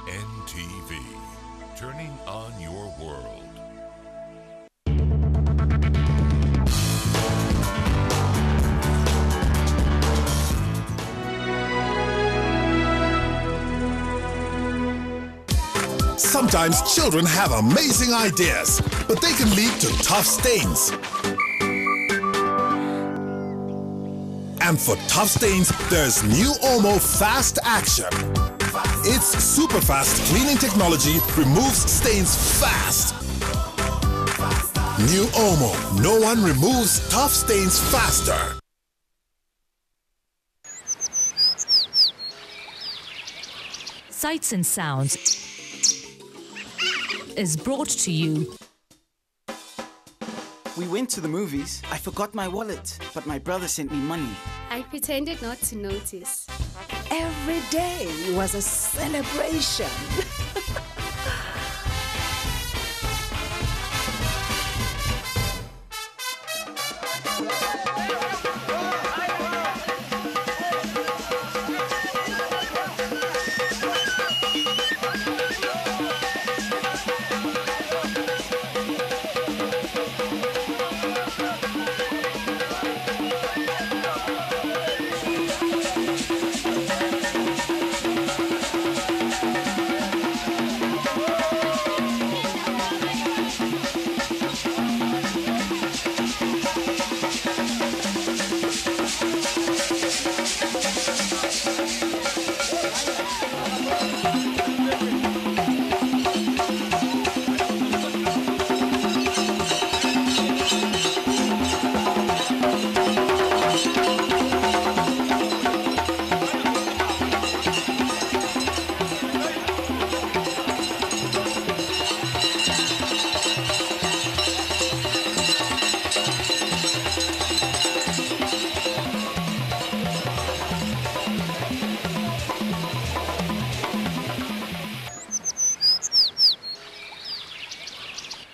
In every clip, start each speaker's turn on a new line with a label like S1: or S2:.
S1: NTV, turning on your world.
S2: Sometimes children have amazing ideas, but they can lead to tough stains. And for tough stains, there's new Omo Fast Action. Its super fast cleaning technology removes stains fast. New Omo, no one removes tough stains faster.
S3: Sights and Sounds is brought to you.
S4: We went to the movies. I forgot my wallet, but my brother sent me money.
S5: I pretended not to notice.
S6: Every day was a celebration.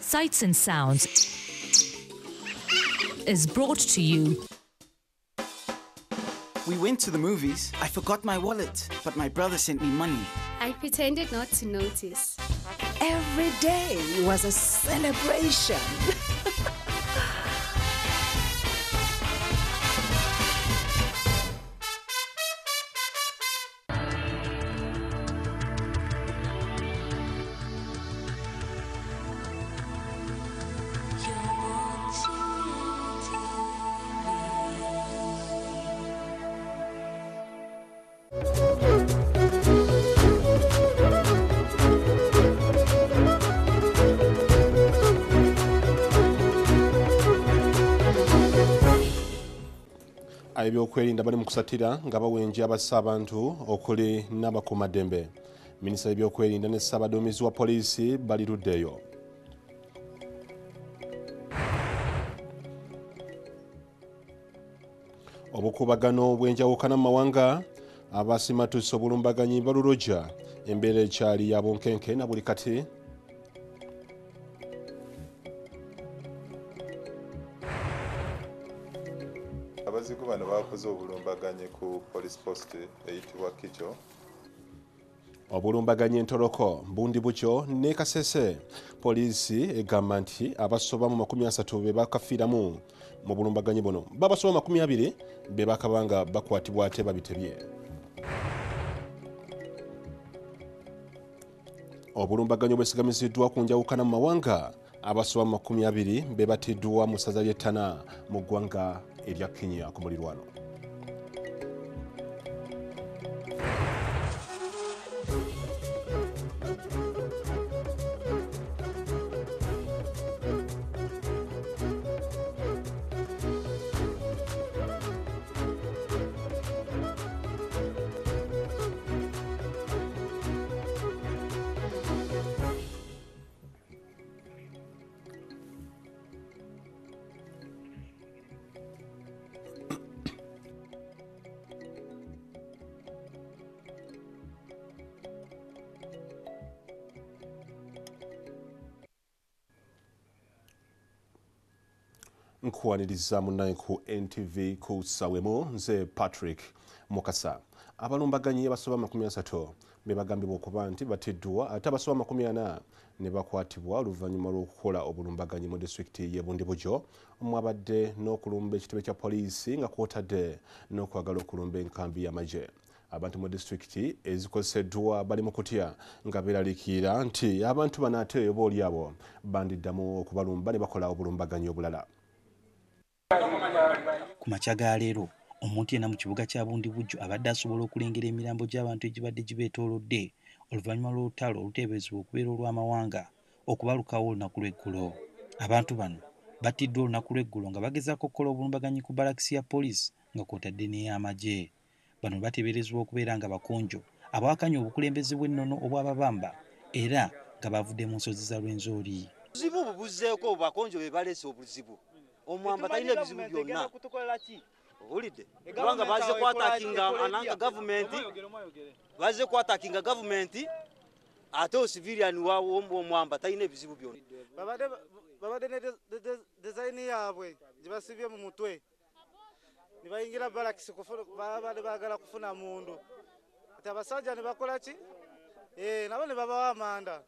S3: Sights and Sounds is brought to you.
S4: We went to the movies. I forgot my wallet, but my brother sent me money.
S5: I pretended not to notice.
S6: Every day was a celebration.
S7: Ebyokwerinda bali mu kusatira nga bawenja abassa abantu okuli n'abakuumaddembe. Minisita w'ebyokwerinda ne ssaabaduumizi wa poliisi baliruddeyo. Obukuubagano bw'enjawukana mu mawanga abasimatuse obulumbaganyi balulojja embeera ekyali ya bunkenke na buli kati.
S8: Abazigu bano bakoze obulumbaganyi ku police post eyitibwa Kicho.
S7: Obulumbaganyi entoloko Mbundi Bukyo ne Kasese. Poliisi egamba nti abasoba mu 30 be bakafiiramu mu bulumbaganyi buno. Babasoba 20 be bakabanga bakwatibwa ate babitebye. Obulumbaganyi bwesigamiziddwa ku njawukana mu mawanga abasoba 20 be batiddwa mu ssaza ly'Ettana mu ggwanga erya Kenya ku mulirwano. Nkwaniriza munaye ku NTV ku Sawemo nze Patrick Mukasa. abalumbaganyi abasoba 30 be bagambibwa okuba nti batiddwa ate abasoba 40 ne bakwatibwa oluvannyuma lw'okukola obulumbaganyi mu disitulikiti y'e Bundibujo omwabadde n'okulumba ekitebe kya poliisi nga kwotadde n'okwagala okulumba enkambi y'amagye. Abantu mu disitulikiti ezikozeseddwa bali mu kutya nga beeraliikirira nti abantu bano ate oboolyawo bandiddamu okubalumba ne bakola obulumbaganyi obulala.
S9: Ku makya ga leero omuntu yenna mu kibuga kya Bundibujo abadde asobola okulengera emirambo gy'abantu egibadde gibeetoolodde oluvannyuma lw'olutalo oluteeberezebwa okubeera olw'amawanga okubalukawo olunaku lw'eggulo. Abantu bano battiddwa olunaku lw'eggulo nga bagezaako okukola obulumbaganyi ku balakisi ya poliisi nga kwotadde n'ey'amagye. Bano bateeberezebwa okubeera nga bakonjo abawakanya obukulembeze bw'ennono obw'ababamba era nga bavudde mu nsozi za Lwenzori.
S10: Obuzibu bubuzzeeko bakonjo be baleese obuzibu. Omwamba talina ebizibu byonna. Owulidde? Kubanga bazze kwatakinga ananka gavumenti, bazze kwatakinga gavumenti, ate osiviliani w'omwamba talina ebizibu byonna.
S11: Babadde ne dizayini yaabwe gye basibye mu mutwe. Ne bayingira balakisi babadde baagala kufuna mundu. Ati abasajja ne bakola ki? Nabo ne babawa amanda.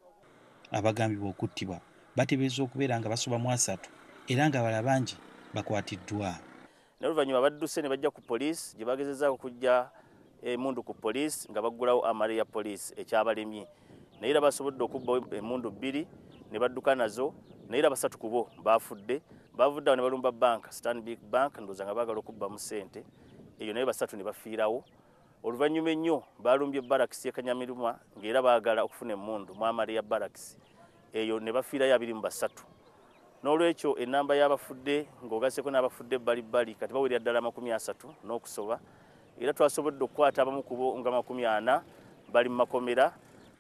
S9: Abagambibwa okuttibwa bateeberezebwa okubeera nga basoba mu 3 era nga bala bangi bakwatiddwa.
S12: N'oluvannyuma badduse ne bajja ku poliisi gye bagezezaako okujja emundu ku poliisi nga baggulawo amale ya poliisi ekyabalemye. Naye era basobodde okubbawo emundu 2 ne badduka nazo, naye era 3 ku bo baafudde. Bavudde awo ne balumba banka, Stanbic Bank, ndowooza nga baagala okubbamu ssente. Eyo naye 3 ne bafiirawo. Oluvannyuma ennyo balumbye barakisi y'e Kanyamirumwa ng'era baagala okufuna emmundu mu amale ya barakisi. Eyo ne bafiirayo 23. N'olwekyo ennamba y'abafudde ng'ogasseko n'abafudde ebbalibbali kati bawerera ddala 30 n'okusoba. Era twasobodde okukwata abamu ku bo nga 40 bali mu makomera.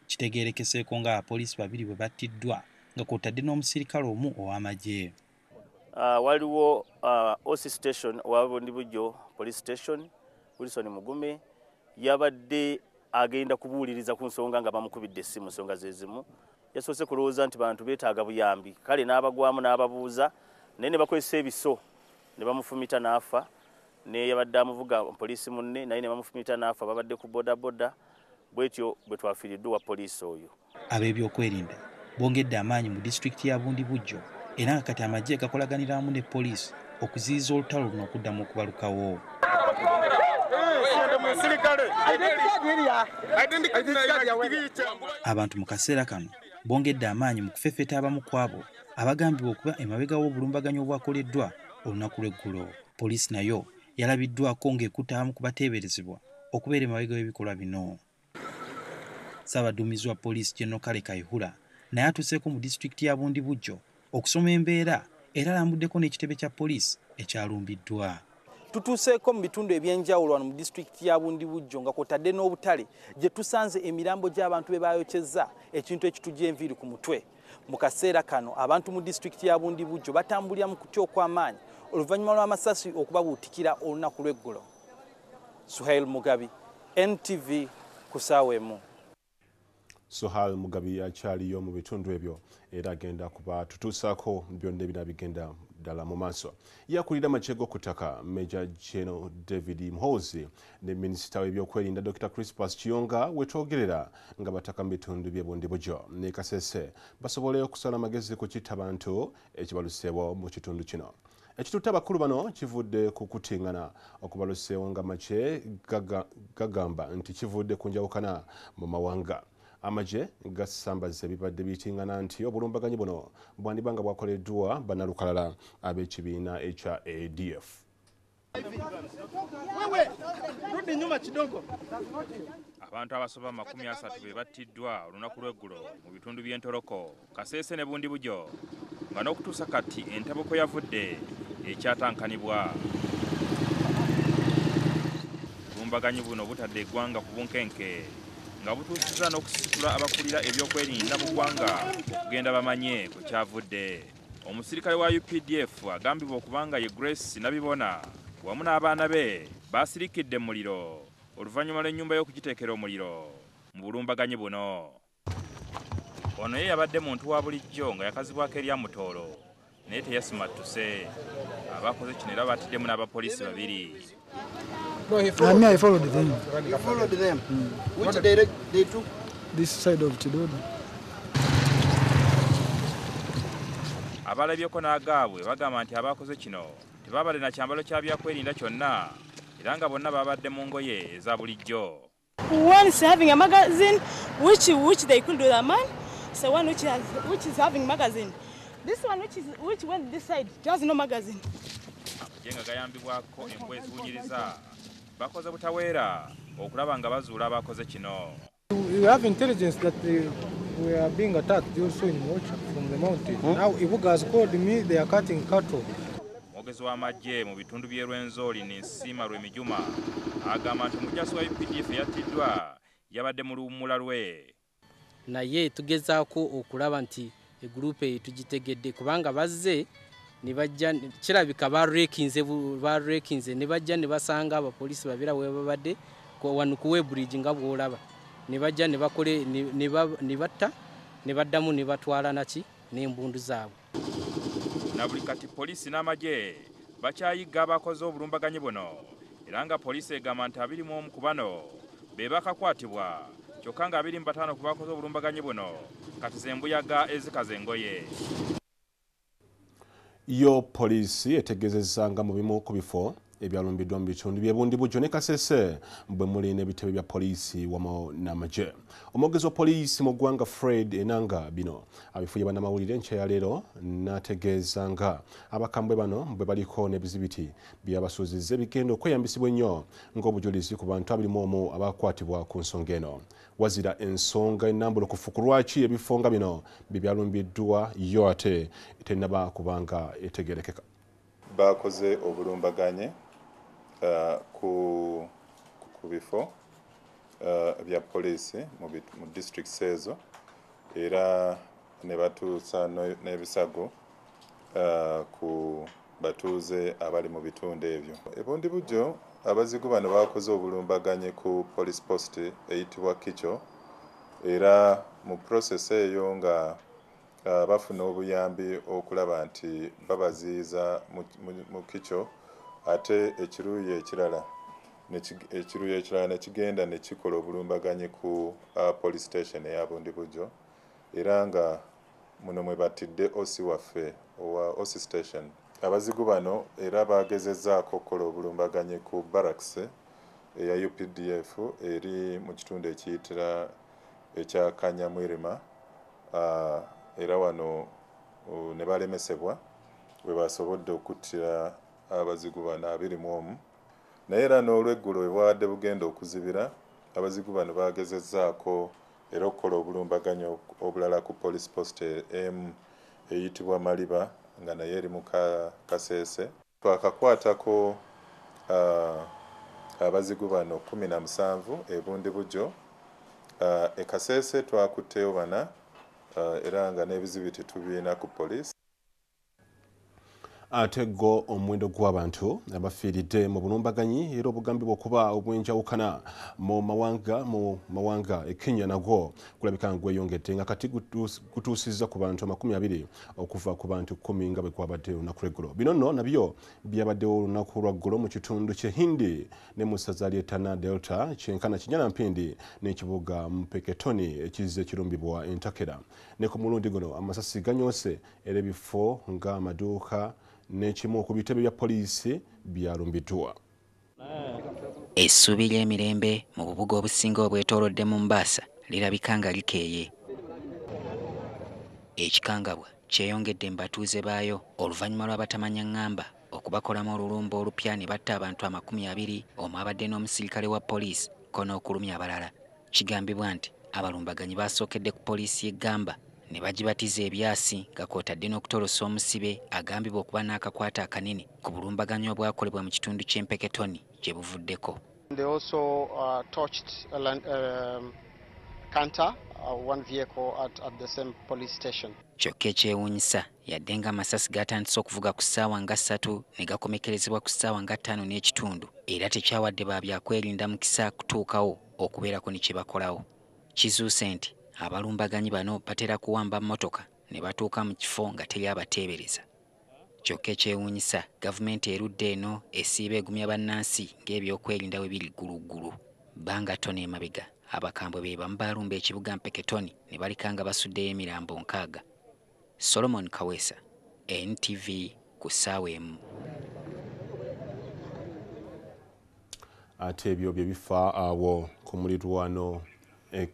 S9: Kitegeerekeseeko nga abapoliisi 2 bwe battiddwa nga kwotadde n'omusirikale omu ow'amagye.
S12: Waliwo OC station owa Bundibujo police station Wilson Mugume yabadde agenda kubuuliriza ku nsonga nga bamukubidde essimu nsonga zezimu. Yasoose kulowooza nti bantu beetaaga buyambi kale n'abagwamu n'ababuuza naye ne bakozesa ebiso ne bamufumita n'afa. Ne yabadde amuvuga poliisi munne naye ne bamufumita n'afa. Babadde ku bodaboda bwetyo bwe twafiiriddwa poliisi oyo.
S9: Ab'ebyokwerinda bongedde amaanyi mu disitulikiti ya Bundibujo era nga kati amagye gakolaganira wamu ne poliisi okuziyiza olutalo luno okuddamu okubalukawo. Abantu mu kaseera kano bongedde amaanyi mu kufefeta abamu ku abo abagambibwa okuba emabega w'obulumbaganyi obwakoleddwa olunaku lw'eggulo. Poliisi nayo yalabiddwako ng'ekutta abamu ku bateeberezebwa okubeera emabega w'ebikolwa bino. Ssaabaduumizi wa poliisi General Kale Kayihura naye atuuseeko mu disitulikiti ya Bundibujo okusoma embeera era alambuddeko n'ekitebe kya poliisi ekyalumbiddwa.
S13: Tutuuseeko mu bitundu ebyenjawulo wano mu disitulikiti ya Bundibujo nga kwotadde n'obutale gye tusanze emirambo gy'abantu be bayokyezza ekintu ekitujja enviiri ku mutwe. Mu kaseera kano abantu mu disitulikiti ya Bundibujo batambulira mu kutya okw'amaanyi oluvannyuma lw'amasasi okubabuutikira olunaku lw'eggulo. Suhail Mugabi, NTV ku ssaawa emu.
S7: Suhail Mugabi akyaliyo mu bitundu ebyo era agenda kuba tutuusaako byonna ebina bigenda ddala mu maaso. Yakulira amakyego ku ttaka Major General David Mhozi ne Minisita w'ebyokwerinda Dr. Crispus Kiyonga wetwogerera nga bataka mu bitundu by'e Bundibujo ne Kasese basobole okusala amagezi ku kitta bantu ekibaluseewo mu kitundu kino. Ekitutte abakulu bano kivudde ku kutingana okubaluseewo nga makye gagamba nti kivudde ku njawukana mu mawanga. Amagye gasambaza ebibadde bitingana nti obulumbaganyi buno bwandibanga bwakoleddwa bannalukalala ab'ekibiina ekya ADF.
S14: Abantu abasoba 30 be battiddwa olunaku lw'eggulo mu bitundu by'Entoroko, Kasese ne Bundibujo nga n'okutuusa kati entaboko yavudde ekyatankanibwa. Obulumbaganyi buno butadde eggwanga ku bunkenke nga butuusiza n'okusitula abakulira ebyokwerinda mu ggwanga okugenda bamanye ku kyavudde. Omusirikale wa UPDF agambibwa okubanga ye Grace Nabibona wamu n'abaana be basirikidde mu muliro oluvannyuma lw'ennyumba y'okugiteekera omuliro mu bulumbaganyi buno. Ono ye yabadde muntu wa bulijjo nga yakazibwako erya Mutoolo naye teyasimattuse. Abakoze kino era batiddemu n'abapoliisi 2.
S15: No, he followed.
S16: I followed them.
S15: You followed them? Which direct they took?
S16: This side of Chidodo.
S14: Abalabyeko n'agaabwe bagamba nti abakoze kino tebabadde na kyambalo kya byakwerinda kyonna era nga bonna babadde mu ngoye eza bulijjo.
S17: One is having a magazine which they could do that man. So one which is having magazine. This one which went this side has no magazine.
S14: Jenga gayambibwako embwa eziwunyiriza bakoze butaweera okulaba nga bazuula abakoze kino.
S16: We have intelligence that we are being attacked also in Mocha from the mountain. Now Ibuga has called me, they are cutting cattle.
S14: Omwogezi w'amagye mu bitundu by'e Rwenzori n'Ensiima Rwemijuma agamba nti omujaasi wa UPDF eyattiddwa yabadde mu luwummula lwe.
S18: Naye tugezaako okulaba nti egrupu eyo tugitegedde kubanga bazze ne bajja kirabika barekinze ne bajja ne basanga abapoliisi babira we babadde wano ku Weybridge nga bw'olaba ne bajja ne bakole ne batta ne baddamu ne batwala naki n'embundu zaabwe.
S14: Na buli kati poliisi n'amagye bakyayiga abakoze obulumbaganyi buno era nga poliisi egamba nti 21 ku bano be bakakwatibwa kyokka nga 25 ku bakoze obulumbaganyi buno kati ze mbuyaga ezikaze engoye.
S7: Yo poliisi etegezezza nga mu bimu ku bifo ebyalumbiddwa mu bitundu by'e Bundibugyo ne Kasese bwe muli n'ebitebe bya poliisi wamu n'amagye. Omwogezi wa poliisi mu ggwanga Fred Enanga bino abifuye bannamawulire nkya ya leero n'ategeeza nga abakambwe bano bwe baliko n'ebizibiti byabasuuzizza bigenda okweyambisibwa ennyo ng'obujulizi ku bantu 21 abakwatibwa ku nsonga eno. Wazira ensonga ennambulukufu ku lwaki ebifo nga bino bye byalumbiddwa yo ate tennaba kubanga etegerekeka.
S8: Bakoze obulumbaganye ku bifo bya poliisi mu districts ezo era ne batuusa n'ebisago ku batuuze abali mu bitundu ebyo. E Bundibugyo abazigu bano bakoze obulumbaganye ku police post eyitibwa Kicho era mu process eyo nga bafuna obuyambi okulaba nti babaziiza mu Kicho ate ekiruyi ekirala nekigenda nekikola obulumbaganye ku police station eya Bundibugyo era nga muno mwe batidde osi waffe owa osi station. Abazigu bano era bagezezzaako okukola obulumbaganye ku barracks eya UPDF eri mu kitundu ekiyitira ekya Kanyamwirima era wano ne balemesebwa bwe basobodde okuttira abazigu bano 21 naye era n'olweggulo bwe bwadde bugenda okuzibira abazigu bano bagezezzaako era okukola obulumbaganye obulala ku police post emu eyitibwa Maliba nga naye eri mu Kasese. Twakakwatako abazigu bano 17 e Bundibugyo. E Kasese twakutteyo bana era nga n'ebizibiti tubiina ku poliisi.
S7: Ate go omuwendo gw'abantu abafiiridde mu bulumbaganyi era obugambibwa okuba obw'enjawukana mu mawanga e Kenya nagwo kulabika gweyongedde nga kati gutuusizza ku bantu 20 okuva ku bantu 10 nga bwe kwabadde olunaku lw'eggulo. Bino nno nabyo byabaddewo olunaku lw'eggulo mu kitundu ky'e Hindi ne mu ssaza ly'e Tana Delta kyenkana Kinyanampindi n'ekibuga Mpeketoni ekizze kirumbibwa Entakera. Ne ku mulundi guno amasasi ganyoose era ebifo ng'amaduuka n'ekimu ku bitebe bya poliisi byalumbiddwa.
S19: Essuubi ly'emirembe mu bubuga obusinga obwetoolodde Mombasa lirabika nga likeeye. Ekikangabwa kyeyongedde mu batuuze baayo oluvannyuma lw'abatamanya ngamba okubakolamu olulumba olupya ne batta abantu 20 omwo abadde n'omusirikale wa poliisi ko n'okulumya abalala. Kigambibwa nti abalumbaganyi basookedde ku poliisi y'eggamba ne bagibatiza ebyasi nga kw'otadde n'okutolosa omusibe agambibwa okuba n'akakwata akanene ku bulumbaganyi obwakolebwa mu kitundu ky'Empeketoni gye buvuddeko.
S20: They also torched Kanta, one vehicle at the same police station.
S19: Kyokka ekyewuunyisa yadde nga amasasi gatandise okuvuga ku ssaawa nga 3 ne gakomekerezebwa ku ssaawa nga 5 n'ekitundu era tekyawadde babyakwerinda mukisa kutuukawo okubeerako ne kye bakolawo. Kizuuse nti abalumbaganyi bano batera kuwamba mmotoka ne batuuka mu kifo nga teri abateebereza. kyokka ekyewuunyisa gavumenti erudde eno esiiba egumya bannansi ng'ebyokwerinda we biri gguluggulu. Bbanga ttoni emabega abakambwe be bamu baalumba ekibuga Mpeketoni ne balikanga basuddeyo emirambo 6. Solomon Kaweesa, NTV ku ssaawa emu.
S7: Ate ebyo bye bifa awo ku mulirwano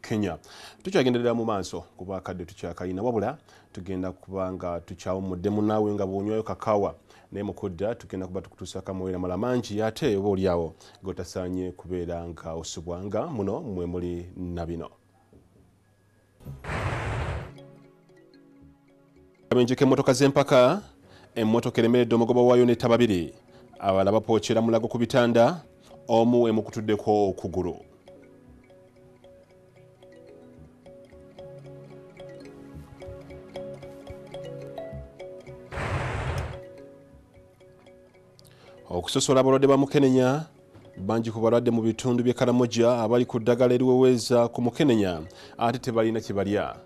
S7: Kenya. Tukyagenderera mu maaso kuba akadde tukyakalina wabula tugenda kubanga tukyawumudde munaawe nga bw'onywayo kakawa naye mukudda tugenda kuba tukutuusa kamawera mala mangi ate oba oliawo gotasaanye kubeera nga osubwanga muno mwe muli na bino. Kabenjeke emmotoka z'empaka emmotoka eremeredde omugoba waayo n'etta 2 abalala bapookera mulago ku bitanda omu emukutuddeko okugulu. Okusosola abalwadde ba Mukenenya bangi ku balwadde mu bitundu by'e Karamoja abali ku ddagala eriweweeza ku Mukenenya ate tebalina kye balya.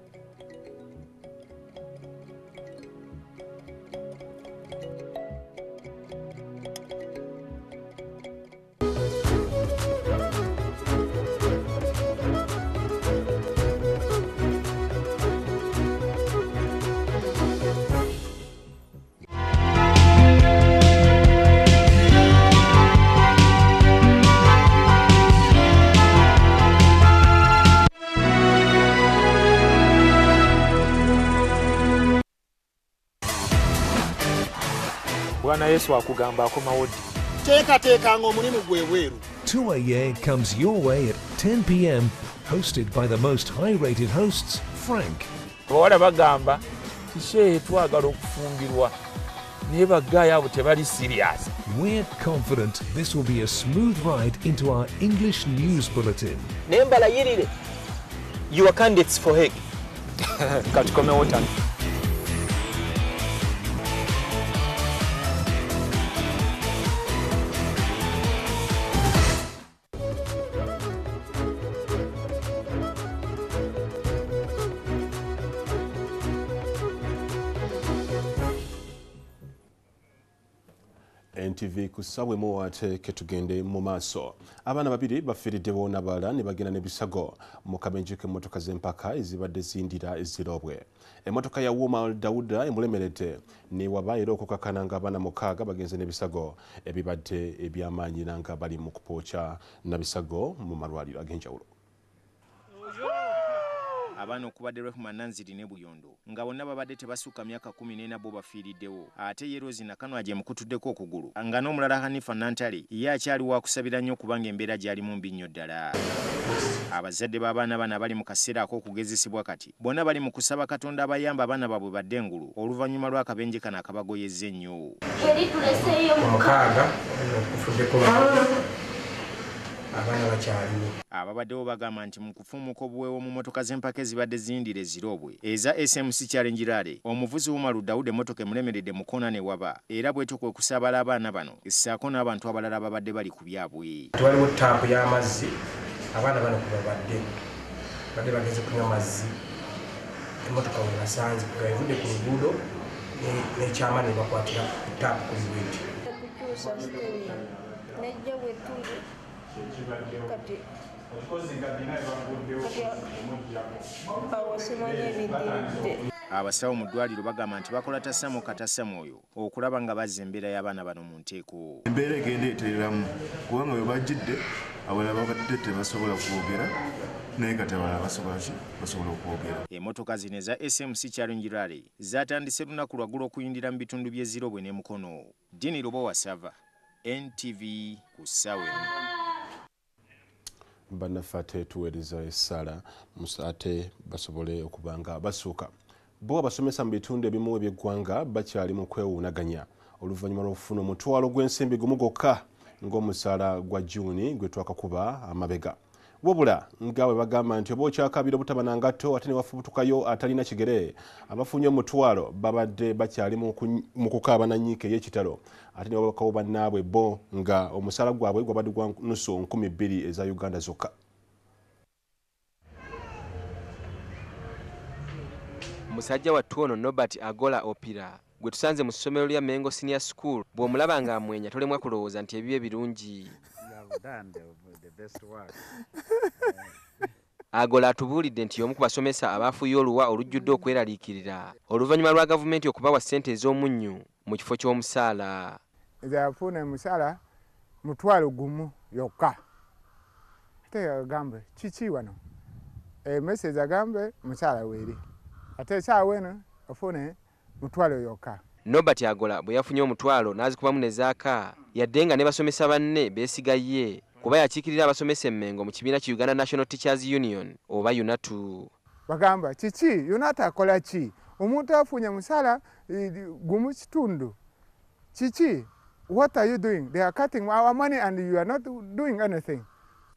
S21: Bwana Yesu akugamba akomawo ddi.
S15: Teekateekanga omulimu gwe bweru.
S22: 2AA comes your way at 10 p.m. hosted by the most high-rated hosts, Frank.
S21: Bawala bagamba kishe twagala okufumbirwa naye baggaaya abo tebali serious.
S22: We're confident this will be a smooth ride into our English news bulletin.
S21: Naye mbalayirire your candidates for Hague. Katukomewo tano.
S7: NTV ku ssaawa emu ate ketugende mu maaso. Abaana 2 bafiiridde boona balala ne bagenda n'ebisago mu kabenje k'emmotoka z'empaka ezibadde zindira ezirobwe. Emmotoka ya Wuma Dawuda emulemeredde newaba era okukakana nga abaana 6 bagenze n'ebisago ebibadde eby'amaanyi nga bali mu kupookya n'ebisago mu malwaliro ag'enjawulo.
S23: Abaana okubadde Rehman Nanziri ne Buyondo nga bonna babadde tebasuka myaka 14 bo bafiiriddewo ate Yerozi Nakano aje mukutuddeko okugulu nga n'omulala Hanifa Nantale ye akyali wa kusabira nnyo kubanga embeera gyalimu mbi nnyo ddala. Abazadde b'abaana bano abali mu kaseera ak'okugezesebwa kati bonna bali mu kusaba Katonda abayamba abaana baabwe badde engulu oluvannyuma lw'akabenje kano akabagoyezza ennyo.
S24: Abaana bakyaliwo.
S23: Ababaddewo bagamba nti mu kufumuka obuweewo mu mmotoka z'empaka ezibadde ziyindira ezirobwe eza SMC Challenge Rally omuvuzi Umaru Dawuda emmotoka emulemeredde mu kkoona ne waba era bwetyo kwe kusaabala abaana bano ssaako n'abantu abalala ababadde bali ku byabwe.
S24: Waliwo taapu y'amazzi abaana bano ku badde bageze kunywa amazzi emmotoka we basanze nga evudde ku luguudo n'ekyama ne bakwatira ku taapu ku biweti.
S23: Abasawo mu ddwaliro bagamba nti bakola tasamo katasamo oyo okulaba nga bazza embeera y'abaana bano mu nteeko.
S25: Embeera egenda eteeramu kubanga we bajjidde abalala babadde tebasobola kwogera naye kati abalala basobola okwogera.
S23: Emmotoka zino eza SMC Challenge Rally zatandise lunaku lwaggulu okuyindira mu bitundu by'ezirobwe ne Mukono. Dini Lobowa Sava, NTV ku ssaawa emu.
S7: Bannaffe tuweereza essaala ate basobole okubanga basuuka. Bo abasomesa mu bitundu ebimu eby'eggwanga bakyali mu kwewuunaganya oluvannyuma lw'okufuna omutwalo gw'ensimbi gumu gwokka ng'omusaala gwa Juuni gwe twakakuba amabega. Wabula nga bwe bagamba nti oba okyakabira obutaba na ngatto ate ne wafubutukayo atalina kigere abafunye omutwalo babadde bakyali mu kukaaba na nnyiike ey'ekitalo ate ne babakawo bannaabwe bo nga omusaala gwabwe gwabadde gwa nusu 2,000 eza Uganda zokka.
S26: Mu
S1: musajja wattu ono Nobert Agola Opira gwe tusanze mu ssomero lya Mengo Senior School bw'omulaba nga amwenya tolemwa kulowooza nti ebibe birungi. Agola atubuulidde nti omu ku basomesa abaafuye oluwa olujjudde okweraliikirira oluvannyuma lwa gavumenti okubawa ssente ez'omunnyu mu kifo ky'omusaala.
S2: Yafuna omusaala mutwalo gumu yokka. Ate agambe kiki wano? Message agambe musaala weeri. Ate saawa eno afune mutwalo yokka.
S1: Nobert Agola bwe yafunye omutwalo n'azikubamu ne zaaka yadde nga ne basomesa banne beesigaye kuba yakiikirira abasomesa emmengo mu kibiina ki Uganda National Teachers Union oba UNATU.
S2: Bagamba kiki UNATU akola ki? Omuntu afunye musaala gumu kitundu. Kiki? What are you doing? They are cutting our money and you are not doing anything.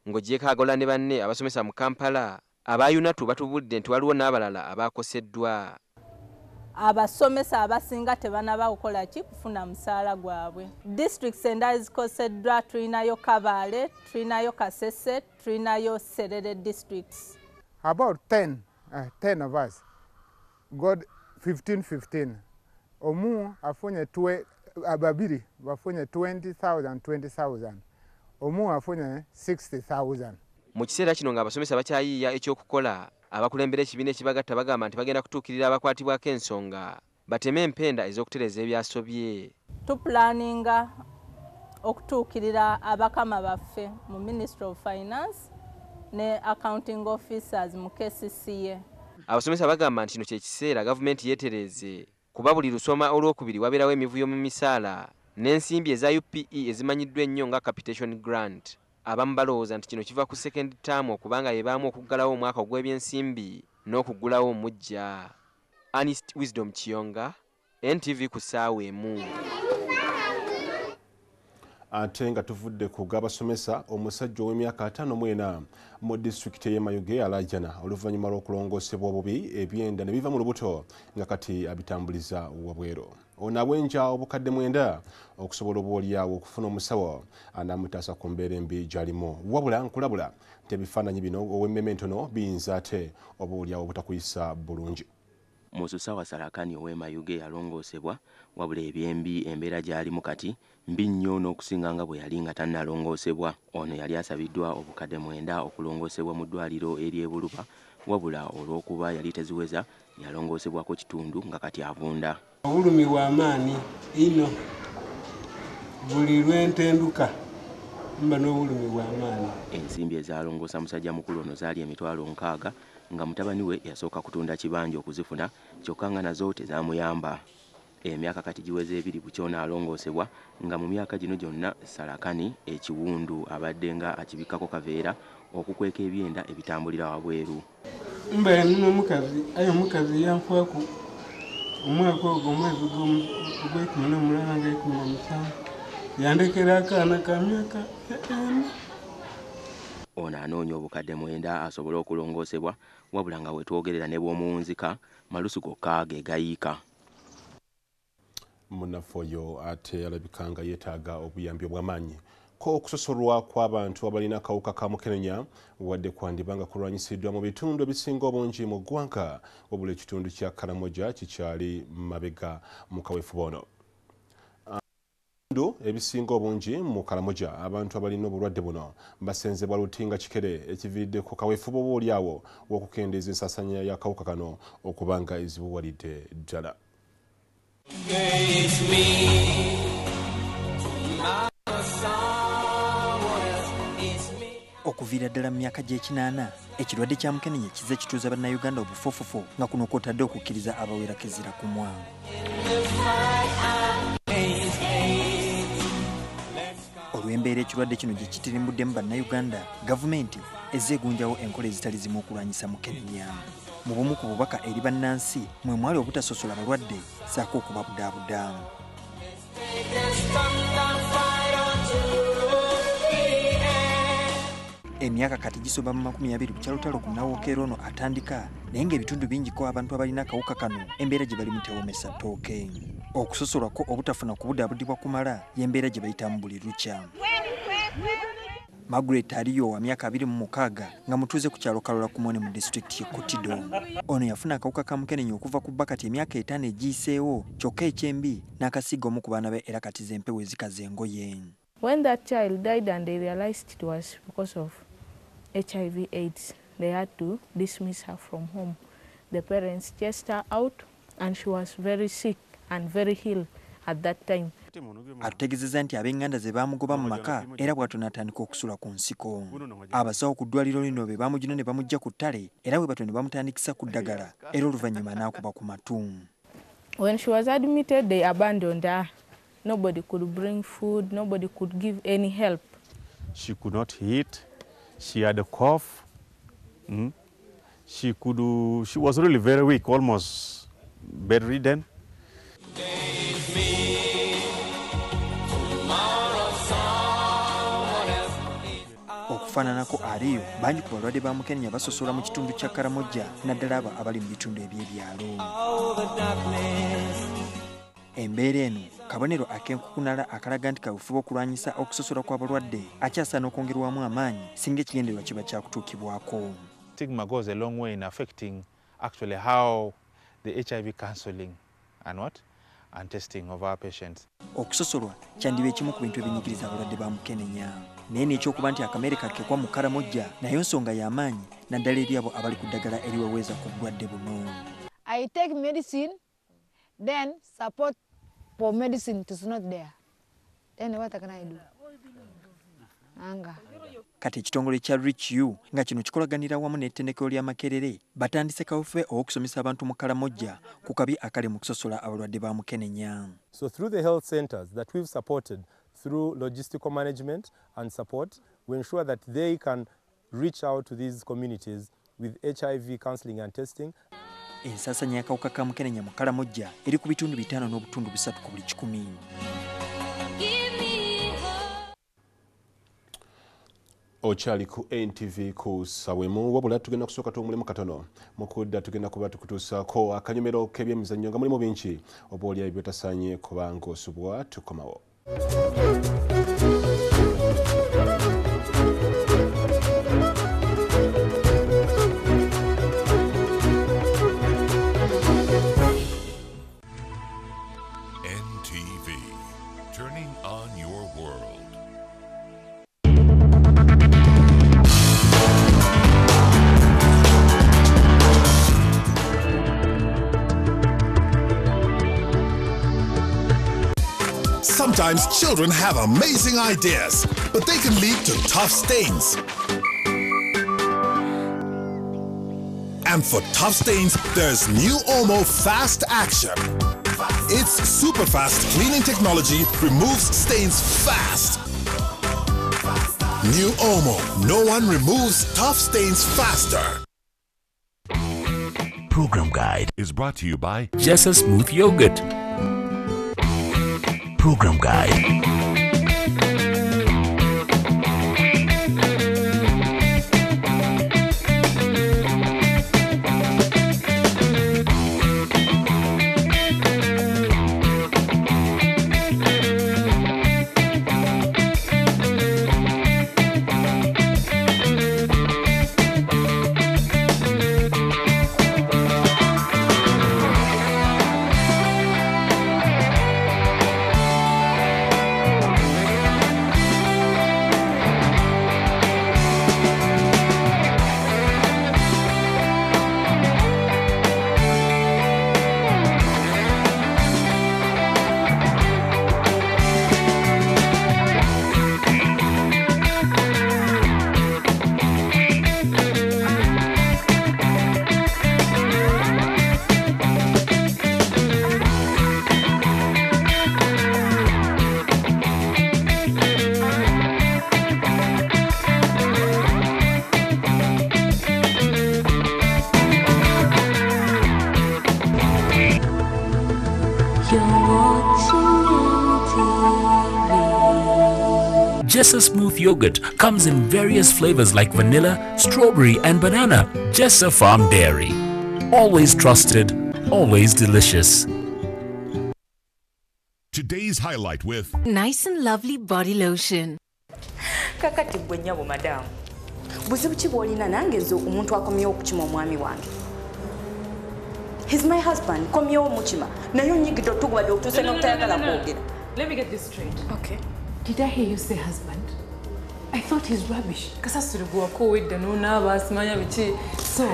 S1: Ng'ogyeko Agola ne banne abasomesa mu Kampala aba UNATU batubulidde nti waliwo n'abalala abakoseddwa.
S3: Abasomesa abasinga tebanaba kukola ki kufuna musaala gwabwe. Districts endala zikoseddwa tulinayo Kabale, tulinayo Kasese, tulinayo Serere districts.
S2: About 10 of us got 15. Omu afunye ababiri bafunye 20,000. Omu afunye 60,000.
S1: Mu kiseera kino ng'abasomesa bakyayiiya ekyokukola abakulembera ekibiina ekibagatta bagamba nti bagenda kutuukirira abakwatibwako ensonga bateme empenda ez'okutereza ebyasobye.
S3: Tupulaninga okutuukirira abakama baffe mu Ministry of Finance ne Accounting Officers mu KCCA.
S1: Abasomesa bagamba nti kino kye kiseera gavumenti yeetereze kuba buli lusoma olwokubiri wabeerawo emivuyo mu misaala n'ensimbi eza UPE ezimanyiddwa ennyo nga capitation grant. Abamu balowooza nti kino kiva ku second term okubanga yebaamu okuggalawo omwaka ogw'ebyensimbi n'okuggulawo omujja. Ernest Wisdom Kiyonga, NTV ku ssaawa emu.
S7: Ate nga tuvudde ku g'abasomesa omusajja ow'emyaka 54 mu disitulikiti y'e Mayuge alajjana oluvannyuma lw'okulongoosebwa obubi ebyenda ne biva mu lubuto nga kati abitambuliza wabweru. Ono abwenja obukadde 9 okusobola obuolyawo okufuna omusawo anamutaasa ku mbeera embi gy'alimu. Wabula nkulabula nti ebifaananyi bino ow'emmeme entono biyinza ate obuolyawo obutakuyisa bulungi.
S4: Mususawa Sarakani ow'e Mayuge yalongoosebwa wabula ebyembi embeera gy'alimu kati mbi nnyo n'okusinga nga bwe yali nga tannalongoosebwa. Ono yali asabiddwa obukadde 9 okulongoosebwa mu ddwaliro ery'e Buluba wabula olw'okuba yali teziweza yalongoosebwako kitundu nga kati avunda.
S5: Obulumi bw'amaanyi ino buli lwentenduka mba n'obulumi bw'amaanyi.
S4: Ensimbi ezalongoosa musajja mukulu ono zaali emitwalo 60 nga mutabani we yasooka kutunda kibanja okuzifuna kyokka nga nazo tezamuyamba. Emyaka kati giweze 2 bukyona alongoosebwa nga mu myaka gino gyonna Sarakani ekiwundu abadde nga akibikkako kaveera okukweka ebyenda ebitambulira wabweru.
S5: Mba n'omukazi ayo omukazi yanfaaku omwaka ogwo omwezi gw'Ekumi nga 17 yandekera akaana ka myaka 1.
S4: Ono anoonya obukadde 9 asobole okulongoosebwa wabula nga wetwogerera ne bw'omuwunzika malusu gokka ge gayiika.
S7: Munafoyo ate alabika nga yeetaaga obuyambi obw'amaanyi ko okusosolwa kw'abantu abalina akawuka ka mukenenya wadde kwandibanga kulwanyisiddwa mu bitundu ebisinga obungi mu ggwanga wabula ekitundu kya Karamoja kikyali mabega mu kaweefube ono. Ebisinga obungi mu Karamoja abantu abalina obulwadde buno basenzebwa lutinga kikere ekiviridde ku kaweefube oboolyawo w'okukendeeza ensaasaanya y'akawuka kano okubanga ezibuwalidde ddala.
S26: Okuviira ddala mu myaka gy'ekinaana ekirwadde kya mukenenya kizze kituuza bannayuganda obufoofofo nga kuno kwotadde okukkiriza abawera kezira ku mwango. Olw'embeera ekirwadde kino gye kitirimuddemu bannayuganda, gavumenti ezzeegunjawo enkola ezitali zimu okulwanyisa mukenenya. Mu bumu ku bubaka eri bannansi mwe mwali obutasosola balwadde ssaako okubabudaabuda. Emyaka kati gisoba mu 20 bukyalutalo ku Nawokero ono atandika naye ng'ebitundu bingiko abantu abalina akawuka kano embeera gye balimu tewomesa ttooke. Okusosolwako obutafuna kubudaabudibwa kumala y'embeera gye bayitamu buli lukya. Margaret aliyo wa myaka 26 nga mutuuze ku kyalo Kalola Kumone mu district ye Kotido. Ono yafuna akawuka ka mukenenya okuva ku bakati emyaka 5 egiyiseewo kyokka ekyembi n'akasiga omu ku baana be era kati z'empewo ezikaza engoye.
S6: When that child died and they realized it was because of HIV/AIDS, they had to dismiss her from home. The parents chased her out and she was very sick and very ill at that time.
S26: Ategezeza nti ab'enganda ze baamugoba mu maka era bw'atyo n'atandika okusula ku nsiko. Abasawo ku ddwaliro lino be baamugina ne bamugja ku ttale era bwe batyo ne bamutandikisa ku ddagala era oluvannyuma n'akuba ku matu.
S6: When she was admitted, they abandoned her. Nobody could bring food, nobody could give any help.
S9: She could not eat, she had a cough. She was really very weak, almost bedridden.
S26: Okufaananako aliyo bangi ku balwadde ba mukenenya basosola mu kitundu kya Karamoja naddala abo abali mu bitundu eby'ebyalo. Embeera eno kabonero ak'enkukunala akalaga nti kabufuba okulwanyisa okusosola kw'abalwadde akyasaana okwongerwamu amaanyi singa ekigendererwa kiba kyakutuukibwako.
S9: Stigma goes a long way in affecting actually how the HIV counseling and testing of our patients.
S26: Okusosolwa kyandiba ekimu ku bintu ebinyigiriza abalwadde ba mukenenya. Naye n'ekyokuba nti akamere kakekwa mu Karamoja nayo nsonga y'amaanyi naddala eri abo abali ku ddagala eriweweeza ku bulwadde buno.
S10: I take medicine, then support for medicine is not there. Then what can I do? Anga.
S26: Kati ekitongole kya Reach You nga kino kikolaganira wamu n'ettendekero lya Makerere batandise kawufe okusomesa abantu mu Karamoja ku kabi akali mu kusosola abalwadde ba mukenenya.
S11: So through the health centers that we've supported through logistical management and support, we ensure that they can reach out to these communities with HIV counseling and testing.
S26: Ensasanya y'akawuka ka mukenenya mu Karamoja eri ku bitundu 5.3 ku buli 100.
S7: Okyali ku NTV ku Sawemu wabula tugenda kusooka tuwumulemu katono mu kudda tugenda kuba tukutuusaako akanyomero k'ebyemizannyo nga mulimu bingi oba oli ebyotasaanye kuba ng'osubwa tukomawo.
S12: NTV, turning on your world.
S13: Sometimes children have amazing ideas, but they can lead to tough stains. And for tough stains, there's new Omo Fast Action. Its super fast cleaning technology removes stains fast. New Omo, no one removes tough stains faster.
S12: Program Guide is brought to you by
S22: Jessa Smooth Yogurt.
S12: Program Guide.
S22: Jessa Smooth Yogurt comes in various flavors like vanilla, strawberry and banana. Jessa Farm Dairy. Always trusted, always delicious.
S12: Today's highlight with
S27: Nice and Lovely Body Lotion.
S8: kakati gwe nnyabo madamu buzibu ki bw'olina nange nze omuntu akomyewo okukima omwami wange. He's my husband. Komyewo mukima naye onyigidde otugubadde otuuse n'otayagala kwogera.
S14: Let me get this straight. Okay. Did I hear you say husband? I thought he's rubbish. Kasasuru guwako wedda n'onaaba asimanya biki. So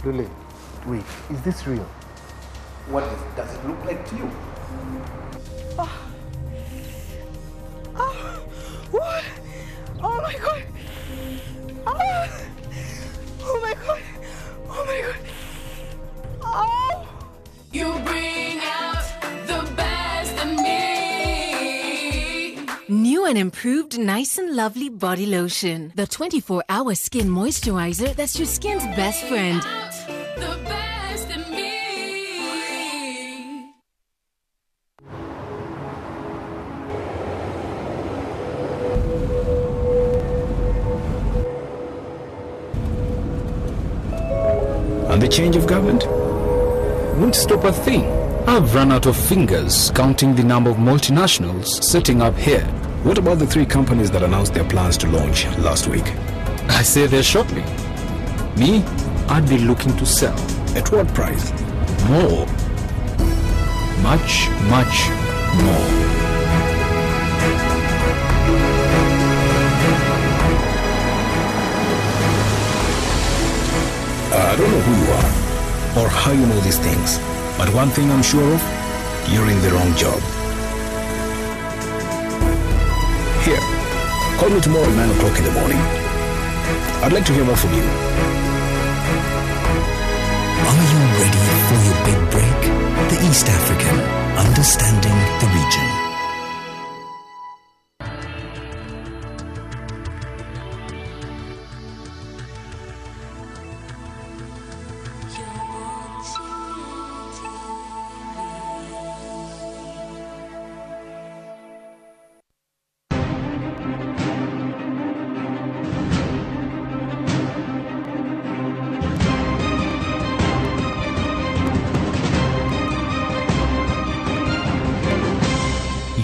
S16: Lule, wait, is this real? What does it look like to you?
S8: What? Oh my God. Oh my God. Oh my God. Oh.
S17: You bring out the best in me.
S18: New and improved Nice and Lovely Body Lotion. The 24-hour skin moisturizer that's your skin's best friend.
S17: The best in me.
S22: And the change of government won't stop a thing. I've run out of fingers counting the number of multinationals setting up here. What about the 3 companies that announced their plans to launch last week? I say they're shopping. Me, I'd be looking to sell. At what price? More. Much, much more. I don't know who you are or how you know these things, but one thing I'm sure of, you're in the wrong job. Here, call me tomorrow at 9 o'clock in the morning. I'd like to hear more from you.
S20: Are you ready for your big break? The East African, understanding the region.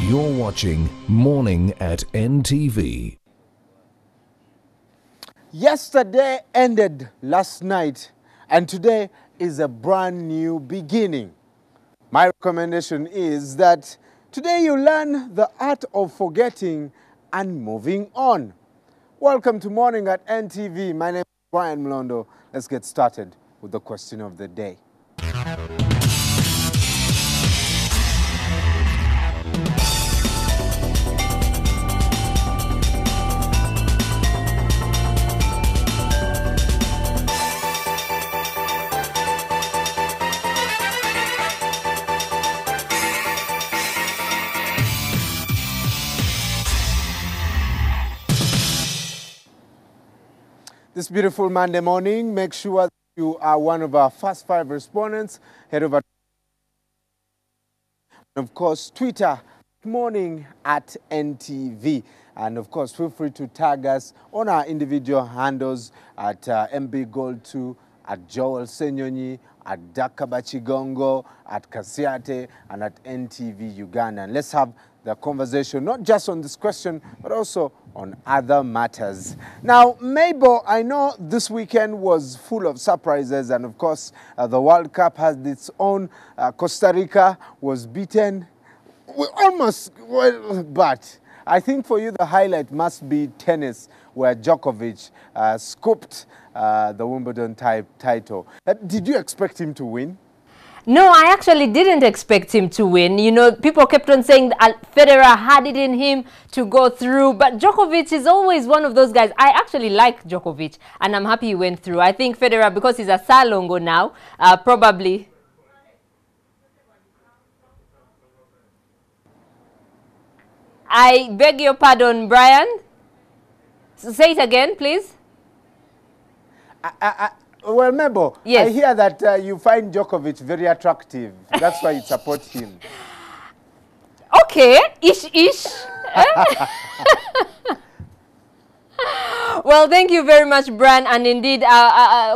S27: You're watching Morning at NTV.
S28: Yesterday ended last night, and today is a brand new beginning. My recommendation is that today you learn the art of forgetting and moving on. Welcome to Morning at NTV. My name is Brian Mlondo. Let's get started with the question of the day. This beautiful Monday morning, make sure that you are one of our first 5 respondents. Head over, and of course, Twitter, Morning at NTV. And of course, feel free to tag us on our individual handles at MBGold2, at Joel Senyonyi, at Dakaba Chigongo, at Kasiate, and at NTV Uganda. And let's have the conversation, not just on this question, but also on other matters. Now, Mabel, I know this weekend was full of surprises, and of course, the World Cup has its own. Costa Rica was beaten, almost, well, but I think for you the highlight must be tennis, where Djokovic scooped the Wimbledon title. Did you expect him to win?
S29: No, I actually didn't expect him to win. You know, people kept on saying that Federer had it in him to go through, but Djokovic is always one of those guys. I actually like Djokovic, and I'm happy he went through. I think Federer, because he's a Salongo now, probably... I beg your pardon, Brian. Say it again, please.
S28: Well, Mabel,
S29: yes.
S28: I hear that you find Djokovic very attractive. That's why you support him.
S29: Okay, ish. Well, thank you very much, Brian. And indeed,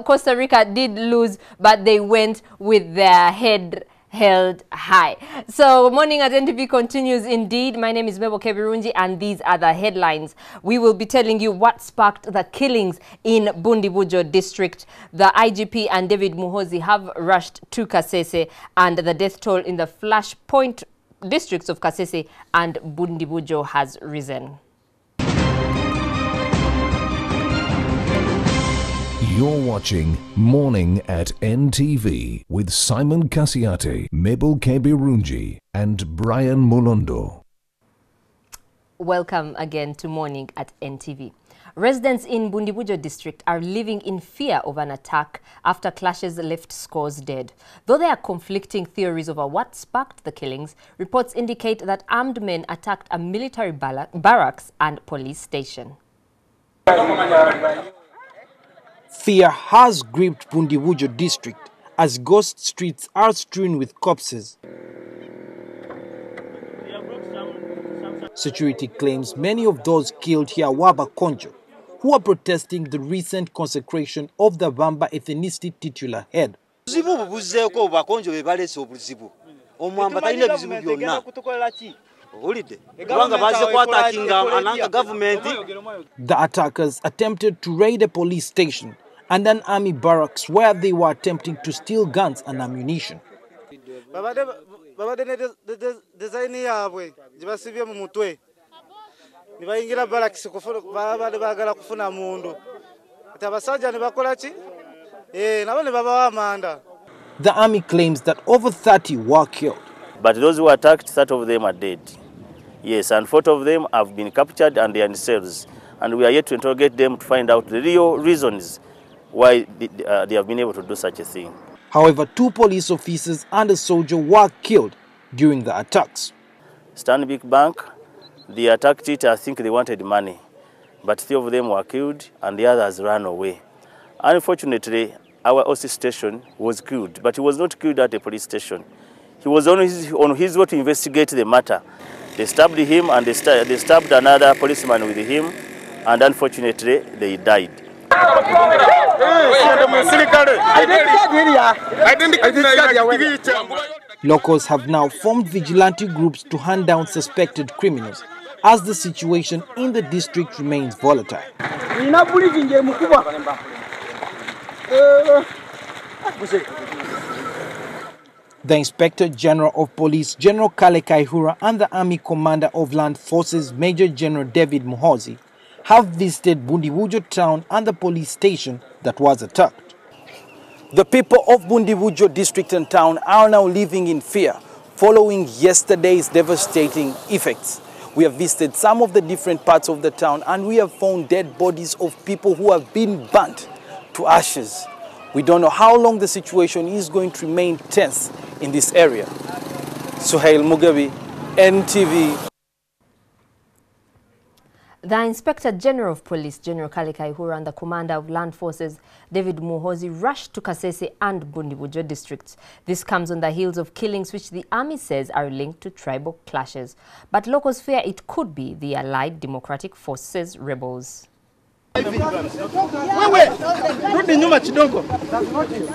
S29: Costa Rica did lose, but they went with their head held high. So morning at NTV continues indeed. My name is Mebo Kebirunji and these are the headlines. We will be telling you what sparked the killings in Bundibujo district. The IGP and David Muhozi have rushed to Kasese and the death toll in the flashpoint districts of Kasese and Bundibujo has risen.
S27: You're watching Morning at NTV with Simon Kasiate, Mabel Kebirunji and Brian Mulondo.
S29: Welcome again to Morning at NTV. Residents in Bundibujo district are living in fear of an attack after clashes left scores dead. Though there are conflicting theories over what sparked the killings, reports indicate that armed men attacked a military barracks and police station.
S1: Fear has gripped Bundibujo district as ghost streets are strewn with corpses. Security claims many of those killed here were Bakonjo, who are protesting the recent consecration of the Bamba ethnicity titular head. The attackers attempted to raid a police station and an army barracks where they were attempting to steal guns and ammunition. The army claims that over 30 were killed.
S2: But those who attacked, 30 of them are dead. Yes, and 40 of them have been captured and they are in cells. And we are yet to interrogate them to find out the real reasons why they have been able to do such a thing.
S1: However, 2 police officers and a soldier were killed during the attacks.
S2: Stanbic Bank, they attacked it, I think they wanted money. But 3 of them were killed and the others ran away. Unfortunately, our OC station was killed, but he was not killed at a police station. He was on his way to investigate the matter. They stabbed him and they stabbed another policeman with him, and unfortunately, they died.
S1: Locals have now formed vigilante groups to hunt down suspected criminals as the situation in the district remains volatile. The Inspector General of Police, General Kale Kaihura, and the Army Commander of Land Forces, Major General David Muhozi, have visited Bundibujo town and the police station that was attacked. The people of Bundibujo district and town are now living in fear following yesterday's devastating effects. We have visited some of the different parts of the town and we have found dead bodies of people who have been burnt to ashes. We don't know how long the situation is going to remain tense in this area. Suhail Mugabe, NTV.
S29: The Inspector General of Police, General Kale Kaihura, and the Commander of Land Forces, David Muhozi, rushed to Kasese and Bundibujo districts. This comes on the heels of killings which the army says are linked to tribal clashes. But locals fear it could be the Allied Democratic Forces rebels.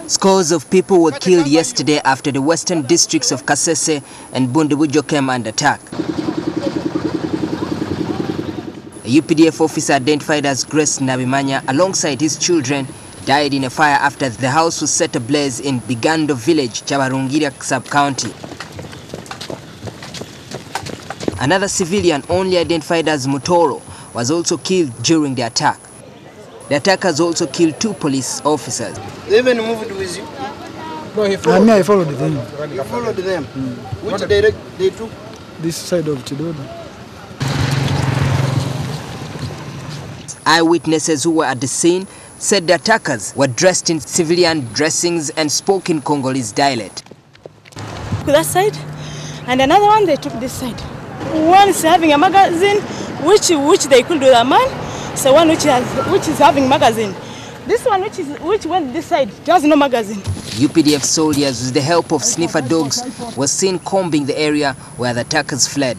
S3: Scores of people were killed yesterday after the western districts of Kasese and Bundibujo came under attack. A UPDF officer identified as Grace Nabimanya alongside his children died in a fire after the house was set ablaze in Bigando village, Chabarungira sub-county. Another civilian, only identified as Mutoro, was also killed during the attack. The attackers also killed 2 police officers.
S15: They even moved with you?
S19: No, he followed.
S15: I followed them. You followed them? Which direct they took?
S19: This side of Chidodo.
S3: Eyewitnesses who were at the scene said the attackers were dressed in civilian dressings and spoke in Congolese dialect.
S21: That side, and another one they took this side. One is having a magazine, which they could do the man. So one which is having magazine. This one which went this side has no magazine.
S3: UPDF soldiers, with the help of sniffer dogs, were seen combing the area where the attackers fled.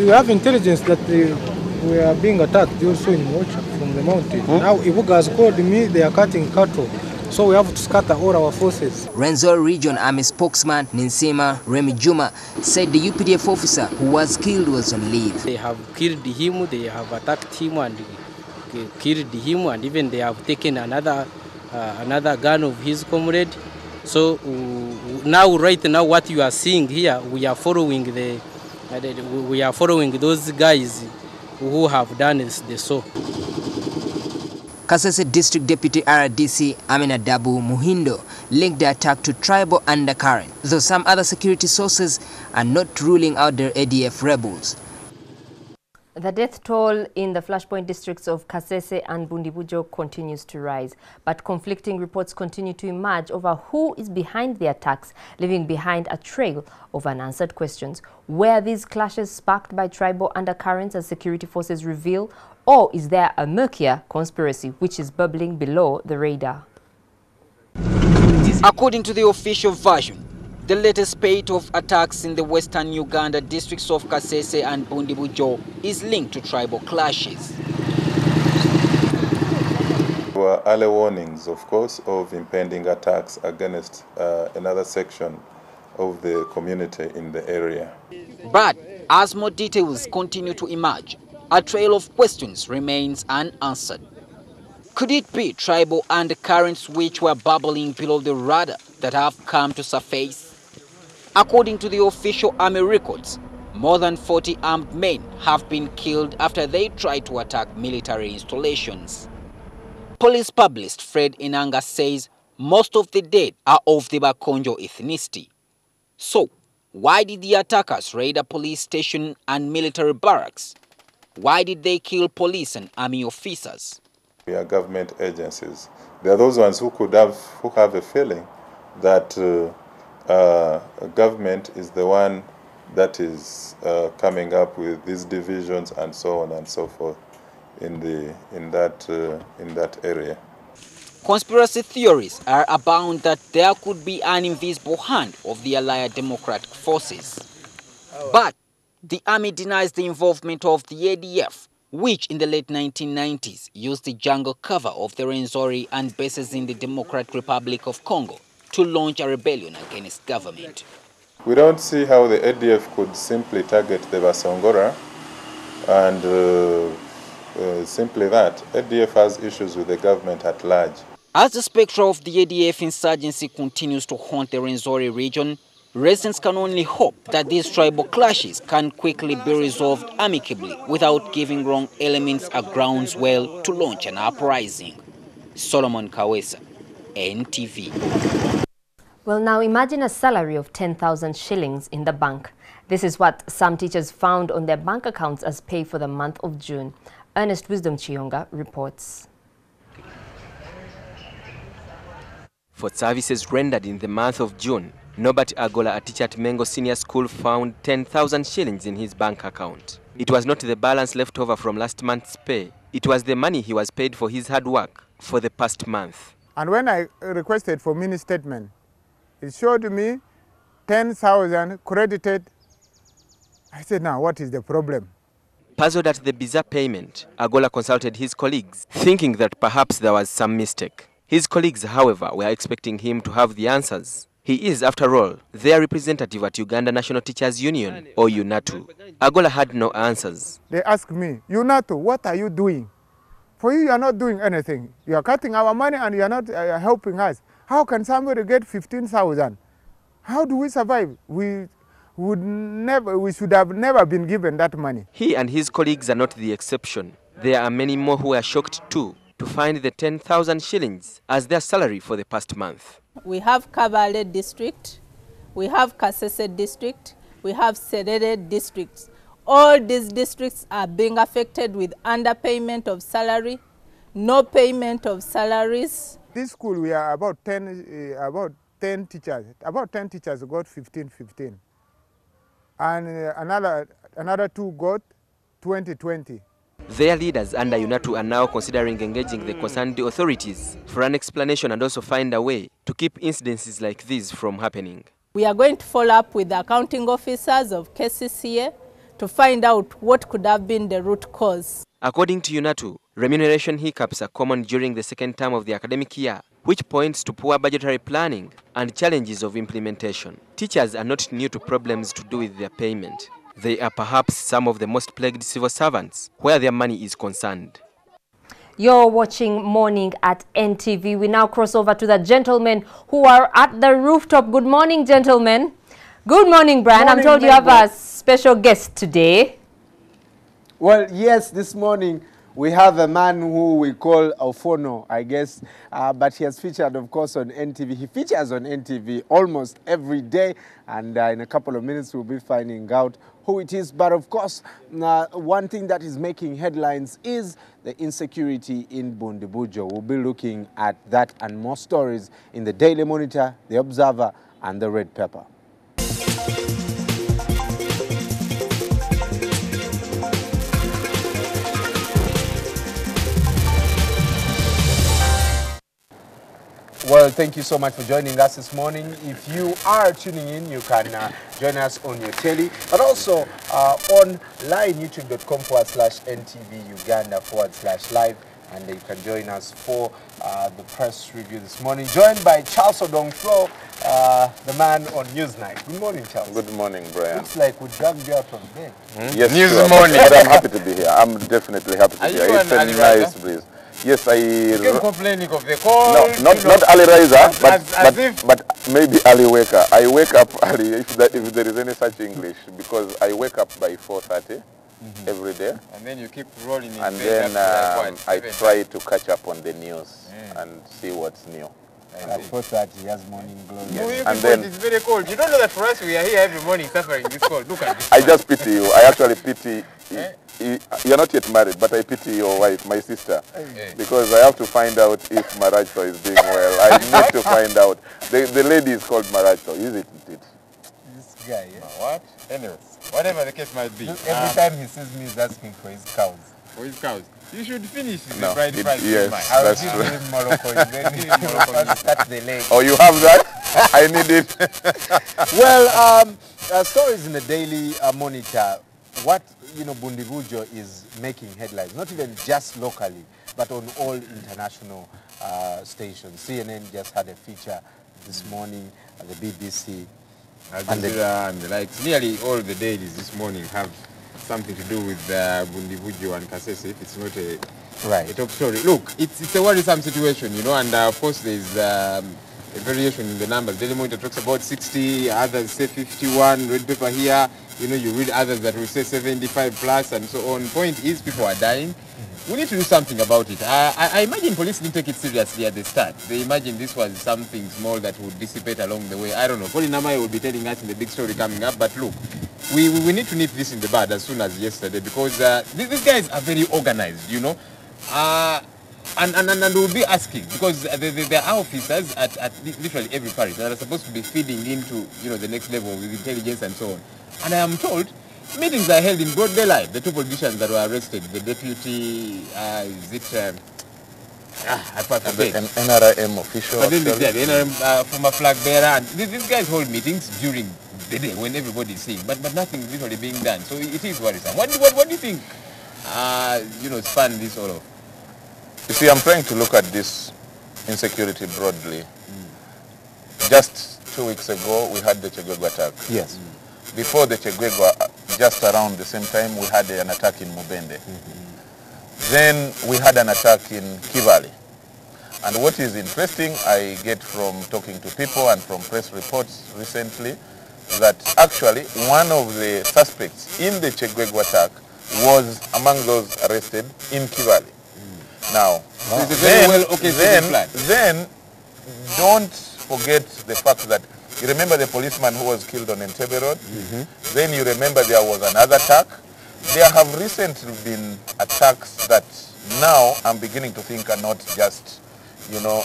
S19: We have intelligence that we are being attacked also in Mocha from the mountain. Now Ibuga has called me, they are cutting cattle So we have to scatter all our forces.
S3: Renzori Region Army spokesman Ninsima Remijuma said the UPDF officer who was killed was on leave.
S4: They have killed him, they have attacked him and killed him, and even they have taken another gun of his comrade. So now, right now, what you are seeing here, we are following those guys who have done the so.
S3: Kasese District Deputy RDC Amina Dabu Muhindo linked the attack to tribal undercurrent, though some other security sources are not ruling out the ADF rebels.
S29: The death toll in the flashpoint districts of Kasese and Bundibujo continues to rise, but conflicting reports continue to emerge over who is behind the attacks, leaving behind a trail of unanswered questions. Were these clashes sparked by tribal undercurrents, as security forces reveal, or is there a murkier conspiracy which is bubbling below the radar?
S5: According to the official version, the latest spate of attacks in the western Uganda districts of Kasese and Bundibujo is linked to tribal clashes.
S6: There were early warnings, of course, of impending attacks against another section of the community in the area.
S5: But as more details continue to emerge, a trail of questions remains unanswered. Could it be tribal undercurrents which were bubbling below the radar that have come to surface? According to the official army records, more than 40 armed men have been killed after they tried to attack military installations. Police publicist Fred Inanga says most of the dead are of the Bakonjo ethnicity. So, why did the attackers raid a police station and military barracks? Why did they kill police and army officers?
S6: We are government agencies. They are those ones who have a feeling that government is the one that is coming up with these divisions and so on and so forth in that area.
S5: Conspiracy theories are abound that there could be an invisible hand of the allied democratic forces. But the army denies the involvement of the ADF, which in the late 1990s used the jungle cover of the Renzori and bases in the Democratic Republic of Congo to launch a rebellion against government.
S6: We don't see how the ADF could simply target the Basongora and simply that. ADF has issues with the government at large.
S5: As the spectre of the ADF insurgency continues to haunt the Renzori region, residents can only hope that these tribal clashes can quickly be resolved amicably without giving wrong elements a groundswell to launch an uprising. Solomon Kawesa, NTV.
S29: Well, now imagine a salary of 10,000 shillings in the bank. This is what some teachers found on their bank accounts as pay for the month of June. Ernest Wisdom Chiyonga reports.
S9: For services rendered in the month of June, Norbert Agola, a teacher at Mengo Senior School, found 10,000 shillings in his bank account. It was not the balance left over from last month's pay. It was the money he was paid for his hard work for the past month.
S10: And when I requested for mini statement, it showed me 10,000 credited. I said, now what is the problem?
S9: Puzzled at the bizarre payment, Agola consulted his colleagues, thinking that perhaps there was some mistake. His colleagues, however, were expecting him to have the answers. He is, after all, their representative at Uganda National Teachers Union, or UNATU. Agola had no answers.
S10: They asked me, UNATU, what are you doing? For you are not doing anything. You are cutting our money and you are not helping us. How can somebody get 15,000? How do we survive? We should have never been given that money.
S9: He and his colleagues are not the exception. There are many more who are shocked too to find the 10,000 shillings as their salary for the past month.
S11: We have Kabale district, we have Kasese district, we have Serere districts. All these districts are being affected with underpayment of salary, no payment of salaries.
S10: This school we are about 10 teachers. About 10 teachers got 15. And another 2 got 20.
S9: Their leaders under UNATU are now considering engaging the concerned authorities for an explanation and also find a way to keep incidences like these from happening.
S11: We are going to follow up with the accounting officers of KCCA to find out what could have been the root cause.
S9: According to UNATU, remuneration hiccups are common during the second term of the academic year, which points to poor budgetary planning and challenges of implementation. Teachers are not new to problems to do with their payment. They are perhaps some of the most plagued civil servants where their money is concerned.
S29: You're watching Morning at NTV. We now cross over to the gentlemen who are at the rooftop. Good morning, gentlemen. Good morning, Brian. I'm told you have a special guest today.
S28: Well, yes, this morning we have a man who we call Ofono, I guess, but he has featured, of course, on NTV. He features on NTV almost every day, and in a couple of minutes we'll be finding out who it is. But of course, one thing that is making headlines is the insecurity in Bundibujo. We'll be looking at that and more stories in the Daily Monitor, the Observer, and the Red Pepper. Well, thank you so much for joining us this morning. If you are tuning in, you can join us on your telly, but also online, youtube.com/NTV Uganda/live, and you can join us for the press review this morning. Joined by Charles Odongflo, the man on Newsnight. Good morning, Charles.
S7: Good morning, Brian.
S28: Looks like we dragged you out from bed.
S7: Yes,
S28: News
S7: sure,
S28: morning.
S7: but I'm happy to be here. I'm definitely happy to be here. It's a nice breeze. Yes,
S28: You keep complaining of the cold.
S7: No, not early riser, but maybe early waker. I wake up early, if there is any such English, because I wake up by 4:30 every day.
S28: And then you keep rolling in
S7: and
S28: bed
S7: then I try to catch up on the news and see what's new.
S28: At 4:30, has morning glory.
S7: Yes. And then
S28: it's very cold. You don't know that for us, we are here every morning suffering this cold. Look at this.
S7: I just pity you. I actually pity. You're not yet married, but I pity your wife, my sister, because I have to find out if Marajto is doing well. I need to find out. The lady is called Marajto, isn't it?
S28: This guy, What? Anyways, whatever the case might be. Every time he sees me, he's asking for his cows. For his cows? You should finish the bride price.
S7: Yes, that's true.
S28: Morocco. Then start the leg.
S7: Oh, you have that? I need it.
S28: Well, stories in the Daily Monitor. What Bundibujo is making headlines, not even just locally, but on all international stations. CNN just had a feature this morning, the BBC.
S12: And the likes. Nearly all the dailies this morning have something to do with Bundibujo and Kasese, if it's not a top story. Look, it's a worrisome situation, and of course there's a variation in the numbers. Daily Monitor talks about 60, others say 51, Red Pepper here. You read others that will say 75 plus and so on. Point is, people are dying. We need to do something about it. I imagine police didn't take it seriously at the start. They imagined this was something small that would dissipate along the way. I don't know. Pauline Namai will be telling us in the big story coming up. But look, we need to nip this in the bud as soon as yesterday, because these guys are very organized, And we'll be asking, because there are officers at literally every parish that are supposed to be feeding into the next level with intelligence and so on. And I am told meetings are held in broad daylight. The two politicians that were arrested, the deputy, an
S7: NRM official,
S12: the NRM former flag bearer, and these guys hold meetings during the day when everybody is seeing, but nothing is literally being done. So it is worrisome. What do you think? Span this all of.
S7: You see, I'm trying to look at this insecurity broadly. Just 2 weeks ago, we had the Chegwego attack.
S28: Yes.
S7: Before the Chegwego, just around the same time, we had an attack in Mubende. Then we had an attack in Kivali. And what is interesting, I get from talking to people and from press reports recently, that actually one of the suspects in the Chegwego attack was among those arrested in Kivali. Now, then don't forget the fact that you remember the policeman who was killed on Entebbe Road? Then you remember there was another attack. There have recently been attacks that now I'm beginning to think are not just,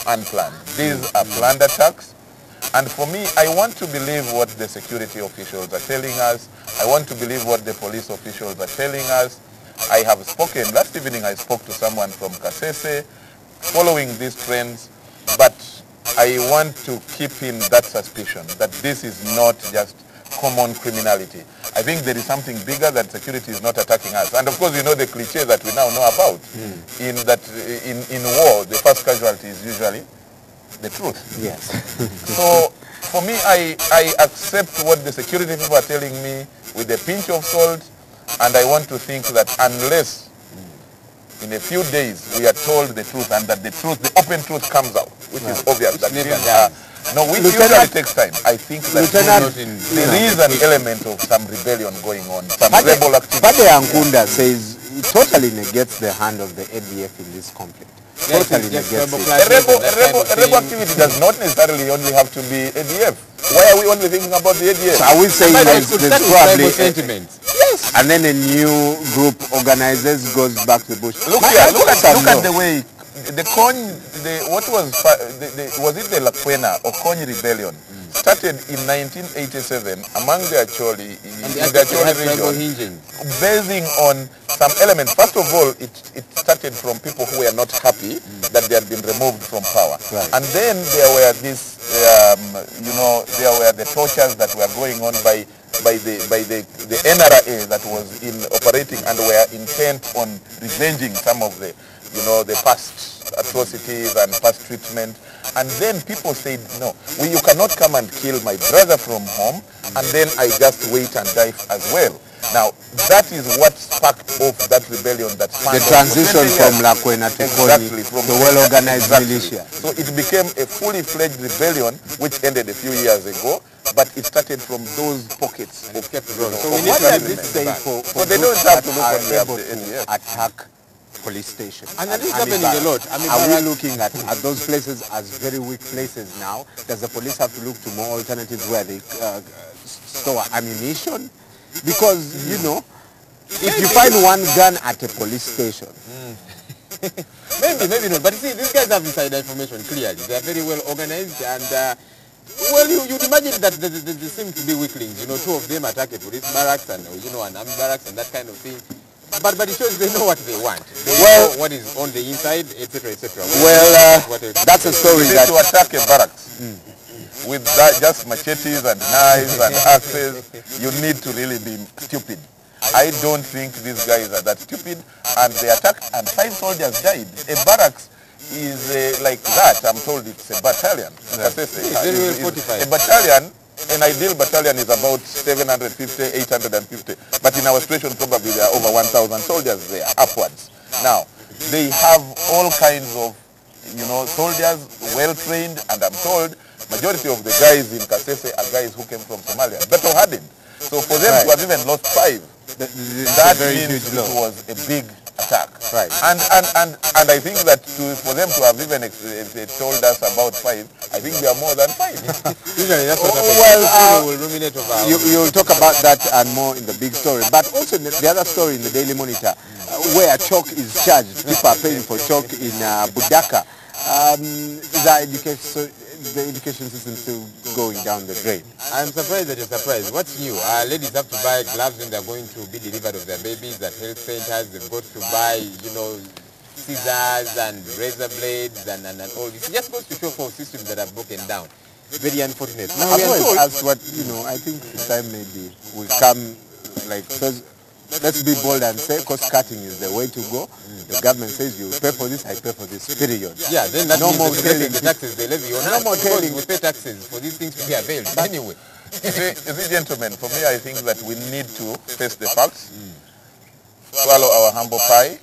S7: unplanned. These are planned attacks. And for me, I want to believe what the security officials are telling us. I want to believe what the police officials are telling us. I have spoken, last evening I spoke to someone from Kasese following these trends, but I want to keep in that suspicion that this is not just common criminality. I think there is something bigger, that security is not attacking us. And of course, the cliche that we now know about, in war, the first casualty is usually the truth.
S28: Yes.
S7: So for me, I accept what the security people are telling me with a pinch of salt, and I want to think that unless in a few days we are told the truth, and that the truth, the open truth comes out, which is obvious, that
S12: never
S7: these
S12: does.
S7: which
S28: Lieutenant-
S7: usually takes time. I think that
S28: Lieutenant-
S7: there is an element of some rebellion going on, some rebel activity.
S28: Bade Ankunda says it totally negates the hand of the ADF in this conflict. Totally negates it.
S7: A rebel activity does not necessarily only have to be ADF. Why are we only thinking about the ADF?
S28: So are we saying there's probably
S12: sentiments?
S28: Yes. And then a new group organizes, goes back to the bush.
S7: Look at the way the Kony, was it the Lakwena or Kony rebellion? Started in 1987 among the Acholi, in the Acholi region, basing on some elements. First of all, it started from people who were not happy that they had been removed from power.
S28: Right.
S7: And then there were these, there were the tortures that were going on by the NRA that was operating and were intent on revenging some of the past atrocities and past treatment. And then people said, no, you cannot come and kill my brother from home, and then I just wait and die as well. Now, that is what sparked off that rebellion that
S28: The transition from Lakwena to Kony, the well-organized militia.
S7: So it became a fully fledged rebellion, which ended a few years ago, but it started from those pockets of kept growing.
S28: So what does it say for
S7: they don't have to look on
S28: the attack police station?
S12: And this is happening a lot.
S28: Are we looking at those places as very weak places now? Does the police have to look to more alternatives where they store ammunition? Because, if you find one gun at a police station...
S12: maybe not. But you see, these guys have insider information clearly. They are very well organized, and you'd imagine that there seem to be weaklings. Two of them attack a police barracks and an army barracks and that kind of thing. But it shows they know what they want. They know what is on the inside, etc., etc.
S28: That's a story that...
S7: to attack a barracks with just machetes and knives and axes, you need to really be stupid. I don't think these guys are that stupid, and they attacked and 5 soldiers died. A barracks is like that. I'm told it's a battalion. A battalion, an ideal battalion is about 750, 850, but in our situation probably there are over 1,000 soldiers there, upwards. Now, they have all kinds of, soldiers, well-trained, and I'm told majority of the guys in Kasese are guys who came from Somalia, battle-hardened. So for them to have even lost 5, that means it was a big attack.
S28: Right.
S7: And I think that for them to have even told us about 5, I think they are more than 5.
S12: Usually that's what happens.
S28: You'll talk about that and more in the big story. But also the other story in the Daily Monitor, where chalk is charged. People are paying for chalk in Budaka. The education system still going down the drain.
S12: I'm surprised that you're surprised. What's new? Ladies have to buy gloves when they're going to be delivered of their babies at health centers. They've got to buy, scissors and razor blades and all this. It just goes to show for systems that are broken down. Very unfortunate.
S28: Now, as what, I think the time maybe will come, let's be bold and say cost cutting is the way to go. The government says you pay for this, I pay for this, period.
S12: Yeah, then that
S28: no
S12: means
S28: more
S12: the
S28: telling
S12: taxes they levy on us.
S28: No more telling.
S12: We pay taxes for these things to be availed. Anyway.
S7: You see, gentlemen, for me I think that we need to face the facts, swallow our humble pie,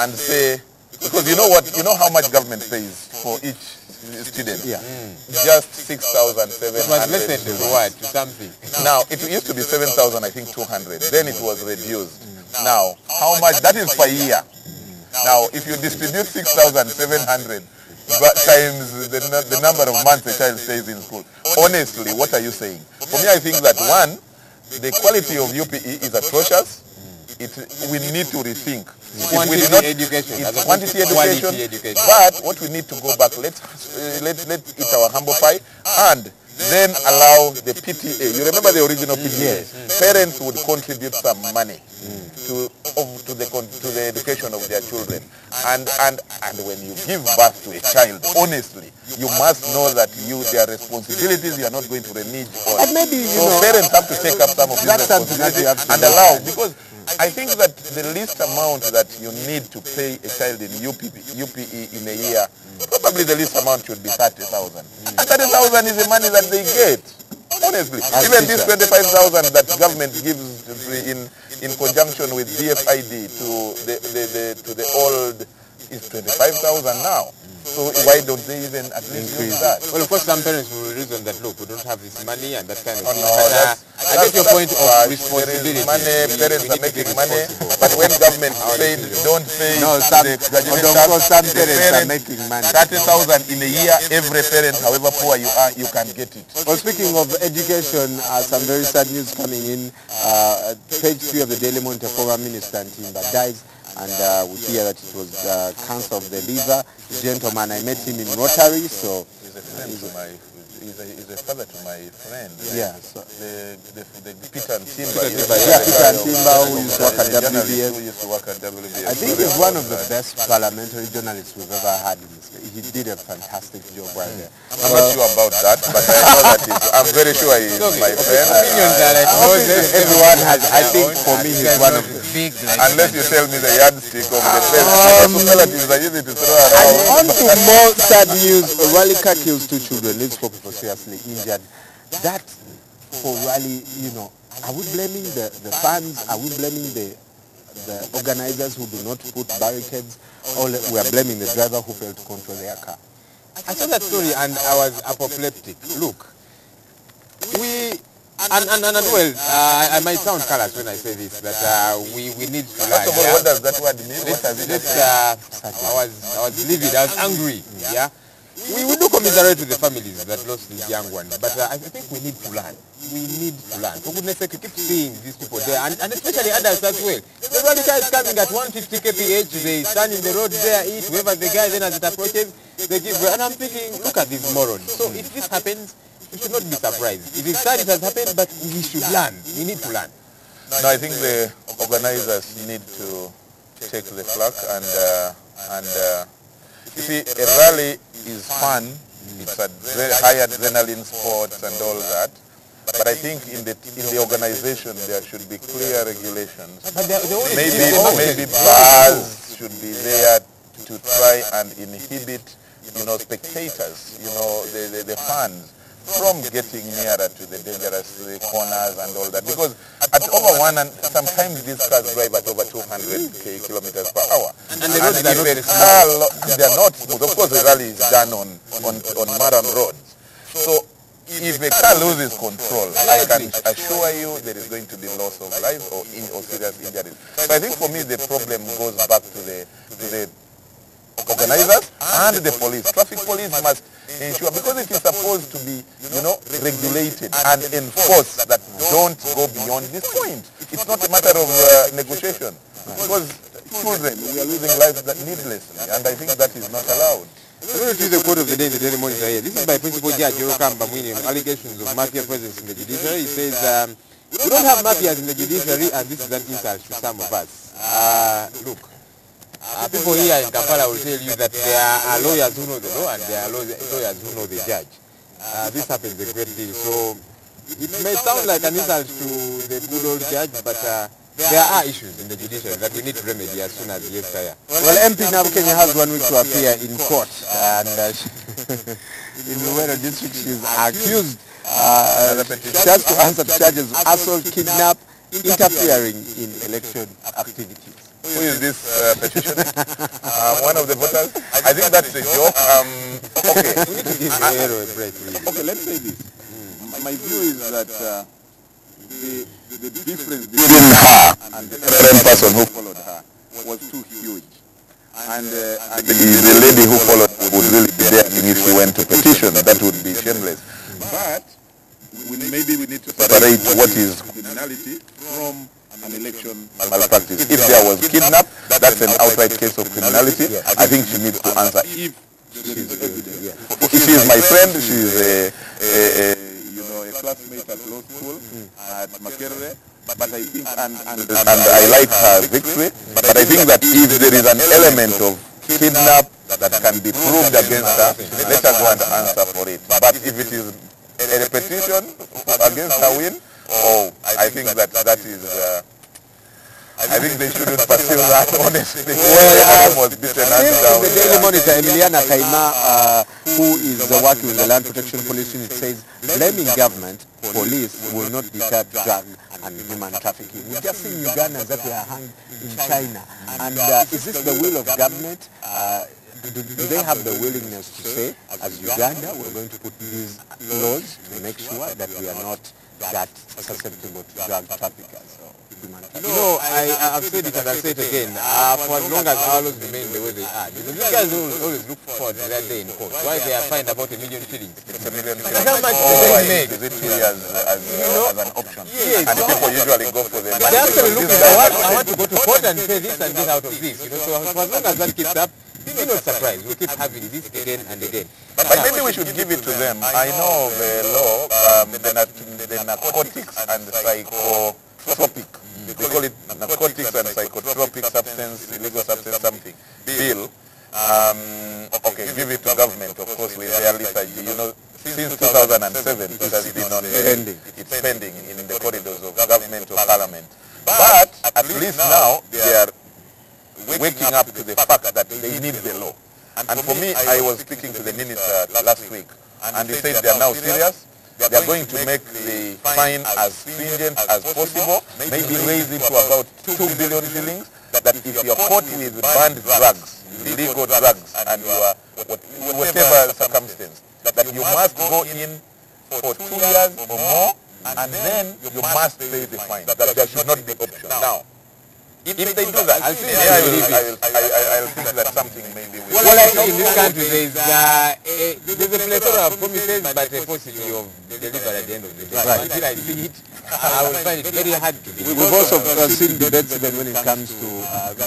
S7: and say, because you know how much government pays for each student?
S28: Yeah.
S7: Just 6,700.
S12: It was less than to something.
S7: Now, it used to be 7,000, I think 200. Then it was reduced. Now, how much? That is per year. Now, if you distribute 6,700 times the number of months a child stays in school, honestly, what are you saying? For me, I think that one, the quality of UPE is atrocious. We need to rethink.
S12: Quantity education.
S7: But what we need to go back, let's eat our humble pie and then allow the PTA. You remember the original PTA? Parents would contribute some money to the education of their children. And when you give birth to a child, honestly, you must know that there are responsibilities you are not going to renege on.
S28: And maybe,
S7: so parents have to take up some of these responsibilities and allow, because I think that the least amount that you need to pay a child in UPE in a year Probably the least amount should be 30,000. And 30,000 is the money that they get. Honestly, even this 25,000 that government gives in conjunction with DFID to the old is 25,000 now. So why don't they even at least use that?
S12: Well, of course, some parents will reason that, look, we don't have this money and that kind of thing.
S7: No,
S12: but, I get your point of responsibility.
S7: Parents are making money, but when government said don't pay the graduation tax,
S28: some parents are making money.
S7: 30,000 in a year, every parent, however poor you are, you can get it.
S28: Well, speaking of education, some very sad news coming in. Page 3 of the Daily Monitor, former Minister Ntimba dies, and we hear that it was cancer of the liver. Gentleman, I met him in Rotary, so
S7: he's a friend to my. He's a father to my friend.
S28: Yeah. So
S7: the Peter Ntimba.
S28: Yeah, Peter Ntimba, who used to work at WBS.
S7: Who used to work at WBS.
S28: I think he's one of the best parliamentary journalists we've ever had in this. He did a fantastic job right there.
S7: I'm not sure about that, but I know that I'm very sure he's my friend.
S28: Everyone has. I think for me, he's one of the
S7: big. Unless you tell me the yardstick of the best superlatives are easy to throw around.
S28: On to more sad news. Rally car kills 2 children, leaves 4 people seriously injured. That for Rally, you know, are we blaming the fans? Are we blaming the organizers who do not put barricades? Or we are blaming the driver who failed to control their car?
S12: I saw that story and I was apoplectic. Look, I might sound callous when I say this, but we need to learn.
S7: First of all, what does that word mean? What does it mean?
S12: I was livid, I was angry. Yeah. We do commiserate with the families that lost these young ones, but I think we need to learn. We need to learn. For goodness sake, we keep seeing these people there, and especially adults as well. The rally car is coming at 150 kph, they stand in the road there, eat, whoever the guy, then as it approaches, they give, and I'm thinking, look at these morons. So if this happens, we should not be surprised. It is sad it has happened, but we should learn. We need to learn.
S7: No, I think the organizers need to take the flak and you see, a rally is fun. It's a very high adrenaline sports and all that. But I think in the organization there should be clear regulations. Maybe bars should be there to try and inhibit, spectators, the fans from getting nearer to the dangerous corners and all that. Because at over and sometimes these cars drive at over 200 kilometers per hour. And the roads they're not smooth. Of course, the rally is done on muddy roads. So if a car loses control, I can assure you there is going to be loss of life or serious injuries. So I think for me the problem goes back to the organizers and the police. Traffic police must ensure, because it is supposed to be, regulated and enforced, that don't go beyond this point. It's not a matter of negotiation. Because children, we are losing lives needlessly, and I think that is not allowed.
S12: I'm going to choose the quote of the day in the Daily Monitor here. This is by Principal Judge Yorokamba Mwini on allegations of mafia presence in the judiciary. He says, we don't have mafias in the judiciary, and this is an insult to some of us. Look, people here in Kampala will tell you that there are lawyers who know the law and there are lawyers who know the judge. This happens a great deal. So it may sound like an insult to the good old judge, but there are issues in the judiciary that we need to remedy as soon as we expire.
S28: Well, MP Nabukenya has 1 week to appear in court, and in the Luwero district she is accused. She has to answer charges of assault, kidnap, interfering in election activities.
S7: Who is this petitioner? One of the voters? I think that's a joke. Okay.
S12: We need to give Luwero a break, really.
S7: Okay, let's say this. My view is that the difference between her and the current person who followed her was too huge. And the lady who followed would really be there if she went to petition. That would be shameless. But maybe we need to separate what is criminality from an election malpractice. If there was kidnap, that's an outright case of criminality. I think she needs to answer. If she is my friend, she is a classmate at law school at Makerere, but I think, and I like her victory, but I think that if there is an element of kidnap that can be proved against her, let her go and answer for it. But if it is a repetition against her win, I think that is I think they shouldn't pursue that, honestly.
S28: Well,
S7: was beaten down.
S28: the Daily Monitor, Emiliana Kaima, who is working with the Land Protection Police Unit, says blaming government, police will not deter drug and human trafficking. We've just seen Ugandans that were hanged in China. And is this the will of government? Do they have the willingness to say, as Uganda, we're going to put these laws to make sure that we are not that susceptible to drug traffickers?
S12: I've said it and I'll say it again. For as long as our laws remain the way they are, because these guys always look forward to that day in court. Why they are fined about $1 million shillings?
S7: It's $1 million.
S12: How much do they make?
S7: Is it really as an option?
S12: Yes.
S7: And people usually go for them.
S12: But they actually look at, I want to go to court and pay this and get out of this. So for as long as that keeps up, you're not surprised. We'll keep having this again and again.
S7: But maybe we should give it to them. I know of a law, the narcotics and psychotropic. They call it narcotics and psychotropic substance, illegal substance something bill. Okay, give it to government, of course, with their liturgy. Since 2007, it has been on it's pending in the corridors of government or parliament. But at least now they are waking up to the fact that they need the law. And for me, I was speaking to the minister last week, and he said they are now serious. They are going to make the fine as stringent as possible, maybe raise it to about 2 billion shillings, that if you are caught with banned drugs, illegal drugs, and you are, whatever circumstance, that you must go in for 2 years or more, and then you must pay the fine. That there should not be option. Now, if they do that, I'll think that something maybe will.
S12: Well, I think in this country there's a plethora of promises, but a paucity of delivery at the end of the day.
S28: Right.
S12: Until I see it, I will find it very hard to believe.
S28: We've also seen debates even when it comes to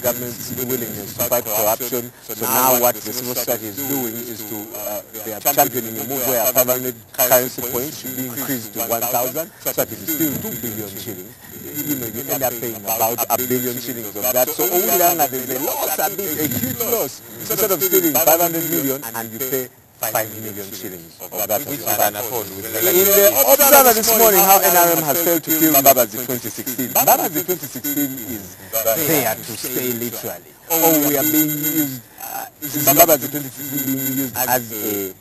S28: government's willingness to fight corruption. So now what the civil society is doing is to, they are championing a move where 500 currency points should be increased to 1,000, so that it is still 2 billion shillings. You end up paying about $1 billion shillings of that. So Owilanga, there's a loss, a huge loss. Instead of stealing 500 million, and you pay 5 million shillings of that.
S12: Which you can afford with
S28: in the Observer this morning, how NRM has failed to kill Mbabazi 2016. Mbabazi 2016 is there to stay literally. Or we are being used, is Mbabazi 2016 being used as a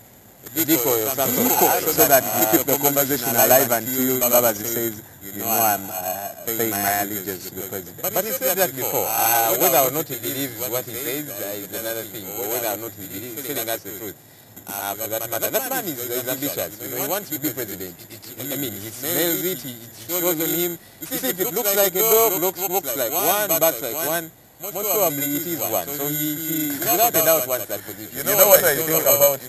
S28: decoy or something, so that you keep the conversation alive until Mbabazi says, I'm paying my allegiance to the president.
S12: But he said that before. Whether or not he believes what he says is another thing, or whether or not he believes he's telling us the truth. For that matter, that man is ambitious. He wants to be president. I mean, he smells it, it shows on him. See, if it looks like a dog, looks like one, barks like one, most probably it is one. So he without a doubt wants that position.
S7: You know what I think about,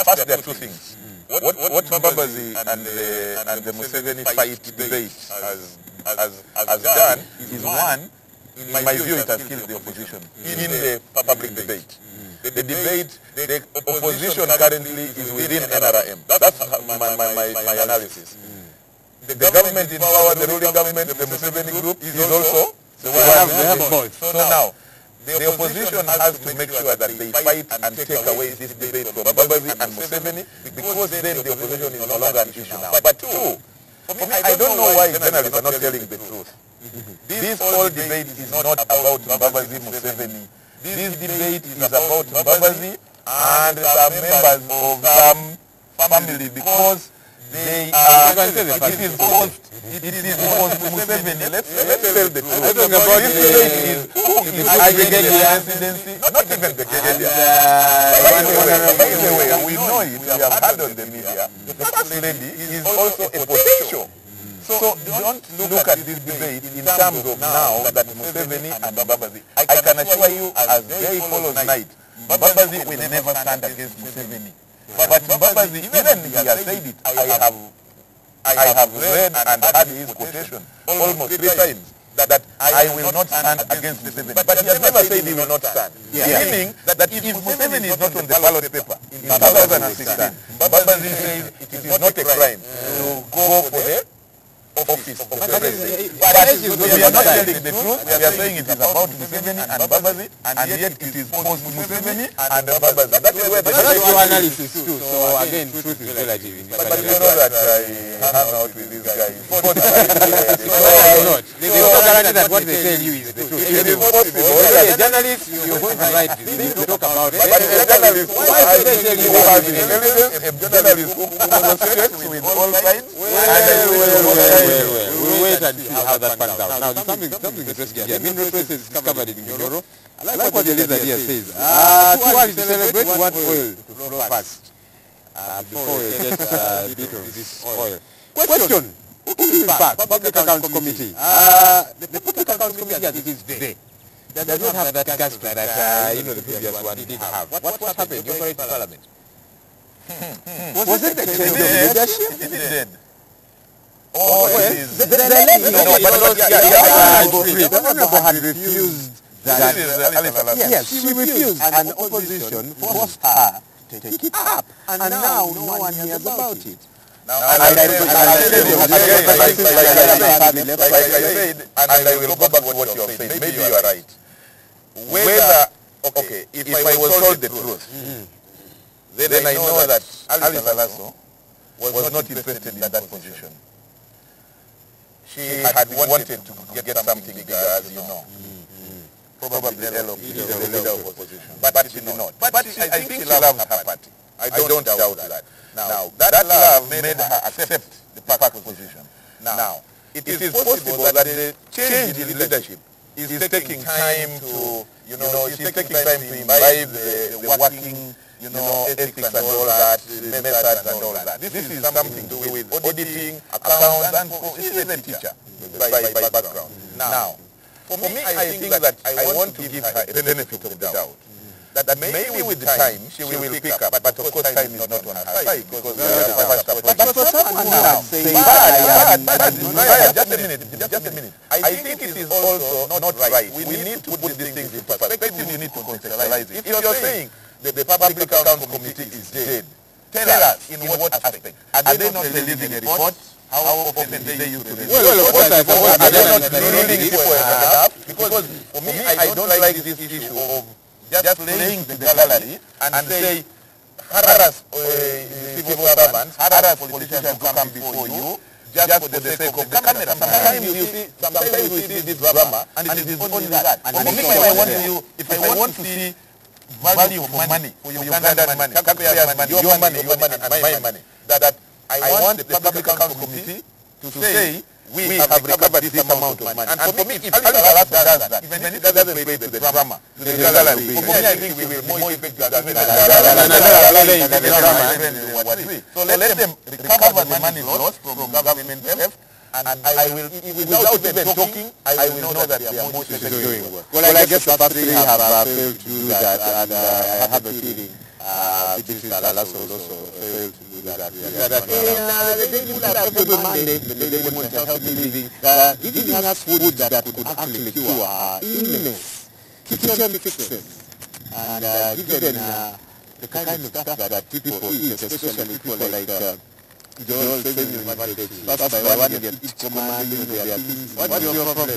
S7: first there are two things. What Mbabazi and the Museveni fight debate has done is, one, in my view, it has killed the opposition in the public debate. The debate, the opposition currently is within NRM. That's my analysis. The government in power, the ruling government, the Museveni group is also, they have both. So now, the opposition has to make sure that they fight and take away this debate from Mbabazi and Museveni, because then the opposition is no longer an issue now. But two, for me, I don't know why journalists are not telling the truth. This whole debate is not about Mbabazi, Museveni. This debate is about Mbabazi and some members of some family, because they are, it is caused to Museveni. Let's tell the truth. This debate is who is aggregating the presidency, not even the Canadian. By the way, we know it, we have heard on the media, the first lady is also a potential. So don't look at this debate in terms of now that Museveni and Mbabazi. I can assure you, as day follows night, Mbabazi will never stand against Museveni. But Mbabazi, even he has said it, I have read and heard his quotation almost 3 times, that I will not stand against Museveni. But he has never said he will not stand. Meaning that if Museveni is not on the ballot paper in 2016, Mbabazi says it is not a crime to go for the office of the president. But we are not telling the truth. We are saying it is about Museveni and Babazi, and yet it is post Museveni and Babazi. That is where
S12: that's your analysis too. So again, truth is relative.
S7: But you know that I hang out with these guys.
S12: There's no guarantee that what they tell you is the truth.
S7: It is possible.
S12: As a journalist, you're going to write this. You talk about it.
S7: But a journalist who has intelligence, a journalist who negotiates with all sides,
S12: we'll wait and see how that pans out. Now, something interesting here. Mineral resources discovered in Nyoro. I like what Eliza here says. Too early to celebrate, we want oil to flow fast. Before we get a bit of this oil. Question. Public Accounts Committee. The Public Accounts Committee as it is today does not have that gas that the previous one did have. What happened? You operate Parliament.
S7: Was it the change of leadership? It did.
S12: Oh,
S7: yes.
S12: The Honorable had refused that. Yes, she refused, and opposition forced her to take it up, and now no one hears about it.
S7: Like I said, and I will go back to what you have said, maybe you are right. Whether, okay, if I was told the truth, then I know that Alice Alaso was not interested in that position. She had wanted to get something bigger, as you know. Probably the leader of opposition. But she did not. But I think she loves her party. I don't doubt that. Now, that love made her accept the party position. Now, it is possible that the change in leadership is taking time to, she's taking time to imbibe the working, ethics and all that, methods and all that. This is something to do with auditing, accounts, and she's a teacher by background. Now, for me, I think that I want to give her a benefit of the doubt. That maybe with the time she will pick up, but of course time is not on her side because but for someone now saying just a minute. I think it is also not right. We need to put these things in perspective. You need to contextualize it. If you're saying that the Public Accounts Committee is dead, tell us in what aspect. Are they not releasing a report? How often they use to release? Well, of course, are they not reading people enough? Because for me, I don't like this issue of just playing to the gallery and say, harass civil servants, harass politicians who come before you, just for the sake of the camera. Sometimes we see this drama, and it is only that. And for me, if I want to see value for money, for Ugandan money, taxpayers' money, your money, and my money, that I want the Public Accounts Committee to say, we have recovered this amount of money. And for me, if Ali Alaso does that, even if it doesn't play to the drama, to the gallery, for me, I think we will more effective than so let them recover the money lost from government theft, and I will, without even talking, I will know that they are more effective.
S12: Well, I guess the past three have failed to do that, and I have a feeling Beatrice Alaso also failed to do that. Every Monday, the Daily Monitor Healthy Living, giving us food that could actually cure our illness, kitchen fixes, and given the kind of stuff that people eat, especially people like Joel saying you pass by one and each commanding their things. What's your problem?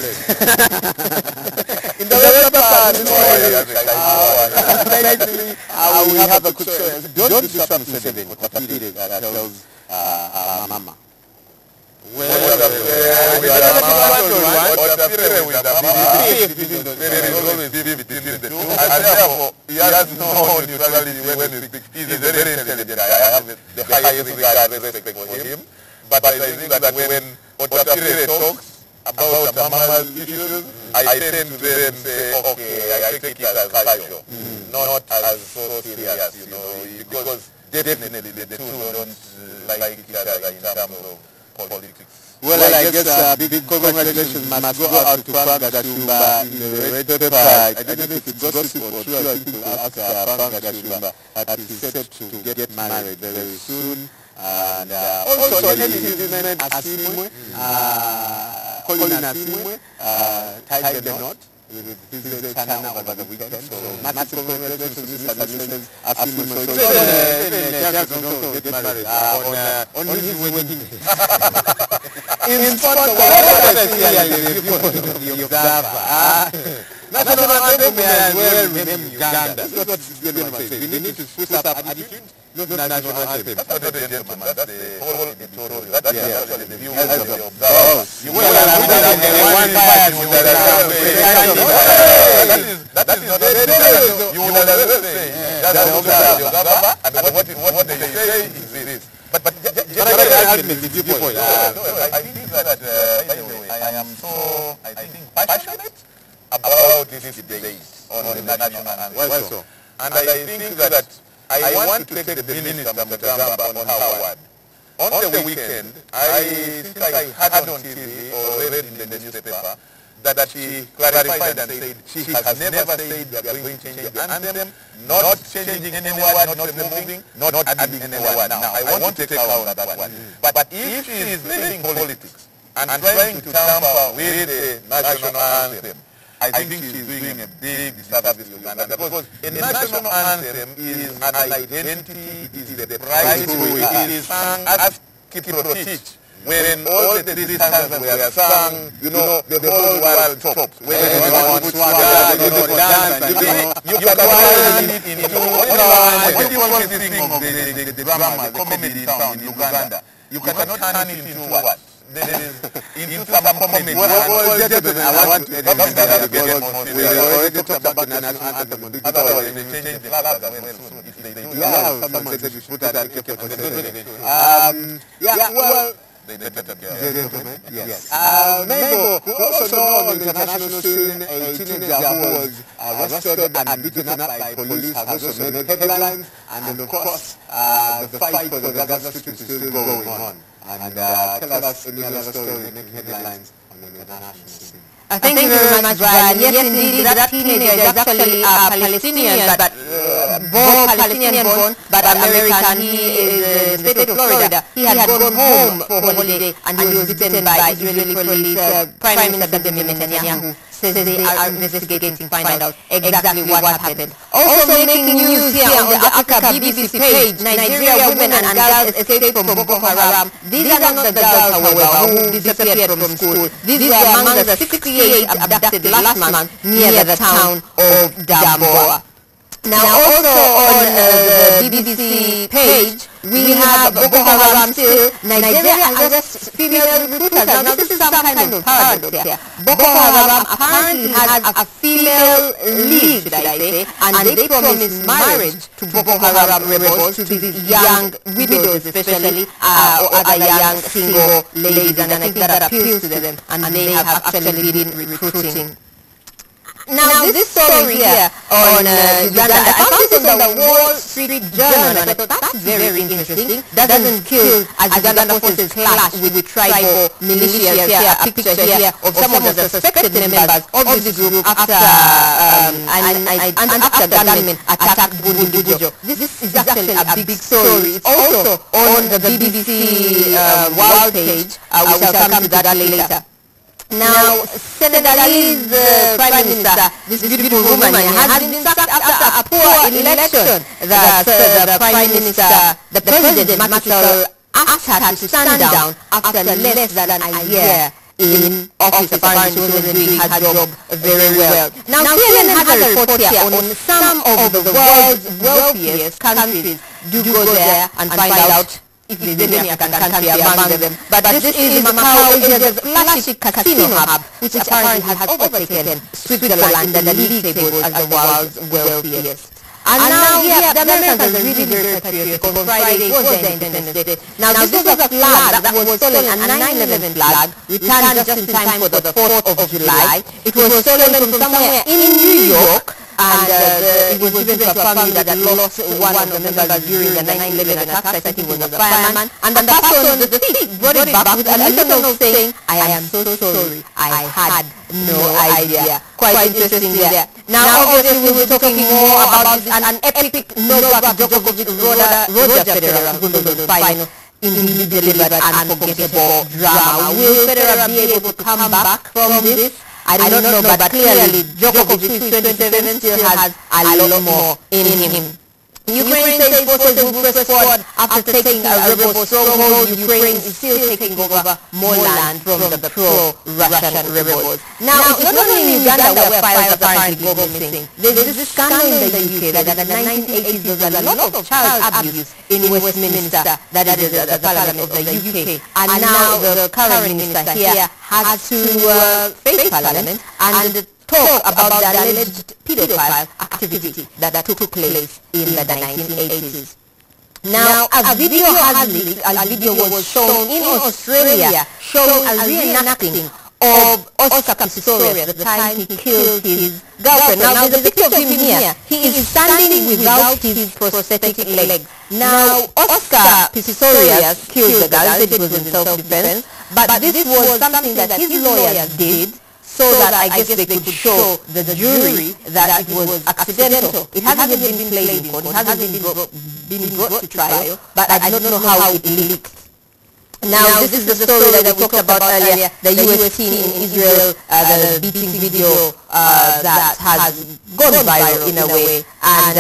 S12: In the other part, we have a choice. Don't be shot Museveni, what Apire tells Mama. Well, there is always beef between the two, and therefore he has no neutrality when he speaks. He's a very intelligent guy. I have the highest regard and respect for him. But I think that when Apire talks about Mama's issues, I tend to then say, okay, I take it as casual, not as so serious, because definitely the two don't like each other in terms of politics. Well, I guess big congratulations must go out to Frank Gashumba in the red paper. I don't know if it's gossip or true. I think we'll ask Frank Gashumba that he's set to get married very soon. And also, his name Asimwe, Colin Asimwe, tied the knot with his China over the weekend. So massive congratulations to Mrs. Asimwe. So it's also get married on his wedding day.
S7: in sport of what I see as the observer, national anthem may as well rename Uganda. That's what this gentleman says. We need to switch up attitude, not national anthem. That's not the gentleman. That's the whole editorial. That's actually the view of the observer. You will have one bias in the that is not the editorial. You will always say that's the observer, and what they say is this. But ultimately, viewpoint. I think that, by the way, I am so, I think, passionate about this debate on the national anthem. Why so? And I think that I want to take the Minister Mutagamba on her word. On the weekend, since I had on TV or read in the newspaper that she clarified and said she has never said we are going to change the anthem, not changing any word, not removing, not adding any word. Now, I want to take out that one. But if she is playing politics and trying to tamper with the national anthem, I think she's doing a big disservice to Uganda, because a national anthem is an identity, it is the pride, it is sung as Kipro teach. When all the three stanzas were sung, you know, the whole world stopped. When everyone would swagger, dance, you can turn it into only one thing of the drama, the comedy town in Uganda. You cannot turn it into what? Into some comedy. Well, gentlemen, I want to edit that because we already talked about the national anthem. Otherwise, they change the flag as well. If they do, yeah, someone said we should put that on the well, gentlemen, yes. Mabel, who also known on the international scene, a teenager who was arrested and beaten up by police, has also made headlines. And then, of course, the fight for the Gaza Strip is still going on. And tell us any other story making headlines on the international scene.
S29: Thank you very much, Brian. Yes, indeed, that teenager is actually Palestinian, but born Palestinian born, but American. He is the state of Florida. He had gone home for holiday, and he was beaten by Israeli police. Prime Minister Benjamin Netanyahu says they are investigating to find out exactly what happened. Also making news here on the Africa BBC page, Nigeria women and girls escaped from Boko Haram. These are not the girls, however, who disappeared from school. These were among the 68 abducted last month near the town of Damboa. Now also on the BBC page, we have Boko Haram still. Nigeria arrests female recruiters. Now this is some kind of paradox here. Boko Haram apparently has a female lead, should I say, and they promise marriage to Boko Haram rebels, to these young widows especially, or other young single ladies, and I think that appeals to them, and they have actually been recruiting. Now this story here on Uganda, I found this on the Wall Street Journal, and I thought that's very interesting. Doesn't kill as Uganda forces clash with tribal militias here. A picture here of some of the suspected members of this group after after the gunmen attacked Bundibujo. This is actually a big story. It's also on the BBC World page. We shall come to that later. Now, Senegalese Prime Minister, this beautiful woman, has been sacked after a poor election that the Prime Minister, the President, Macky Sall, asked her to stand down after less than a year in office. Apparently, she wasn't doing her job very well. Now, CNN has a report here on some of the world's wealthiest countries. Do go there and find out if there's any African country among them. But this is Macau, Asia's flagship casino hub, which apparently has overtaken Switzerland in the league tables as the world's wealthiest. And now, yeah, the Americans are really very patriotic. On Friday was their Independence Day. Now, this was a flag that was stolen, a 9/11 flag, returned just in time for the 4th of July. It was stolen from somewhere in New York, and it was given to a family that lost one of the members during the 9/11 attacks. I think it was a fireman. And the person, the thief, brought it back with a little note saying, "I am so sorry, I had no idea." Quite interesting there. Now, obviously, we will be talking more about an epic Novak Djokovic-Roger Federer Wimbledon final in newly delivered unforgettable drama. Will Federer be able to come back from this? I don't know, but clearly Djokovic, who is 27, still has a lot more in him. Ukraine says forces will press forward after taking a rebel stronghold. Ukraine is still taking over more land from the pro-Russian rebels. Now, it's not only in Uganda where files apparently go missing. There's this scandal in the UK that in the 1980s there was a lot of child abuse in Westminster, that is the Parliament of the UK. And now the current minister here has to face Parliament and talk about the alleged pedophile activity that took place in the 1980s. Now, a video has leaked, a video was shown in Australia showing a reenacting of Oscar Pistorius, the time he killed his girlfriend. Now, there's a picture of him here. He is standing without his prosthetic legs. Now, Oscar Pistorius killed the girl, said it was in self-defense, but this was something that his lawyers did so that I guess they could show the jury that it was accidental. It hasn't yet been played in court, it hasn't been brought to trial, but I do not know how it leaked. Now, this is the story that we talked about earlier, the US teen in Israel, the beating video that has gone viral in a way. And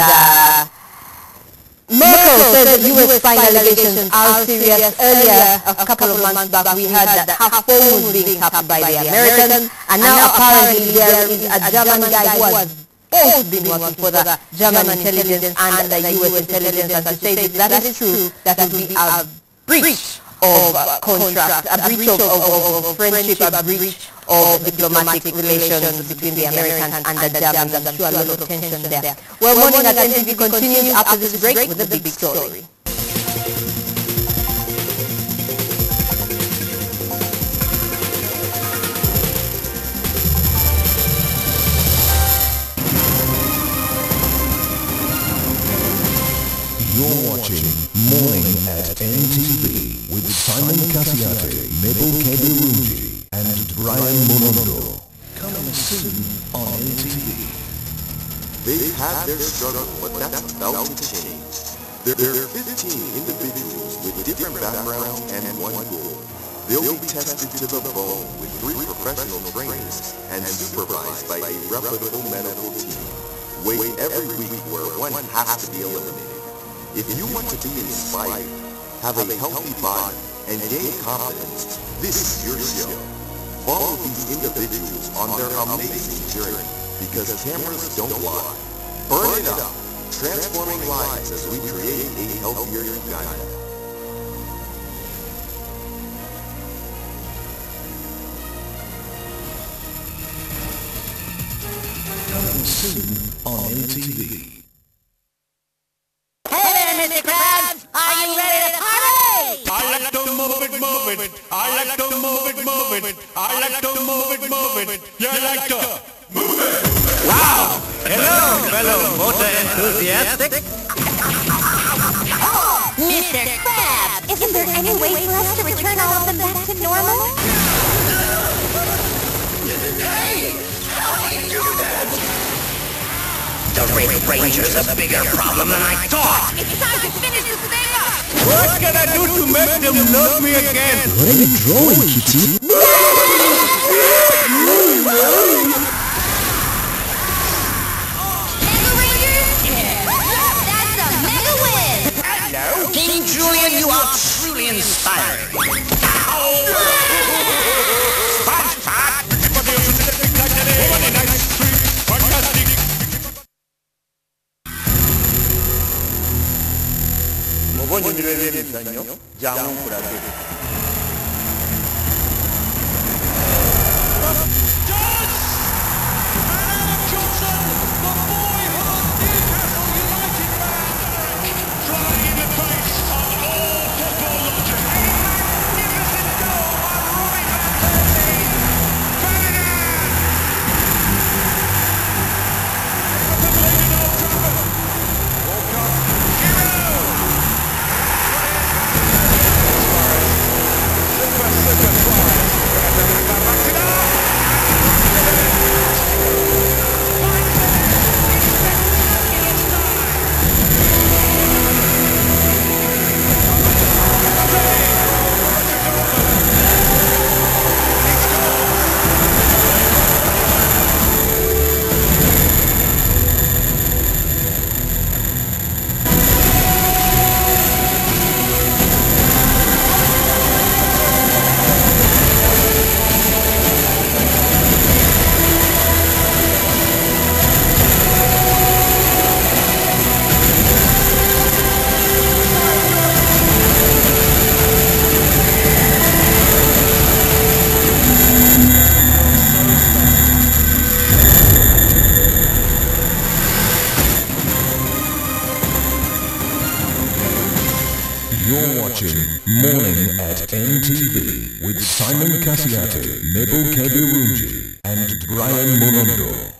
S29: Merkel says that US spying allegations are serious. Earlier, a couple of months back, we heard that her phone was being tapped by the Americans, and now apparently there is a German guy who has both been working for the German intelligence and the US intelligence, and to say that that is true, that would be a breach of contract, a breach of friendship, a breach of diplomatic relations between the Americans and the Germans. I'm sure a lot of tension there. Well, Morning at NTV continues after this break with the big story.
S27: You're watching Morning at NTV with Simon Kasiate, Mabel Kebirunji, and Brian Molondo. Coming soon on NTV.
S8: They've had their struggle, but that's about to change. There are 15 individuals with different backgrounds and one goal. They'll be tested to the bone with 3 professional trainers and supervised by a reputable medical team. Wait every week where one has to be eliminated. If you want to be inspired, have a healthy body, and gain confidence, this is your show. Follow these individuals on their amazing journey, because cameras don't lie. Burn it up, transforming lives as we create a healthier Uganda.
S27: Coming soon on NTV.
S13: Hey there, Mr. Krabs! Are you ready to party?
S14: I like to move it, move it. I like to move it, move it. I like to move it, move it. You like to move it. Wow! Hello, fellow motor enthusiastic.
S13: Mr. Krabs, isn't there any way for us to return all of them back to normal?
S14: Hey! How do you do that?
S13: The Red Ranger's a bigger problem than I thought! It's time to finish this thing up!
S14: What can I do to make them love me again?
S20: What are you drawing, Kitty?
S13: Mega Rangers? Yeah! That's a mega win!
S14: Hello?
S13: King Julian, you are truly inspiring!
S14: Mubonye emizannyo gyamu nkulabe.
S27: You're watching Morning at NTV with Simon Kasiate, Mebo Kebirunji, and Brian Molondo.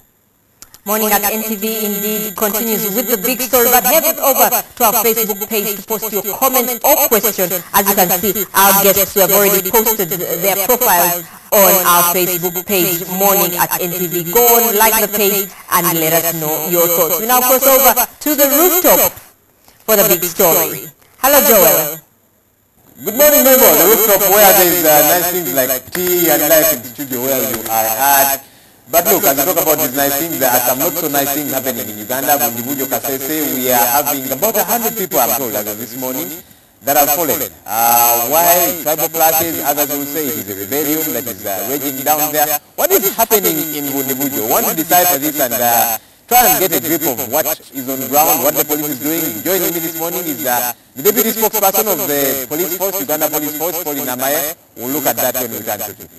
S29: Morning at NTV indeed continues with the big story, but head over to our Facebook page to post your comment or question. As you can see, our guests who have already posted their profiles on our Facebook page, Morning at NTV. Go on, like the page, and let us know your thoughts. We now cross over to the rooftop for the big story. Hello, Joel.
S2: Good morning, neighbor. The rooftop where there is nice things like tea and life in the studio where you are at. But look, as we talk about these nice things, there are some not so nice things happening in Uganda. Bundibujo Kasese, we are having about 100 people, I'm told, as of this morning, that have fallen. Why? Tribal clashes, others will say it is a rebellion that is raging down there. What is happening in Bundibujo? Want to decipher this and try and get a grip of what is on ground, what the police is doing. Joining me this morning is the deputy spokesperson of the police force, Uganda Police Force, Paul Namaye. We'll look at that when we return to it.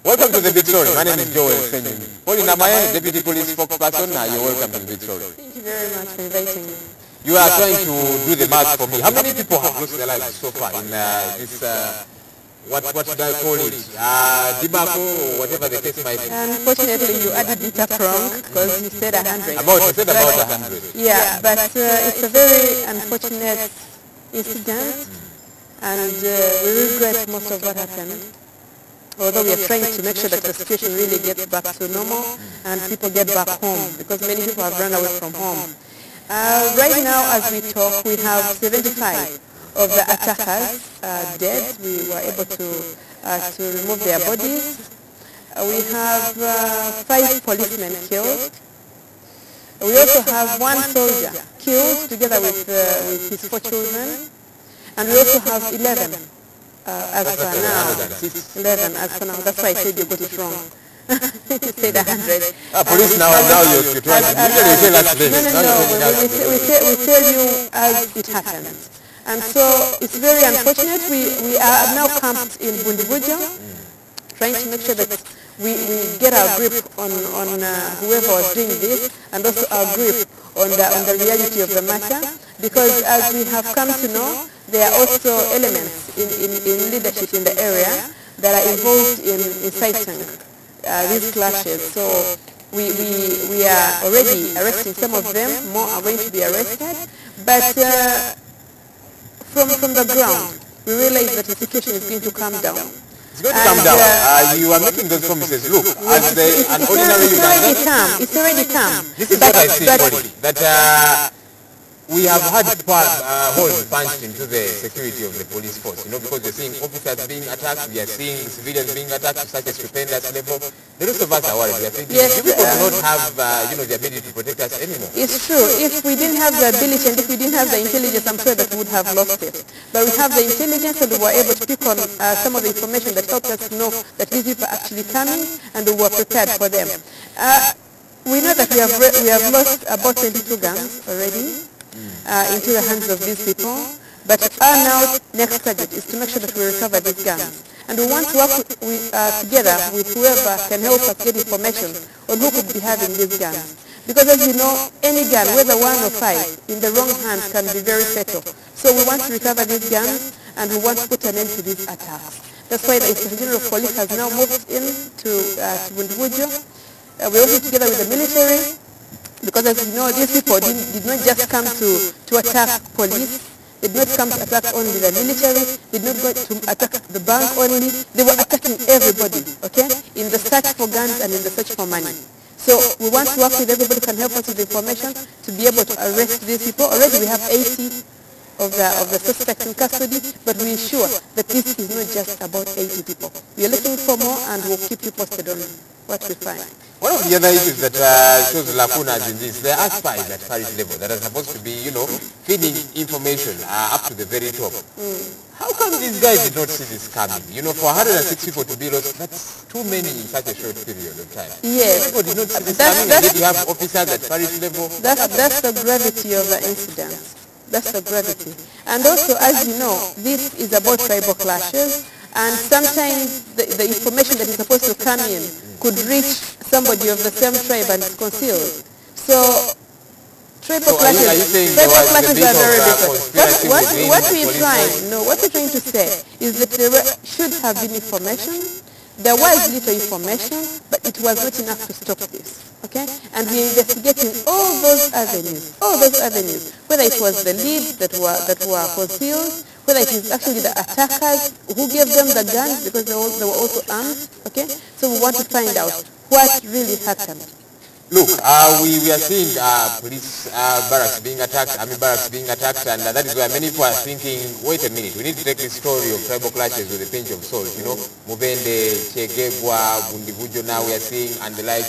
S2: Welcome to the big story. My name is Joel Senjin. Paul Namaye, Deputy Police Spokesperson. You're welcome to the big story.
S16: Thank you very much for inviting me.
S2: You are trying to do the math for me. How many people have lost their lives so far in this, what should I call it, debacle or whatever the case might be?
S16: Unfortunately, you added it up wrong because you said 100.
S2: You said about 100.
S16: Yeah, but it's a very unfortunate incident, and we regret most of what happened. Although we are trying to make sure that the situation really gets back to normal and people get back home, because many people have run away from home. Right now, as we talk, we have 75 of the attackers dead. We were able to remove their bodies. We have 5 policemen killed. We also have 1 soldier killed together with his 4 children. And we also have 11 as per now. 11 as per now. That's why I said you got it wrong. You said 100.
S2: Police now you're trying to usually tell us this.
S16: No. We tell you as it happens. And so it's very unfortunate. We are now camped in Bundibujo, trying to make sure that we get our grip on whoever was doing this, and also our grip on the reality of the matter. Because as we have come to know, there are also elements in leadership in the area that are involved in inciting these clashes. So we are already arresting some of them. More are going to be arrested. But from the ground, we realize that the situation is going to calm down.
S2: It's going to calm down. You are making those promises. Look, as an ordinary Ugandan,
S16: it's already calm.
S2: This is what I see, that we have had holes punched into the security of the police force, because we're seeing officers being attacked, we are seeing civilians being attacked to such a stupendous level. The rest of us are worried. We are thinking, you people do not have, the ability to protect us anymore.
S16: It's true. If we didn't have the ability and if we didn't have the intelligence, I'm sure that we would have lost it. But we have the intelligence and we were able to pick on some of the information that helped us know that these people are actually coming and we were prepared for them. We know that we have lost about 22 guns already into the hands of these people, but our now next target is to make sure that we recover these guns. And we want to work together with whoever can help us get information on who could be having these guns. Because as you know, any gun, whether 1 or 5, in the wrong hands can be very fatal. So we want to recover these guns and we want to put an end to these attacks. That's why the Inspector General of Police has now moved into Bundibujo. We're working together with the military, because as you know, these people did not just come to attack police. They did not come to attack only the military. They did not go to attack the bank only. They were attacking everybody, okay, in the search for guns and in the search for money. So we want to work with everybody who can help us with information to be able to arrest these people. Already we have 80 of the suspects in custody, but we're sure that this is not just about 80 people. We are looking for more and we'll keep you posted on what we find.
S2: One of the other issues that shows lacunas in this, there are spies at parish level that are supposed to be, feeding information up to the very top. How come these guys did not see this coming? For 106 people to be lost, that's too many in such a short period of time.
S16: Yes.
S2: People did not see this coming, and yet you have officers at parish level.
S16: That's the gravity of the incident. That's the gravity. And also, as you know, this is about tribal clashes, and sometimes the information that is supposed to come in could reach somebody of the same tribe and it's concealed. So tribal clashes are very different. What we're trying to say is that there should have been information. There was little information, but it was not enough to stop this. Okay? And we're investigating all those avenues, whether it was the leads that were concealed, whether it is actually the attackers who gave them the guns because they were also armed. Okay? So we want to find out what really happened.
S2: Look, we are seeing police barracks being attacked, army barracks being attacked, and that is why many people are thinking, wait a minute, we need to take this story of tribal clashes with a pinch of salt, you know, Mubende, Chegegwa, Bundivujo now we are seeing, and the like.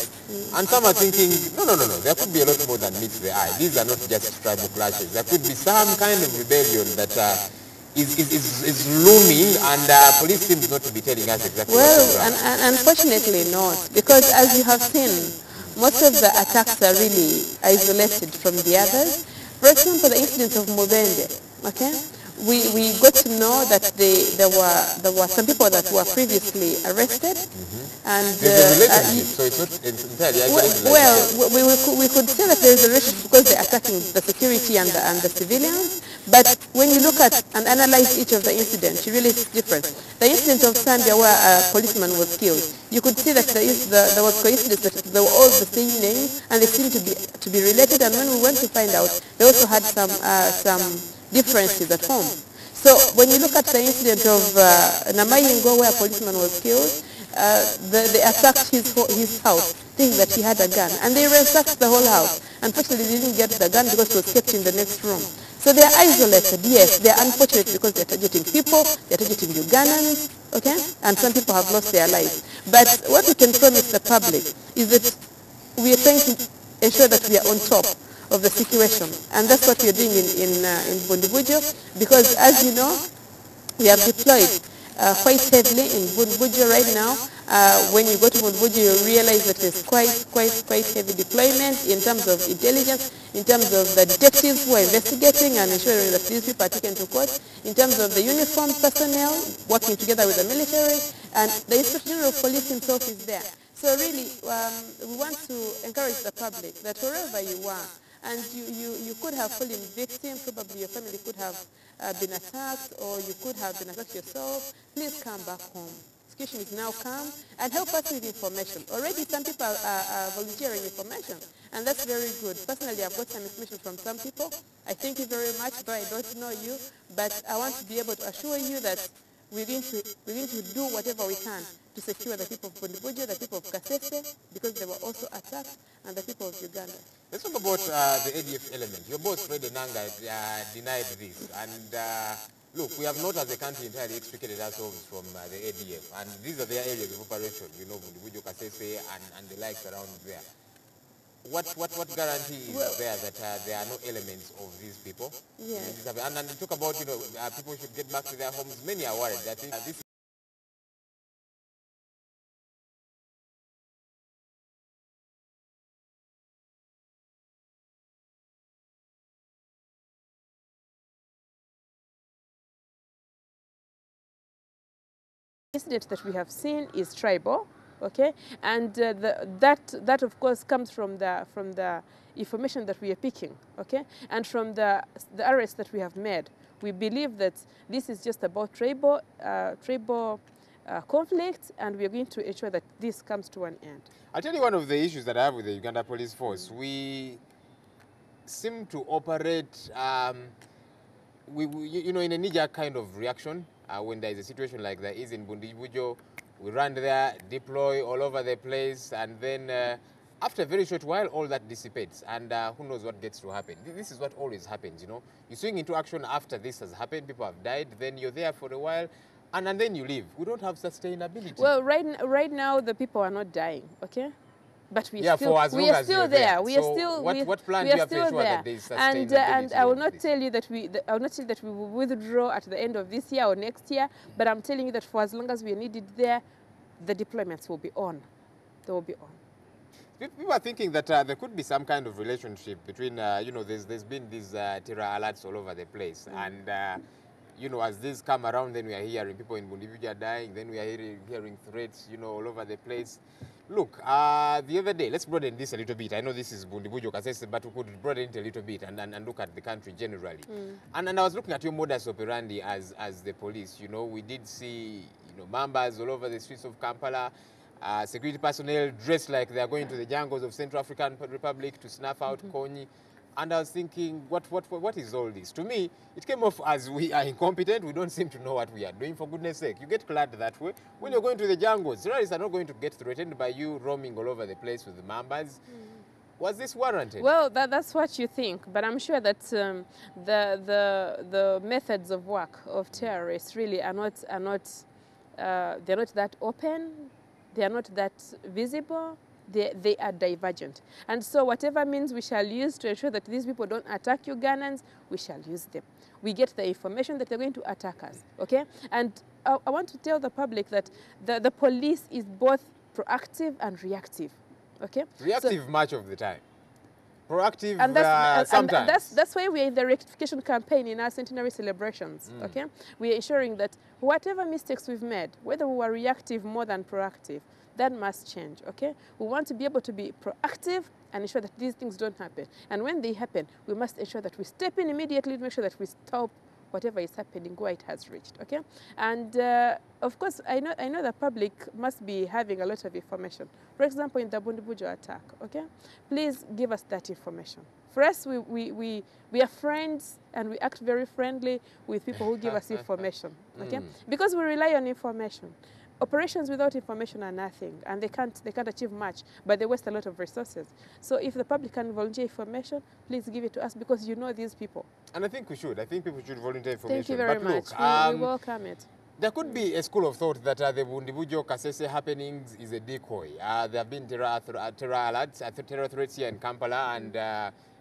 S2: And some are thinking, no, there could be a lot more than meets the eye. These are not just tribal clashes. There could be some kind of rebellion that is looming, and police seems not to be telling us exactly
S16: well,
S2: what's going on.
S16: Unfortunately not, because as you have seen, most of the attacks are really isolated from the others. For example, the incident of Mubende, okay? We got to know that there were some people that were previously arrested, and
S2: so it's not entirely isolated.
S16: Well, we could say that there is a relationship because they're attacking the security and the civilians. But when you look at and analyze each of the incidents, you really see different. The incident of Zambia where a policeman was killed, you could see that there was coincidence that they were all the same name and they seemed to be related. And when we went to find out, they also had some differences at home. So when you look at the incident of Namayingo where a policeman was killed, they attacked his house, thinking that he had a gun, and they ransacked the whole house. Unfortunately, they didn't get the gun because it was kept in the next room. So they are isolated, yes. They are unfortunate because they're targeting people, they're targeting Ugandans, okay? And some people have lost their lives. But what we can promise the public is that we are trying to ensure that we are on top of the situation. And that's what we are doing in Bundivujo, because as you know, we have deployed quite heavily in Bundivujo right now. When you go to Bundivujo, you realize that there's quite heavy deployment in terms of intelligence, in terms of the detectives who are investigating and ensuring that these people are taken to court, in terms of the uniformed personnel working together with the military, and the Inspector General of Police himself is there. So really, we want to encourage the public that wherever you are, and you could have fallen victim, probably your family could have been attacked, or you could have been attacked yourself, please come back home. Situation is now calm, and help us with information. Already some people are volunteering information, and that's very good. Personally, I've got some information from some people. I thank you very much, though I don't know you, but I want to be able to assure you that we're going to do whatever we can to secure the people of Bundivujo, the people of Kasese, because they were also attacked, and the people of Uganda.
S2: Let's talk about the ADF element. Your boss, Fred Enanga, denied this. And look, we have not as a country entirely extricated ourselves from the ADF. And these are their areas of operation, you know, Bundivujo, Kasese, and the likes around there. What guarantee is there that there are no elements of these people?
S16: Yes.
S2: And you talk about, you know, people should get back to their homes. Many are worried. I think this
S16: incident that we have seen is tribal, okay, and that of course comes from the information that we are picking, okay, and from the arrests that we have made. We believe that this is just about tribal conflict, and we are going to ensure that this comes to an end.
S2: I'll tell you one of the issues that I have with the Uganda Police Force. We seem to operate, you know, in a knee-jerk kind of reaction. When there is a situation like there is in Bundivujo, we run there, deploy all over the place, and then after a very short while, all that dissipates, and who knows what gets to happen. This is what always happens, you know. You swing into action after this has happened, people have died, then you're there for a while, and then you leave. We don't have sustainability.
S16: Well, right now, the people are not dying, okay? But we are still
S2: there.
S16: What plan do you have to ensure that there is sustainability? And I will not tell you that we will withdraw at the end of this year or next year. But I'm telling you that for as long as we are needed there, the deployments will be on. They will be on.
S12: People are thinking that there could be some kind of relationship between, you know, there's been these terror alerts all over the place. And, you know, as these come around, then we are hearing people in Bundibujo are dying, then we are hearing threats, you know, all over the place. Look, the other day, let's broaden this a little bit. I know this is Bundibujo Kasese, but we could broaden it a little bit and look at the country generally. And I was looking at your modus operandi as the police. You know, we did see, you know, mambas all over the streets of Kampala. Security personnel dressed like they are going to the jungles of Central African Republic to snuff out Konyi. And I was thinking, what is all this? To me, it came off as we are incompetent. We don't seem to know what we are doing, for goodness sake. You get clad that way. When you're going to the jungles, terrorists are not going to get threatened by you roaming all over the place with the mambas. Was this warranted?
S16: Well, that's what you think, but I'm sure that the methods of work of terrorists really are not they're not that open. They are not that visible. They are divergent. And so whatever means we shall use to ensure that these people don't attack Ugandans, we shall use them. We get the information that they're going to attack us, okay? And I want to tell the public that the police is both proactive and reactive, okay?
S12: Reactive much of the time. Proactive
S16: sometimes.
S12: sometimes.
S16: That's why we're in the rectification campaign in our centenary celebrations, okay? We are ensuring that whatever mistakes we've made, whether we were reactive more than proactive, that must change, okay? We want to be able to be proactive and ensure that these things don't happen. And when they happen, we must ensure that we step in immediately to make sure that we stop whatever is happening where it has reached, okay? And of course, I know the public must be having a lot of information. For example, in the Bundibujo attack, okay? Please give us that information. For us, we are friends and we act very friendly with people who give us information, okay? Because we rely on information. Operations without information are nothing, and they can't achieve much, but they waste a lot of resources. So if the public can volunteer information, please give it to us because you know these people.
S12: And I think we should. I think people should volunteer information.
S16: Thank you very much.
S12: Look,
S16: we welcome it.
S12: There could be a school of thought that the Bundibujo Kasese happenings is a decoy. There have been terror alerts, terror threats here in Kampala, and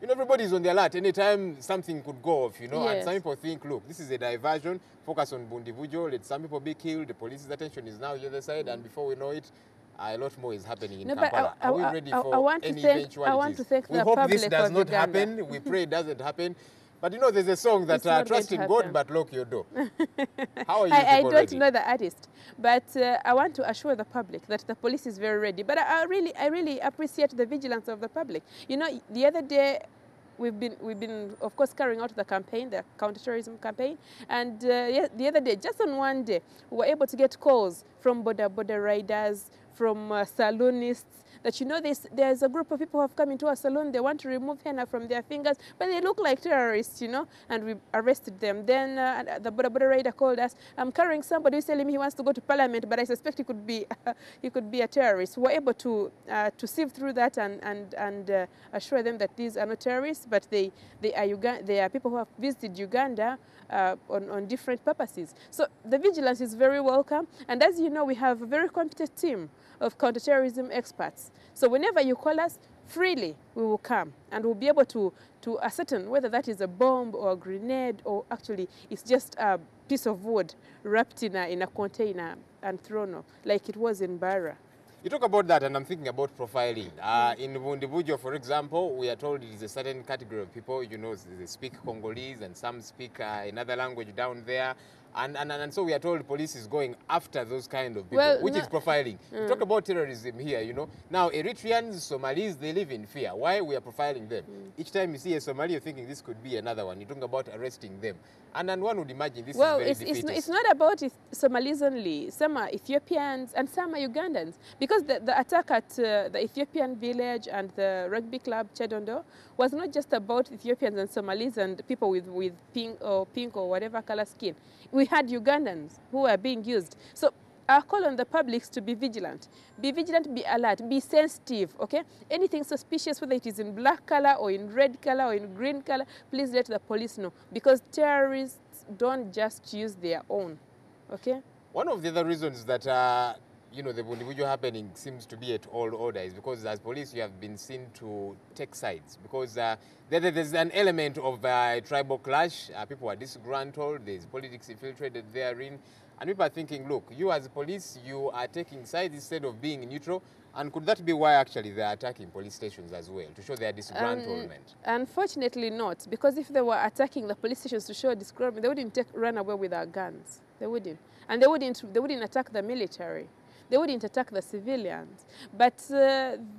S12: you know, everybody's on the alert. Anytime something could go off, you know, and some people think, look, this is a diversion, focus on Bundibujo, let some people be killed, the police's attention is now the other side, and before we know it, a lot more is happening in Kampala. Are we ready for any eventualities?
S16: I want to thank
S12: we
S16: the
S12: hope
S16: public
S12: this does not
S16: Uganda.
S12: happen. We pray it doesn't happen. But you know, there's a song that trust in God but lock your door. How are you
S16: I
S12: people
S16: don't
S12: ready?
S16: know the artist, but I want to assure the public that the police is very ready. But I really appreciate the vigilance of the public. You know, the other day, we've been of course carrying out the campaign, the counterterrorism campaign, and the other day, just on one day, we were able to get calls from border riders, from saloonists, that you know there's a group of people who have come into a salon, they want to remove henna from their fingers, but they look like terrorists, you know, and we arrested them. Then the border rider called us. I'm carrying somebody who's telling me he wants to go to parliament, but I suspect he could be a terrorist. We're able to sift through that and assure them that these are not terrorists, but they are people who have visited Uganda on different purposes. So the vigilance is very welcome, and as you know, we have a very competent team of counterterrorism experts. So whenever you call us, freely we will come and we'll be able to ascertain whether that is a bomb or a grenade or actually it's just a piece of wood wrapped in a container and thrown off, like it was in Barra.
S12: You talk about that, and I'm thinking about profiling. In Bundibujo, for example, we are told it is a certain category of people. You know, they speak Congolese, and some speak another language down there. And so we are told police is going after those kind of people, which is profiling. You talk about terrorism here, you know. Now, Eritreans, Somalis, they live in fear. Why we are profiling them? Each time you see a Somali, you're thinking this could be another one. You're talking about arresting them. And then one would imagine this is very defeatist.
S16: It's not about Somalis only. Some are Ethiopians and some are Ugandans. Because the attack at the Ethiopian village and the rugby club, Chedondo, was not just about Ethiopians and Somalis and people with pink or whatever color skin. We had Ugandans who were being used. So our call on the public is to be vigilant, be alert, be sensitive, okay? Anything suspicious, whether it is in black color or in red color or in green color, please let the police know, because terrorists don't just use their own, okay?
S12: One of the other reasons that you know, the Bundibujo happening seems to be at all order is because as police you have been seen to take sides, because there's an element of tribal clash. People are disgruntled, there's politics infiltrated therein, And people are thinking, look, you as police, you are taking sides instead of being neutral. And could that be why actually they are attacking police stations as well, to show their disgruntlement?
S16: Unfortunately not, because if they were attacking the police stations to show disgruntlement, they wouldn't run away with our guns. They wouldn't. And they wouldn't attack the military. They wouldn't attack the civilians. But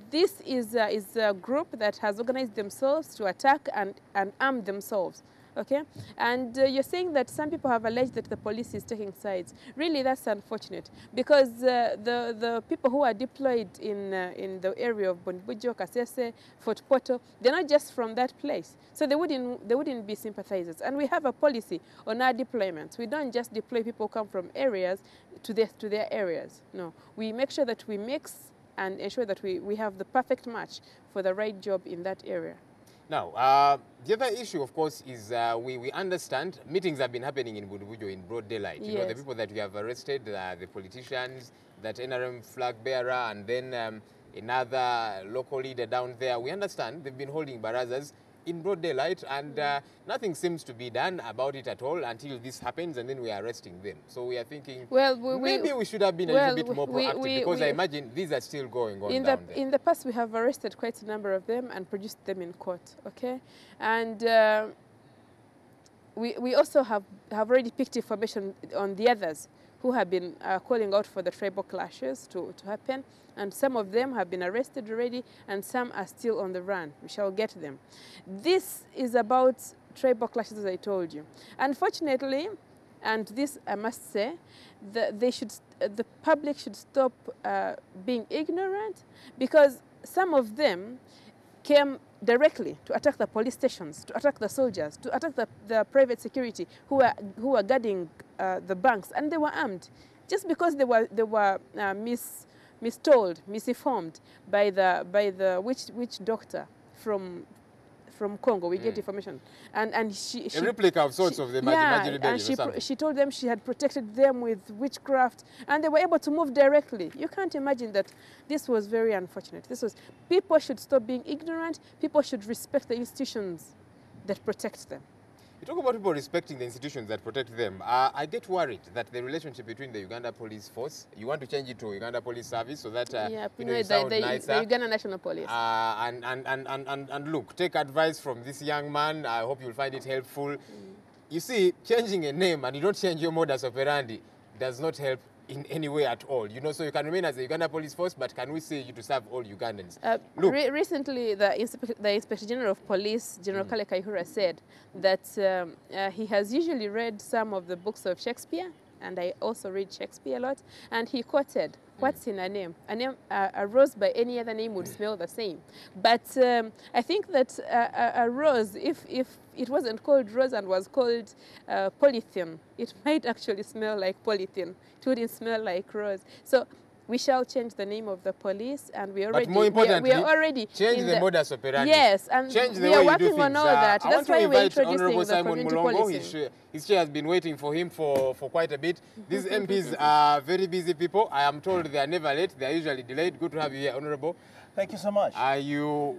S16: this is a group that has organized themselves to attack and arm themselves. Okay, and you're saying that some people have alleged that the police is taking sides. Really, that's unfortunate, because the people who are deployed in the area of Bondibujo, Kasese, Fort Portal, they're not just from that place, so they wouldn't be sympathizers. And we have a policy on our deployments. We don't just deploy people who come from areas to their areas. No, we make sure that we mix and ensure that we have the perfect match for the right job in that area.
S12: Now, the other issue, of course, is we understand meetings have been happening in Bondibujo in broad daylight. You know, the people that we have arrested, the politicians, that NRM flag bearer, and then another local leader down there. We understand they've been holding barazas in broad daylight, and nothing seems to be done about it at all until this happens, and then we are arresting them. So we are thinking, well, maybe we should have been a little bit more proactive, because I imagine these are still going on down there.
S16: In the past, we have arrested quite a number of them and produced them in court, okay? And we also have already picked information on the others who have been calling out for the tribal clashes to happen, and some of them have been arrested already, and some are still on the run. We shall get them. This is about tribal clashes, as I told you. Unfortunately, and this I must say, the public should stop being ignorant, because some of them came directly to attack the police stations, to attack the soldiers, to attack the private security who were guarding the banks, and they were armed, just because they were mistold, misinformed by the witch doctor from Congo. We get information, and she
S12: a replica of sorts of the imaginary baby,
S16: and she told them she had protected them with witchcraft, and they were able to move directly. You can't imagine that. This was very unfortunate. People should stop being ignorant. People should respect the institutions that protect them.
S12: You talk about people respecting the institutions that protect them. I get worried that the relationship between the Uganda Police Force, you want to change it to Uganda Police Service so that you sound nicer.
S16: The Uganda National Police.
S12: And look, take advice from this young man. I hope you'll find it helpful. You see, changing a name and you don't change your modus operandi does not help in any way at all. You know, so you can remain as the Uganda Police Force, but can we say you to serve all Ugandans?
S16: Recently, the Inspector General of Police, General Kale Kaihura, said that he has usually read some of the books of Shakespeare, and I also read Shakespeare a lot, and he quoted, what's in a name? A rose by any other name would smell the same. But I think that a rose, if it wasn't called rose and was called polythene, it might actually smell like polythene. It wouldn't smell like rose. So we shall change the name of the police, and we already,
S12: but more importantly,
S16: we are already
S12: change the modus operandi.
S16: Yes, and
S12: change the
S16: we
S12: way
S16: are working
S12: you do
S16: on
S12: things.
S16: all that. That's why we're introducing
S12: Honorable
S16: the
S12: Simon
S16: community
S12: Mulongo.
S16: policing.
S12: His chair has been waiting for him for quite a bit. These MPs are very busy people. I am told they are never late. They are usually delayed. Good to have you here, Honorable.
S1: Thank you so much.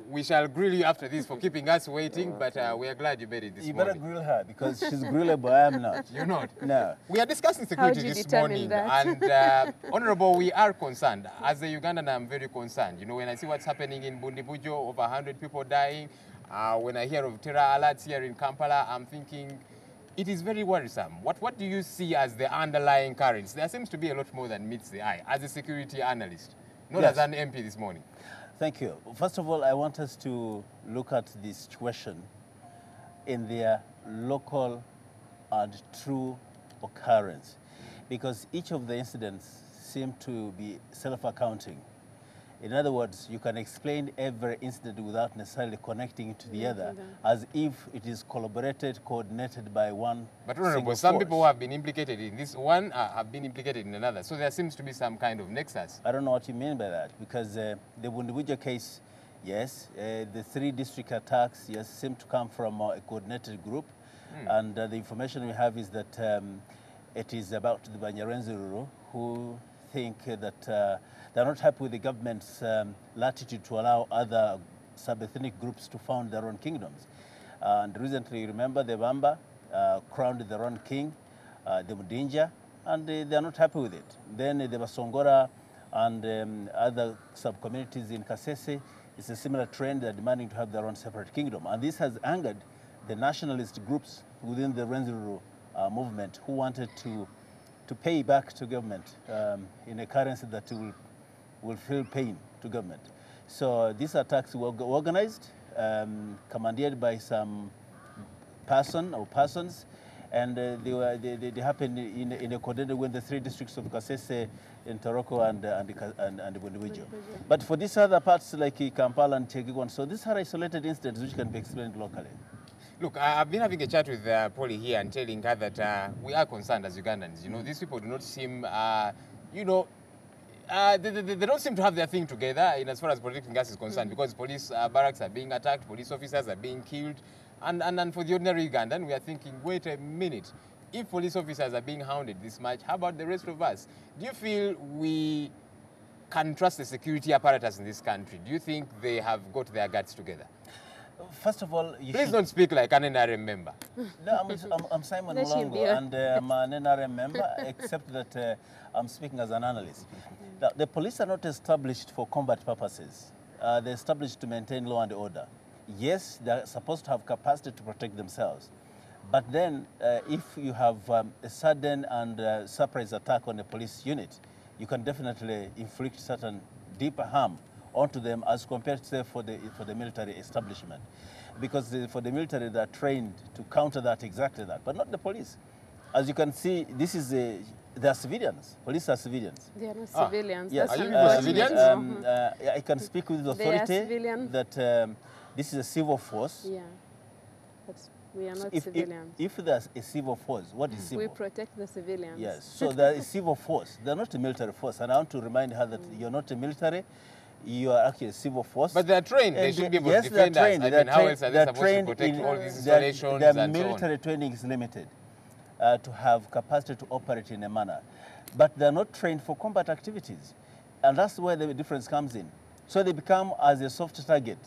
S12: We shall grill you after this for keeping us waiting, but we are glad you made it this morning.
S1: You better grill her, because she's grillable. I am not.
S12: You're not?
S1: No.
S12: We are discussing security this morning, and Honorable, we are concerned. As a Ugandan, I'm very concerned. You know, when I see what's happening in Bondibujo, over 100 people dying, when I hear of terror alerts here in Kampala, I'm thinking it is very worrisome. What do you see as the underlying currents? There seems to be a lot more than meets the eye, as a security analyst, not as an MP this morning.
S1: Thank you. First of all, I want us to look at the situation in their local and true occurrence, because each of the incidents seem to be self-accounting. In other words, you can explain every incident without necessarily connecting it to the other, as if it is collaborated, coordinated by one.
S12: But Honorable, some people who have been implicated in this one have been implicated in another, so there seems to be some kind of nexus.
S1: I don't know what you mean by that, because the Bondibujo case, yes, the 3 district attacks, yes, seem to come from a coordinated group, and the information we have is that it is about the Banyarenzururu who think that they're not happy with the government's latitude to allow other sub-ethnic groups to found their own kingdoms. And recently, remember, the Bamba crowned their own king, the Mudinja, and they are not happy with it. Then the Basongora and other sub-communities in Kasese, it's a similar trend. They're demanding to have their own separate kingdom. And this has angered the nationalist groups within the Rwenzururu movement who wanted to pay back to government in a currency that will feel pain to government. So these attacks were organized, commandeered by some person or persons, and they happened in a coordinated with the 3 districts of Kasese, in Toroko, and Bundibujo. But for these other parts like Kampala and Chegigon, so these are isolated incidents which can be explained locally.
S12: Look, I've been having a chat with Polly here and telling her that we are concerned as Ugandans. You know, these people do not seem, you know, they don't seem to have their thing together in as far as protecting us is concerned, because police barracks are being attacked, police officers are being killed, and for the ordinary Ugandan, we are thinking, wait a minute, if police officers are being hounded this much, how about the rest of us? Do you feel we can trust the security apparatus in this country? Do you think they have got their guts together?
S1: First of all,
S12: please don't speak like an NRM member.
S1: No, I'm Simon Mulongo, and I'm an NRM member, except that I'm speaking as an analyst. Now, the police are not established for combat purposes. They're established to maintain law and order. Yes, they're supposed to have capacity to protect themselves. But then, if you have a sudden and surprise attack on a police unit, you can definitely inflict certain deeper harm onto them as compared to, say, for the military establishment. Because for the military, they're trained to counter that, exactly that, but not the police. As you can see, this is they are civilians. Police are civilians.
S16: They are not civilians.
S1: Yes.
S16: That's civilians?
S1: I can speak with authority that this is a civil force.
S16: Yeah, but we are not
S1: if,
S16: civilians.
S1: If there's a civil force, what is civil?
S16: We protect the civilians.
S1: Yes, so there is civil force. They're not a military force. And I want to remind her that you're not a military, you are actually a civil force.
S12: But they're trained. They should be able to defend us. I mean, how else are they supposed to protect all these installations
S1: their
S12: and so on?
S1: military training is limited to have capacity to operate in a manner. But they're not trained for combat activities. And that's where the difference comes in. So they become as a soft target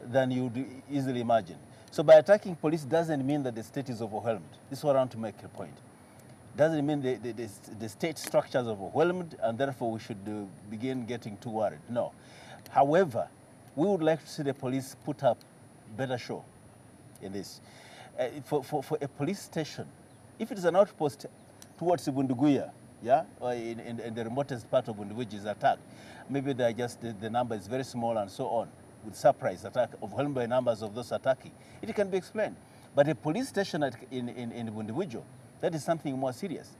S1: than you'd easily imagine. So by attacking police doesn't mean that the state is overwhelmed. This is what I want to make a point. Doesn't mean the state structure is overwhelmed and therefore we should begin getting too worried. No. However, we would like to see the police put up better show in this. For a police station, if it is an outpost towards Bunduguya, yeah, or in the remotest part of Bunduguya is attacked, maybe they are just the number is very small and so on, with surprise attack, overwhelmed by numbers of those attacking, it can be explained. But a police station in Bunduguya, that is something more serious.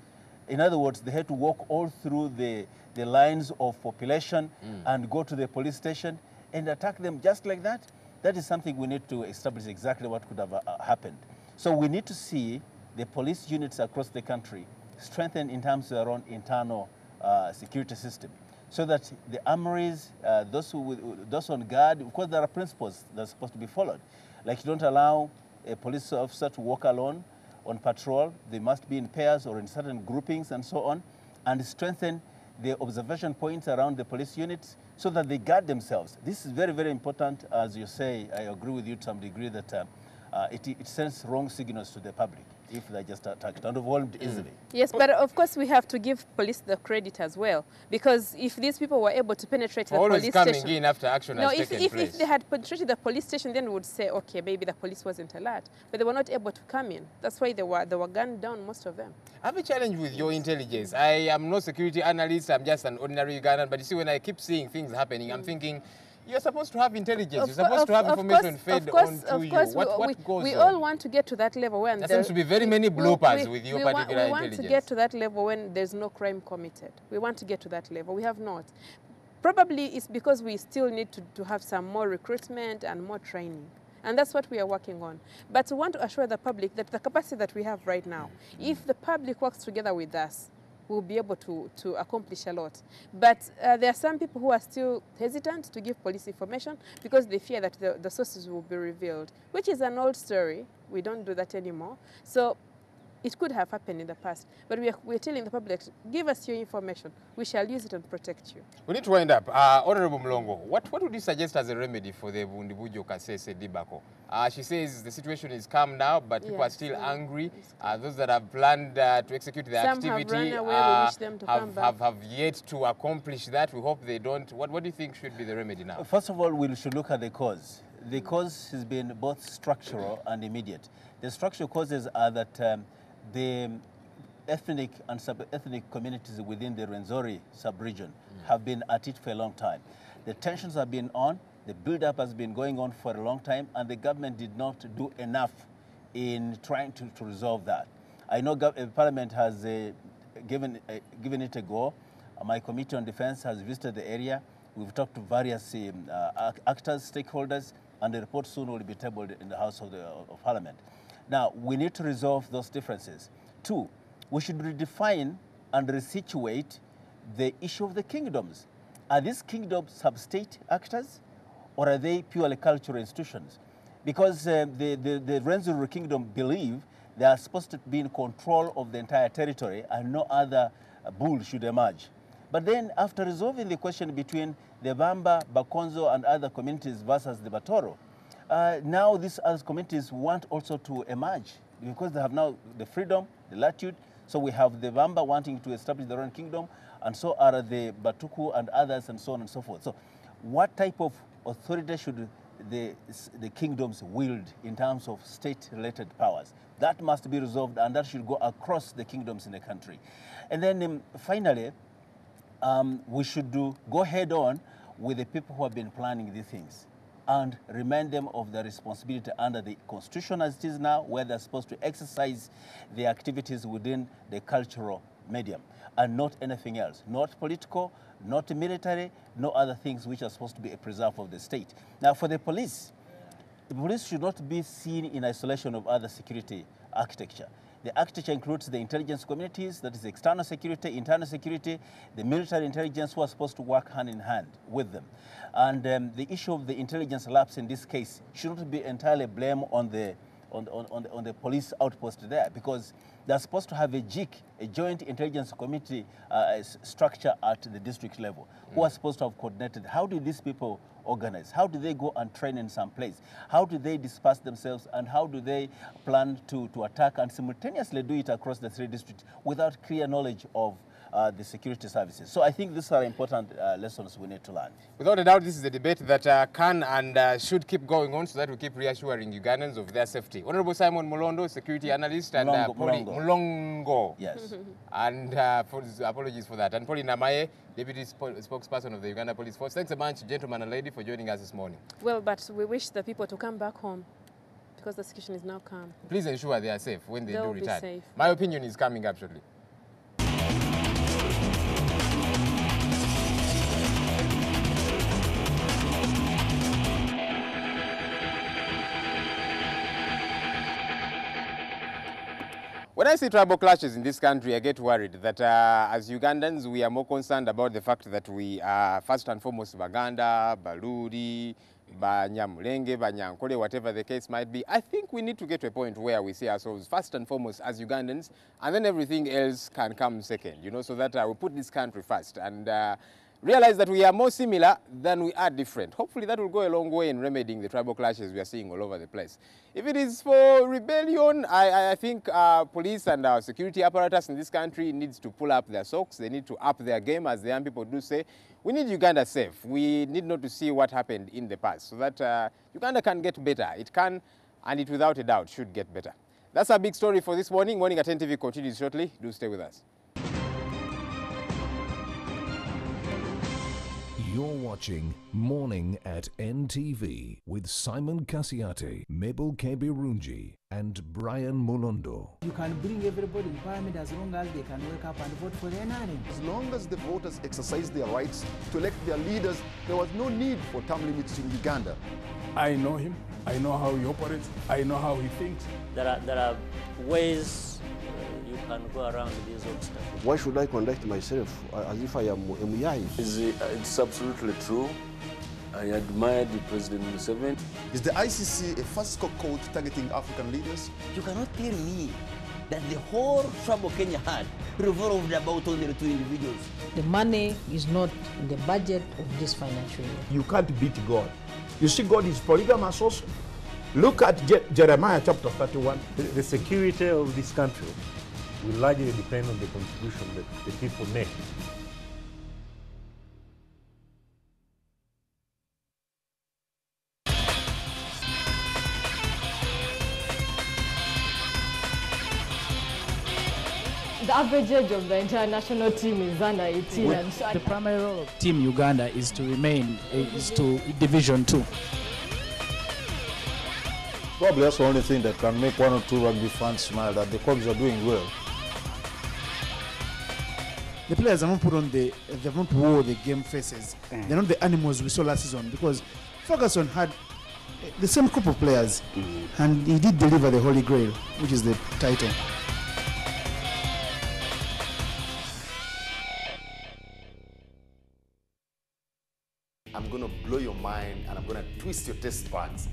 S1: In other words, they had to walk all through the lines of population and go to the police station and attack them just like that. That is something we need to establish exactly what could have happened. So we need to see the police units across the country strengthened in terms of their own internal security system, so that the armories, those on guard, of course there are principles that are supposed to be followed. Like you don't allow a police officer to walk alone on patrol. They must be in pairs or in certain groupings and so on, and strengthen the observation points around the police units so that they guard themselves. This is very, very important. As you say, I agree with you to some degree that it sends wrong signals to the public if they're just attacked and overwhelmed easily.
S16: Yes, but of course we have to give police the credit as well, because if these people were able to penetrate the police station...
S12: Always coming in after action has taken place.
S16: If they had penetrated the police station, then we would say, okay, maybe the police wasn't alert. But they were not able to come in. That's why they were gunned down, most of them.
S12: I have a challenge with your intelligence. I am no security analyst, I'm just an ordinary Ugandan, but you see, when I keep seeing things happening, I'm thinking, you're supposed to have intelligence. You're supposed to have information fed onto you. What goes
S16: we
S12: on?
S16: all want to get to that level when
S12: there seems to be very many bloopers with your particular intelligence.
S16: We want to get to that level when there's no crime committed. We want to get to that level. We have not. Probably it's because we still need to have some more recruitment and more training. And that's what we are working on. But we want to assure the public that the capacity that we have right now, if the public works together with us, we'll be able to accomplish a lot. But there are some people who are still hesitant to give police information because they fear that the sources will be revealed, which is an old story. We don't do that anymore. So It could have happened in the past, but we're telling the public, give us your information. We shall use it and protect you.
S12: We need to wind up. Honorable Mlongo, what would you suggest as a remedy for the Bundibujo Kasese debacle? She says the situation is calm now, but people are still angry. Those that have planned to execute the activity
S16: have run away. We wish them to come back.
S12: Have yet to accomplish that. We hope they don't. What do you think should be the remedy now?
S1: First of all, we should look at the cause. The cause has been both structural and immediate. The structural causes are that the ethnic and sub-ethnic communities within the Rwenzori sub-region have been at it for a long time. The tensions have been on, the build-up has been going on for a long time, and the government did not do enough in trying to resolve that. I know Parliament has given it a go. My Committee on Defense has visited the area. We've talked to various actors, stakeholders, and the report soon will be tabled in the House of Parliament. Now, we need to resolve those differences. 2, we should redefine and resituate the issue of the kingdoms. Are these kingdoms sub-state actors, or are they purely cultural institutions? Because the Rwenzori kingdom believe they are supposed to be in control of the entire territory and no other bull should emerge. But then after resolving the question between the Bamba, Bakonzo, and other communities versus the Batoro, now these other communities want also to emerge because they have now the freedom, the latitude. So we have the Bamba wanting to establish their own kingdom, and so are the Batuku and others, and so on and so forth. So what type of authority should the kingdoms wield in terms of state-related powers? That must be resolved, and that should go across the kingdoms in the country. And then finally, we should go head-on with the people who have been planning these things and remind them of their responsibility under the Constitution as it is now, where they're supposed to exercise their activities within the cultural medium and not anything else, not political, not military, no other things which are supposed to be a preserve of the state. Now, for the police should not be seen in isolation of other security architecture. The architecture includes the intelligence communities, that is external security, internal security, the military intelligence who are supposed to work hand in hand with them. And the issue of the intelligence lapse in this case should not be entirely blame on the police outpost there, because they're supposed to have a JIC, a Joint Intelligence Committee structure at the district level, who are supposed to have coordinated. How do these people organize? How do they go and train in some place? How do they disperse themselves, and how do they plan to attack and simultaneously do it across the 3 districts without clear knowledge of the security services? So I think these are important lessons we need to learn.
S12: Without a doubt, this is a debate that can and should keep going on so that we keep reassuring Ugandans of their safety. Honorable Simon Mulondo, security analyst, and Mulongo.
S1: Yes.
S12: And apologies for that. And Pauline Namaye, deputy spokesperson of the Uganda Police Force. Thanks a bunch, gentleman and lady, for joining us this morning.
S16: Well, but we wish the people to come back home because the situation is now calm.
S12: Please ensure they are safe when they do return.
S16: Safe.
S12: My opinion is coming up shortly. When I see tribal clashes in this country, I get worried that as Ugandans, we are more concerned about the fact that we are first and foremost Baganda, Baludi, Banyamulenge, Banyankole, whatever the case might be. I think we need to get to a point where we see ourselves first and foremost as Ugandans, and then everything else can come second, you know, so that we put this country first and realize that we are more similar than we are different. Hopefully that will go a long way in remedying the tribal clashes we are seeing all over the place. If it is for rebellion, I think police and our security apparatus in this country needs to pull up their socks. They need to up their game, as the young people do say. We need Uganda safe. We need not to see what happened in the past, so that Uganda can get better. It can, and it without a doubt should get better. That's our big story for this morning. Morning at NTV continues shortly. Do stay with us.
S27: You're watching Morning at NTV with Simon Kasiate, Mabel Kebirunji, and Brian Mulondo.
S15: You can bring everybody in parliament as long as they can wake up and vote for their name.
S17: As long as the voters exercise their rights to elect their leaders, there was no need for term limits in Uganda.
S18: I know him. I know how he operates. I know how he thinks.
S21: There are ways you can go around these obstacles.
S22: Why should I conduct myself as if I am Muyai?
S21: It's absolutely true. I admired President Museveni.
S17: Is the ICC a first code targeting African leaders?
S21: You cannot tell me
S3: that the whole trouble Kenya had revolved about only the two individuals.
S15: The money is not in the budget of this financial year.
S18: You can't beat God. You see, God is polygamous also. Look at Jeremiah chapter 31.
S4: The security of this country will largely depend on the contribution that the people make.
S29: The average age of the entire national team is under 18. And so
S15: The primary role of Team Uganda is to remain, is to Division 2.
S5: Probably that's the only thing that can make one or two rugby fans smile, that the clubs are doing well.
S6: The players haven't put on they haven't wore the game faces. They're not the animals we saw last season, because Ferguson had the same group of players, and he did deliver the Holy Grail, which is the title.
S19: I'm going to blow your mind and I'm going to twist your taste buds.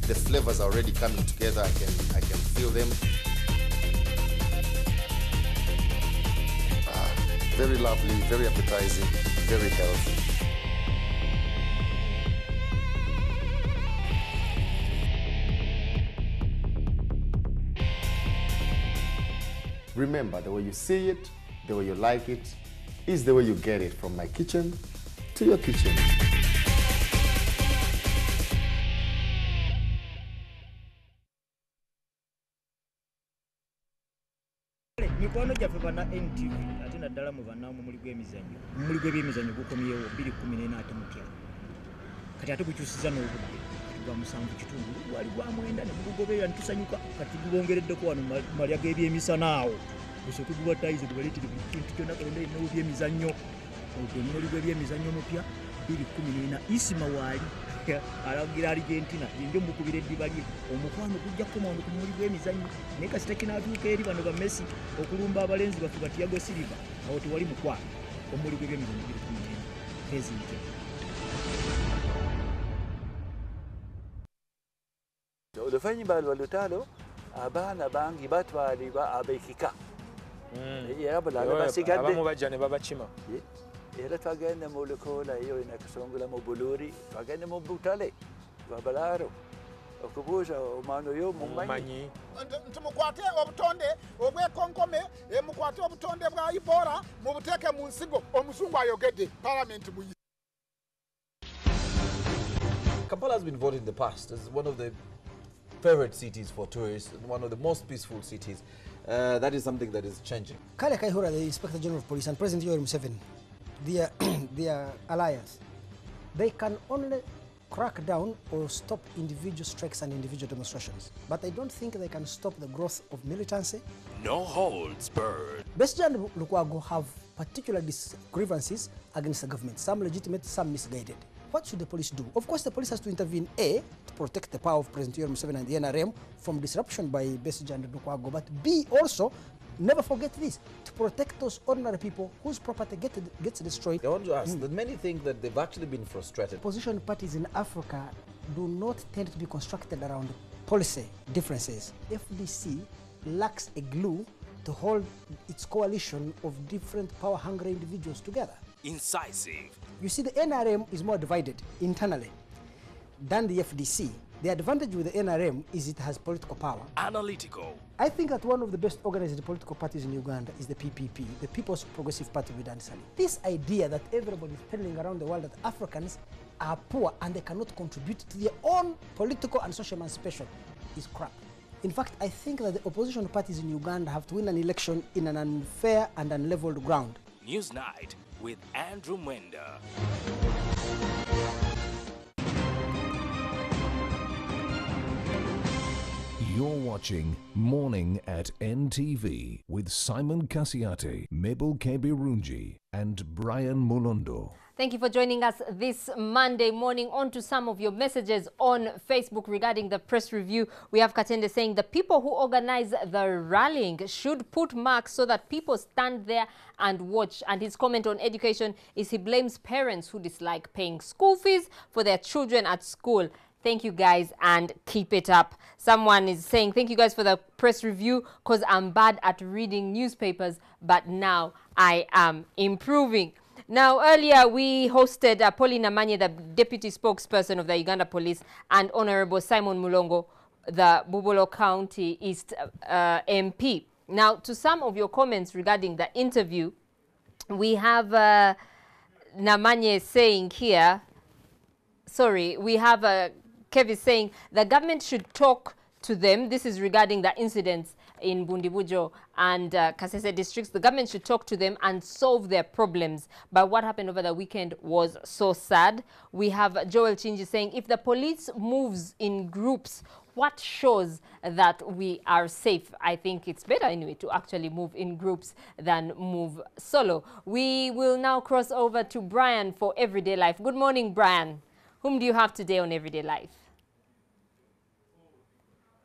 S19: The flavors are already coming together. I can feel them. Very lovely, very appetizing, very healthy. Remember, the way you see it, the way you like it, is the way you get it, from my kitchen to your kitchen.
S23: Mikwano gyaffe bana NTV ate naddala mu bannaamu muli gw'emizannyo muli gw'ebyemizannyo gukomyewo 214 ate mutya kati ate gukyusiza n'obudde gwa 7 gwali gwa 9 ne gugoberera ne tusanyuka kati gubongereddeko wano malya g'ebyemisana awo gusooke gubatayize gubaleetere buli kintu kyonna kalonda ennawo byemizannyo ogwemuli gw'ebyemizannyo omupya 214 Isima waali alagira Argentina yenjo mukubira eddiba lye omukwano gujja kukomawo ku muli gw'emizannyo naye kasita kinatuuka eri bano ba Messi okulumba abalenzi baffe ba Thiago Silva awo tewali mukwano omuli gw'ebyemizannyo 214 President.
S24: oluvannyuma lwa lutalo abaana bangi batwalibwa ab'ekika era bulala basigadde
S25: abamu bajja ne babakima
S24: era twagenda mu Lukoola eyo inakasongola mu Buluri twagenda mu Butale Babalaaro okubuuza omwana oyo mumanyi
S26: nti mukwate obutonde obw'ekkonkome mukwate obutonde bwa Ebola mubuteeke mu nsigo omuzungu ayogedde palamenti mu
S30: Kampala has been voted in the past as one of the favorite cities for tourists, one of the most peaceful cities. That is something that is changing.
S31: Kale Kaihura, the Inspector General of Police, and President Yoweri Museveni, their alliance, they can only crack down or stop individual strikes and individual demonstrations. But I don't think they can stop the growth of militancy.
S13: No holds barred.
S31: Besigye and Lukwago have particular grievances against the government, some legitimate, some misguided. What should the police do? Of course, the police has to intervene, A, to protect the power of President Yoweri Museveni and the NRM from disruption by Besigye and Lukwago, but B, also, never forget this, to protect those ordinary people whose property gets destroyed.
S30: I want to ask that many think that they've actually been frustrated.
S31: Opposition parties in Africa do not tend to be constructed around policy differences. FDC lacks a glue to hold its coalition of different power-hungry individuals together.
S13: Incisive.
S31: You see, the NRM is more divided internally than the FDC. The advantage with the NRM is it has political power.
S13: Analytical.
S31: I think that one of the best organized political parties in Uganda is the PPP, the People's Progressive Party with Ansari. This idea that everybody is telling around the world that Africans are poor and they cannot contribute to their own political and social emancipation is crap. In fact, I think that the opposition parties in Uganda have to win an election in an unfair and unleveled ground.
S13: Newsnight with Andrew Mwenda.
S27: You're watching Morning at NTV with Simon Kasiate, Mabel Kebirunji, and Brian Molondo.
S29: Thank you for joining us this Monday morning. On to some of your messages on Facebook regarding the press review. We have Katende saying the people who organize the rallying should put marks so that people stand there and watch. And his comment on education is he blames parents who dislike paying school fees for their children at school. Thank you guys and keep it up. Someone is saying thank you guys for the press review because I'm bad at reading newspapers, but now I am improving. Now, earlier we hosted Pauline Amanye, the deputy spokesperson of the Uganda Police, and Honorable Simon Mulongo, the Bubolo County East MP. Now, to some of your comments regarding the interview, we have Namanye saying here, sorry, we have Kevi saying the government should talk to them. This is regarding the incidents in Bundibujo and Kasese districts. The government should talk to them and solve their problems. But what happened over the weekend was so sad. We have Joel Chinji saying if the police moves in groups, what shows that we are safe? I think it's better anyway to actually move in groups than move solo. We will now cross over to Brian for Everyday Life. Good morning, Brian. Whom do you have today on Everyday Life?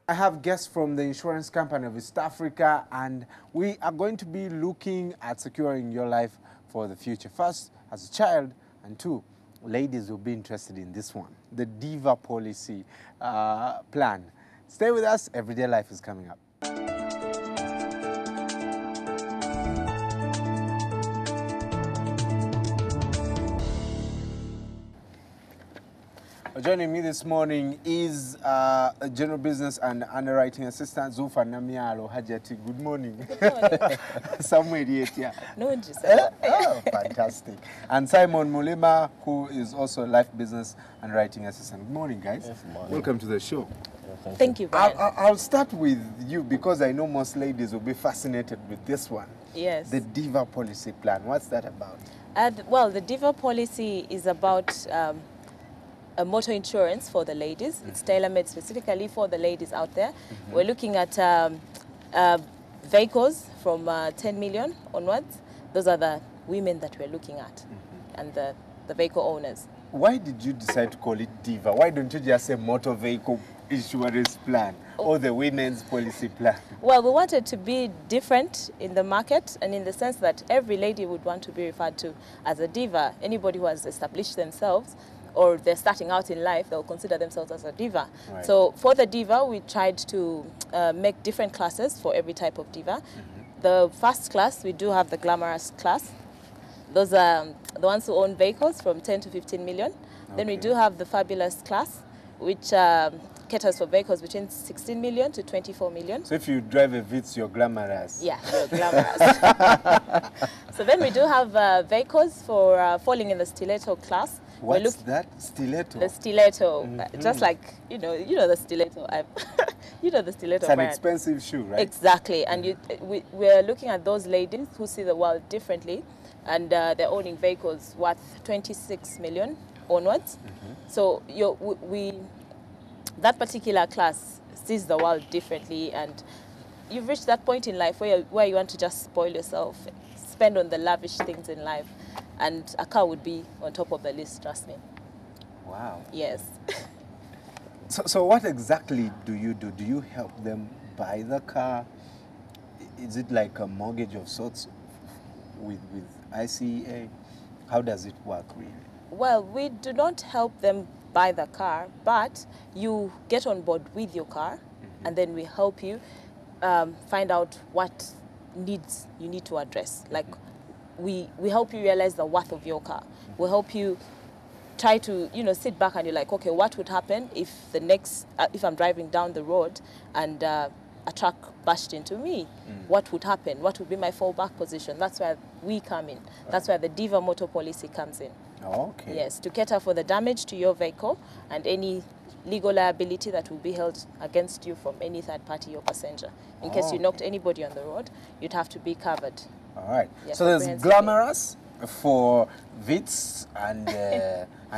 S1: I have guests from the insurance company of East Africa, and we are going to be looking at securing your life for the future. First, as a child, and two, ladies will be interested in this one, the Diva policy plan. Stay with us. Everyday Life is coming up. Joining me this morning is a General Business and Underwriting Assistant, Zulfa Namialo Hajati. Good morning.
S2: Good morning.
S1: Somewhere here.
S2: No, sir.
S1: Oh, fantastic. And Simon Mulema, who is also a Life Business and Writing Assistant. Good morning, guys.
S2: Yes, morning.
S1: Welcome to the show.
S2: Thank you, Brian.
S1: I'll start with you because I know most ladies will be fascinated with this one.
S2: Yes.
S1: The Diva policy plan. What's that about?
S2: Well, the Diva policy is about a motor insurance for the ladies. It's tailor-made specifically for the ladies out there. We're looking at vehicles from 10 million onwards. Those are the women that we're looking at and the vehicle owners.
S1: Why did you decide to call it Diva? Why don't you just say motor vehicle insurance plan or the women's policy plan?
S2: Well, we wanted to be different in the market and in the sense that every lady would want to be referred to as a diva. Anybody who has established themselves or they're starting out in life, they'll consider themselves as a diva. Right. So for the diva, we tried to make different classes for every type of diva. The first class, we do have the glamorous class. Those are the ones who own vehicles from 10 to 15 million. Then we do have the fabulous class, which caters for vehicles between 16 million to 24 million.
S1: So if you drive a Vitz, you're glamorous.
S2: Yeah, you're glamorous. So then we do have vehicles for falling in the stiletto class.
S1: What's that? Stiletto?
S2: The stiletto. Just like, you know the stiletto. You know the stiletto
S1: It's an
S2: brand.
S1: expensive shoe, right?
S2: Exactly. And we're looking at those ladies who see the world differently, and they're owning vehicles worth 26 million onwards. So that particular class sees the world differently, and you've reached that point in life where you want to just spoil yourself, spend on the lavish things in life, and a car would be on top of the list, trust me.
S1: Wow.
S2: Yes.
S1: So what exactly do you do? Do you help them buy the car? Is it like a mortgage of sorts with ICEA? How does it work really?
S2: Well, we do not help them buy the car, but you get on board with your car, and then we help you find out what needs you need to address. Like, we help you realize the worth of your car. We'll help you try to, sit back and you're like, okay, what would happen if if I'm driving down the road and a truck bashed into me? What would happen? What would be my fallback position? That's where we come in. That's where the Diva Motor Policy comes in.
S1: Oh, okay.
S2: Yes, to cater for the damage to your vehicle and any legal liability that will be held against you from any third party or passenger. In case you knocked anybody on the road, you'd have to be covered.
S1: All right.
S2: Yeah,
S1: so there's glamorous for Vitz and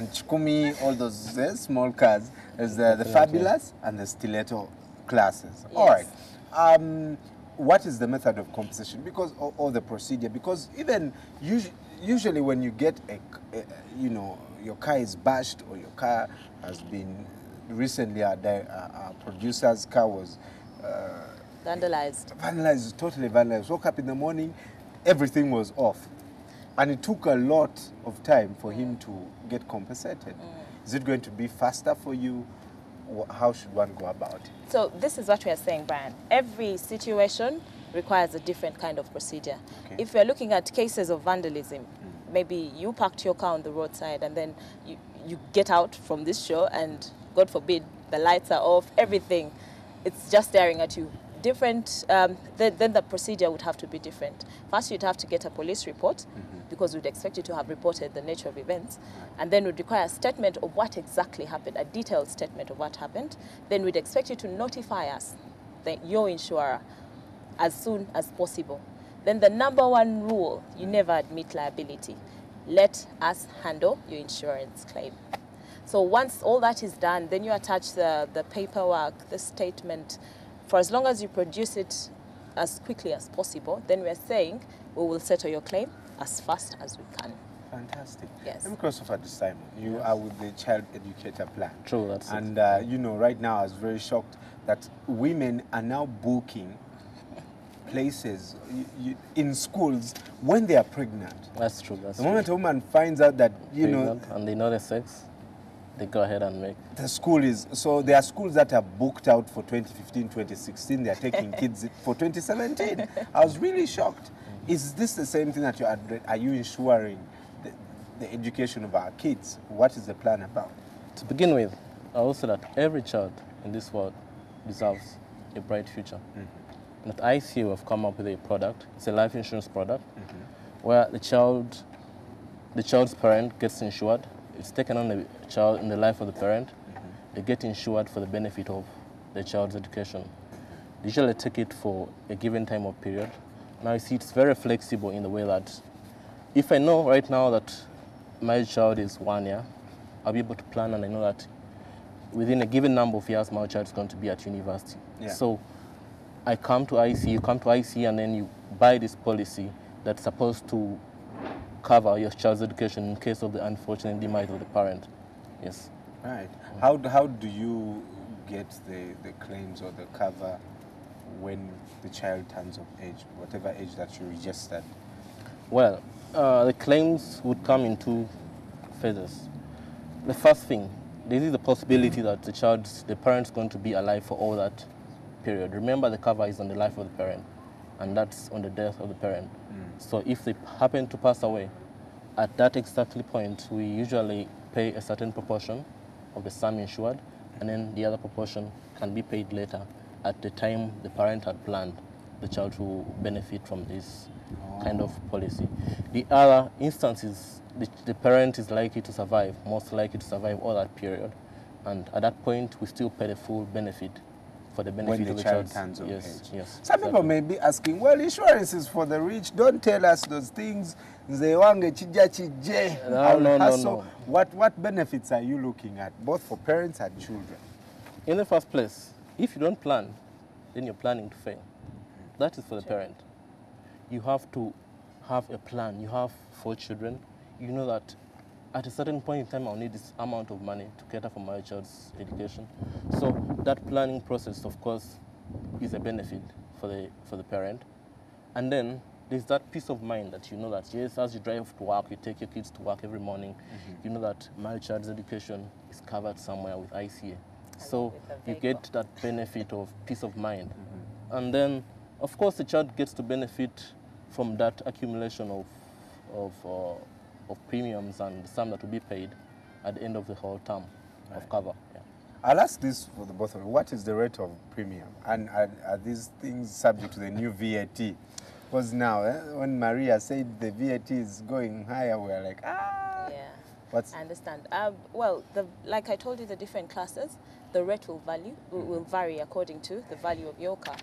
S1: Chikumi, all those small cars. There's the fabulous and the stiletto classes. Yes. All right. What is the method of composition? Because or the procedure? Because even usually usually when you get you know, your car is bashed or your car has been recently, our producer's car was vandalized, totally vandalized. Woke up in the morning, everything was off. And it took a lot of time for him to get compensated. Is it going to be faster for you? How should one go about it?
S2: So this is what we are saying, Brian. Every situation requires a different kind of procedure. Okay. If we're looking at cases of vandalism, maybe you parked your car on the roadside and then you get out from this show and, God forbid, the lights are off, everything, it's just staring at you. Different, then the procedure would have to be different. First, you'd have to get a police report, because we'd expect you to have reported the nature of events, and then we'd require a statement of what exactly happened, a detailed statement of what happened. Then we'd expect you to notify us, your insurer, as soon as possible. Then the number one rule, you never admit liability. Let us handle your insurance claim. So once all that is done, then you attach the paperwork, the statement. For as long as you produce it as quickly as possible, then we're saying we will settle your claim as fast as we can.
S1: Fantastic.
S2: Yes.
S1: Let me cross off at this time. You are with the Child Educator Plan.
S7: True, that's
S1: and,
S7: it.
S1: And, you know, right now I was very shocked that women are now booking places in schools when they are pregnant.
S7: That's true. That's
S1: the moment a woman finds out that, you
S7: pregnant, know... and they know the sex, they go ahead and make.
S1: The school is... So there are schools that are booked out for 2015, 2016. They are taking kids for 2017. I was really shocked. Is this the same thing that are you ensuring the education of our kids? What is the plan about?
S7: To begin with, I will say that every child in this world deserves a bright future. And at ICU, have come up with a product. It's a life insurance product where the child's parent gets insured. It's taken on the child in the life of the parent. They get insured for the benefit of the child's education. They usually take it for a given time or period. Now you see, it's very flexible in the way that if I know right now that my child is 1 year, I'll be able to plan, and I know that within a given number of years, my child is going to be at university.
S1: Yeah.
S7: So I come to IC, you come to IC, and then you buy this policy that's supposed to cover your child's education in case of the unfortunate demise of the parent. Yes.
S1: Right. How do you get the claims or the cover when the child turns of age, whatever age that you registered?
S7: Well, the claims would come in two phases. The first thing, there is the possibility that the parent's going to be alive for all that period. Remember, the cover is on the life of the parent, and that's on the death of the parent. So if they happen to pass away, at that exactly point, we usually pay a certain proportion of the sum insured, and then the other proportion can be paid later at the time the parent had planned the child to benefit from this kind of policy. The other instance is the parent is likely to survive, most likely to survive all that period, and at that point we still pay the full benefit for the benefit
S1: when
S7: of
S1: the
S7: the
S1: child turns of age.
S7: Yes.
S1: Some people may be asking, well, insurance is for the rich. Don't tell us those things.
S7: No.
S1: What benefits are you looking at, both for parents and children?
S7: In the first place, if you don't plan, then you're planning to fail. That is for the parent. You have to have a plan. You have 4 children. You know that at a certain point in time, I'll need this amount of money to cater for my child's education. So that planning process, of course, is a benefit for the parent. And then there's that peace of mind that you know that, yes, as you drive to work, you take your kids to work every morning, you know that my child's education is covered somewhere with ICA. So you get that benefit of peace of mind. And then, of course, the child gets to benefit from that accumulation of premiums and the sum that will be paid at the end of the whole term of cover. Yeah.
S1: I'll ask this for the both of you. What is the rate of premium? And are these things subject to the new VAT? Because now, when Maria said the VAT is going higher, we're like, ah.
S2: Yeah, I understand. Well, like I told you, the different classes, the rate will vary according to the value of your car.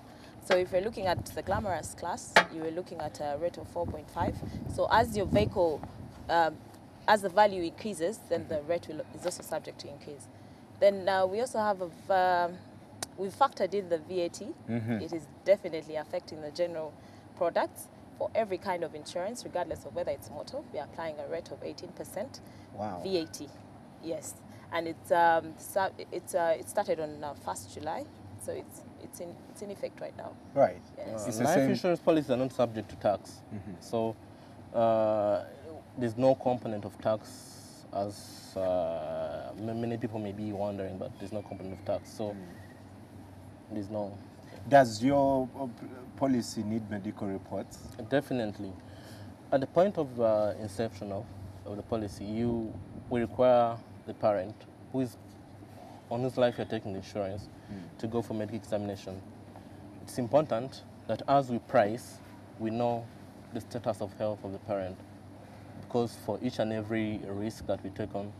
S2: So if you're looking at the glamorous class, you were looking at a rate of 4.5. So as your vehicle, as the value increases, then the rate is also subject to increase. Then we also have we've factored in the VAT. It is definitely affecting the general products. for every kind of insurance, regardless of whether it's motor. We are applying a rate of 18%.
S1: Wow.
S2: VAT, yes. And it started on 1st July, so it's in effect right now.
S1: Right.
S2: Yes.
S1: It's the
S7: Life
S1: same.
S7: insurance policies are not subject to tax. So there's no component of tax, as many people may be wondering, but there's no component of tax. So there's no.
S1: Does your policy need medical reports?
S7: Definitely. At the point of inception of the policy, we require the parent who is on whose life you're taking the insurance to go for medical examination. It's important that as we price, we know the status of health of the parent, because for each and every risk that we take on,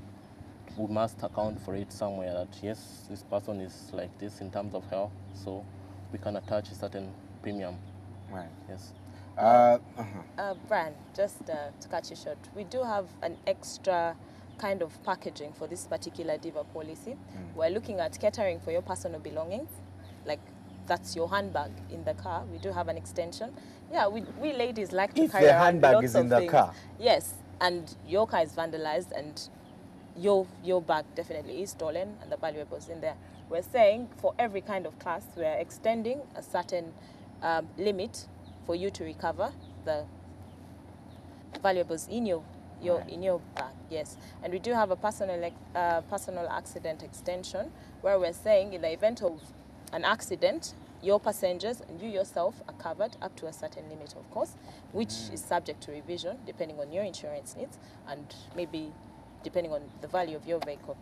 S7: we must account for it somewhere that yes, this person is like this in terms of health, so we can attach a certain premium.
S1: Right.
S7: Yes.
S2: Brian, just to cut you short, we do have an extra kind of packaging for this particular Diva policy. We're looking at catering for your personal belongings, like that's your handbag in the car. We do have an extension. Yeah, we ladies like to carry around
S1: handbag
S2: lots
S1: is
S2: of
S1: in the
S2: things.
S1: car?
S2: Yes, and your car is vandalized and your bag definitely is stolen and the valuables in there. We're saying for every kind of class, we're extending a certain limit for you to recover the valuables in your bag. Yes, and we do have a personal accident extension where we're saying in the event of an accident, your passengers and you yourself are covered up to a certain limit, of course, which is subject to revision depending on your insurance needs and maybe depending on the value of your vehicle.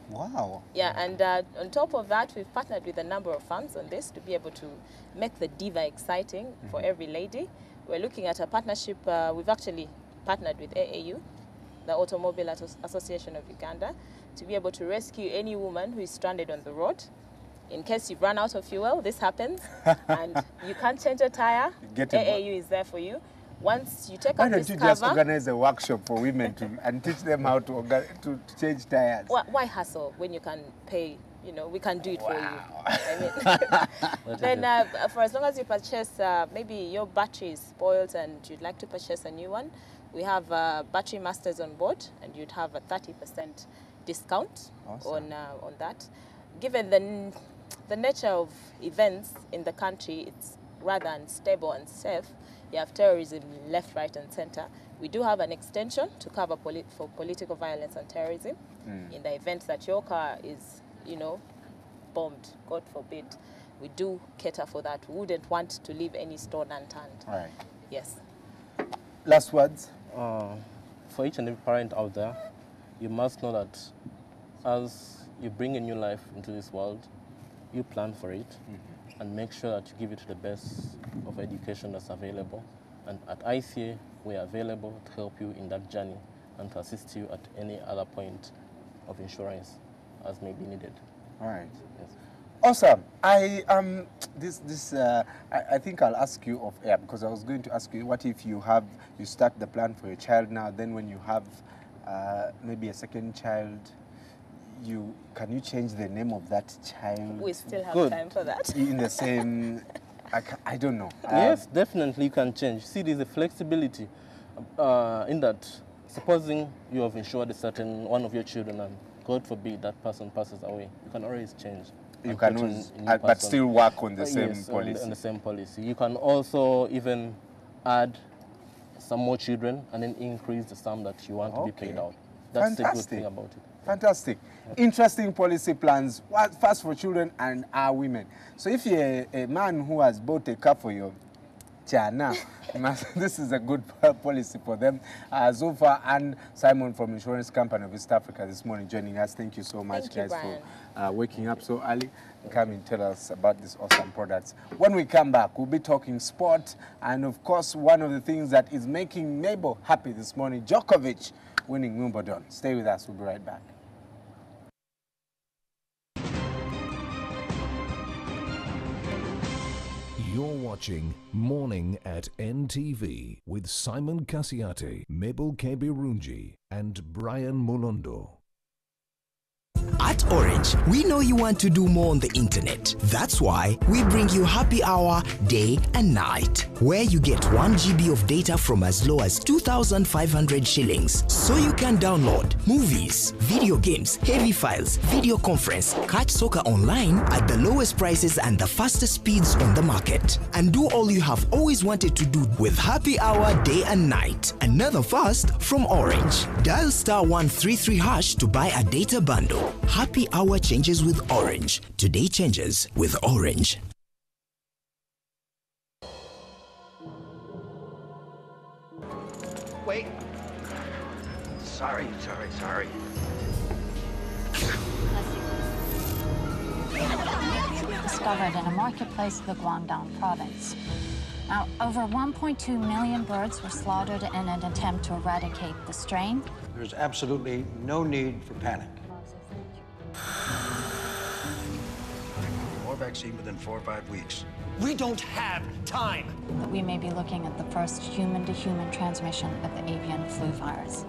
S1: Wow.
S2: Yeah, and on top of that, we've partnered with a number of firms on this to be able to make the Diva exciting for every lady. We're looking at a partnership. We've actually partnered with AAU, the Automobile Association of Uganda, to be able to rescue any woman who is stranded on the road. In case you've run out of fuel, this happens, and you can't change a tire, AAU is there for you. Once you take
S1: Why
S2: up
S1: don't
S2: this
S1: you
S2: cover...
S1: just organize a workshop for women and teach them how to change tires?
S2: Why hustle when you can pay, we can do it for you. I mean, then for as long as you purchase, maybe your battery is spoiled and you'd like to purchase a new one, we have battery masters on board and you'd have a 30% discount on that. Given the nature of events in the country, it's rather unstable and safe. You have terrorism left, right, and center. We do have an extension to cover for political violence and terrorism. In the event that your car is, bombed, God forbid, we do cater for that. We wouldn't want to leave any stone unturned.
S1: Right.
S2: Yes.
S1: Last words?
S7: For each and every parent out there, you must know that as you bring a new life into this world, you plan for it and make sure that you give it the best of education that's available. And at ICA, we are available to help you in that journey and to assist you at any other point of insurance as may be needed.
S1: All right.
S7: Yes.
S1: Awesome. I think I'll ask you off air, because I was going to ask you, what if you start the plan for your child now, then when you have maybe a second child, can you change the name of that child?
S2: We still have time for that.
S1: In the same, I don't know.
S7: Yes, definitely you can change. See, there's a flexibility in that. Supposing you have insured a certain one of your children and God forbid that person passes away, you can always change.
S1: You can always, but still work on the same policy.
S7: On the same policy. You can also even add some more children and then increase the sum that you want to be paid out. That's the good thing about it.
S1: Fantastic. Interesting policy plans, first for children and our women. So if you're a man who has bought a car for your child now, this is a good policy for them. Zofa and Simon from Insurance Company of East Africa this morning joining us. Thank you so much, guys, for waking up so early and coming and tell us about these awesome products. When we come back, we'll be talking sport and, of course, one of the things that is making Mabel happy this morning, Djokovic winning Wimbledon. Stay with us. We'll be right back.
S27: You're watching Morning at NTV with Simon Kasiate, Mabel Kebirunji, and Brian Molondo.
S8: At Orange, we know you want to do more on the internet. That's why we bring you Happy Hour day and night, where you get 1 GB of data from as low as 2,500 shillings. So you can download movies, video games, heavy files, video conference, catch soccer online at the lowest prices and the fastest speeds on the market. And do all you have always wanted to do with Happy Hour day and night. Another fast from Orange. Dial *133# to buy a data bundle. Happy Hour changes with Orange. Today changes with Orange.
S13: Wait. Sorry.
S9: Discovered in a marketplace of the Guangdong province. Now, over 1.2 million birds were slaughtered in an attempt to eradicate the strain.
S10: There's absolutely no need for panic. More vaccine within 4 or 5 weeks.
S13: We don't have time.
S9: That we may be looking at the first human-to-human transmission of the avian flu virus.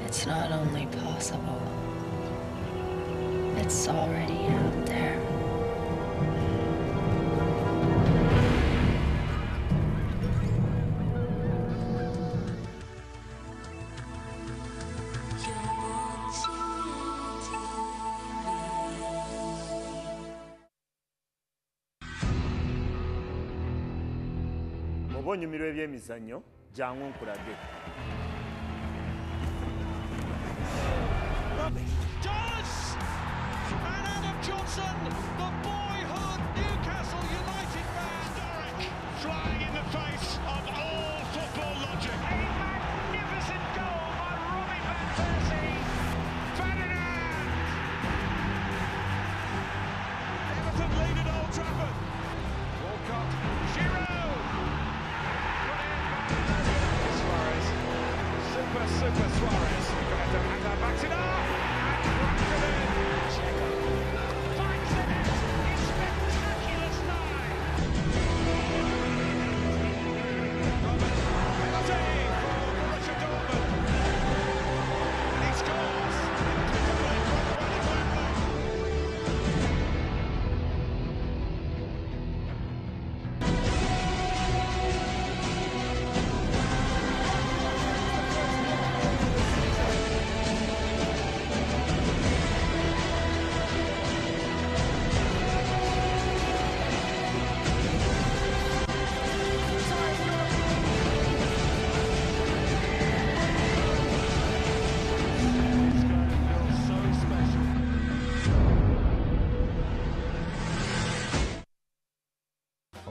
S11: It's not only possible, it's already out there.
S23: Onyumirwa ebyemizannyo jangu nkulage.
S12: Does! And Adam Johnson, the boyhood Newcastle United man, historic, flying in the face of all football logic. A magnificent goal by Robin van Persie. Ferdinand! Everton lead at Old Trafford. Walcott, Giroud. Super Suarez. And backs it up. And cracks it in. Checo finds the net in spectacular style. Penalty for Borussia Dortmund. He scores. Beautifully from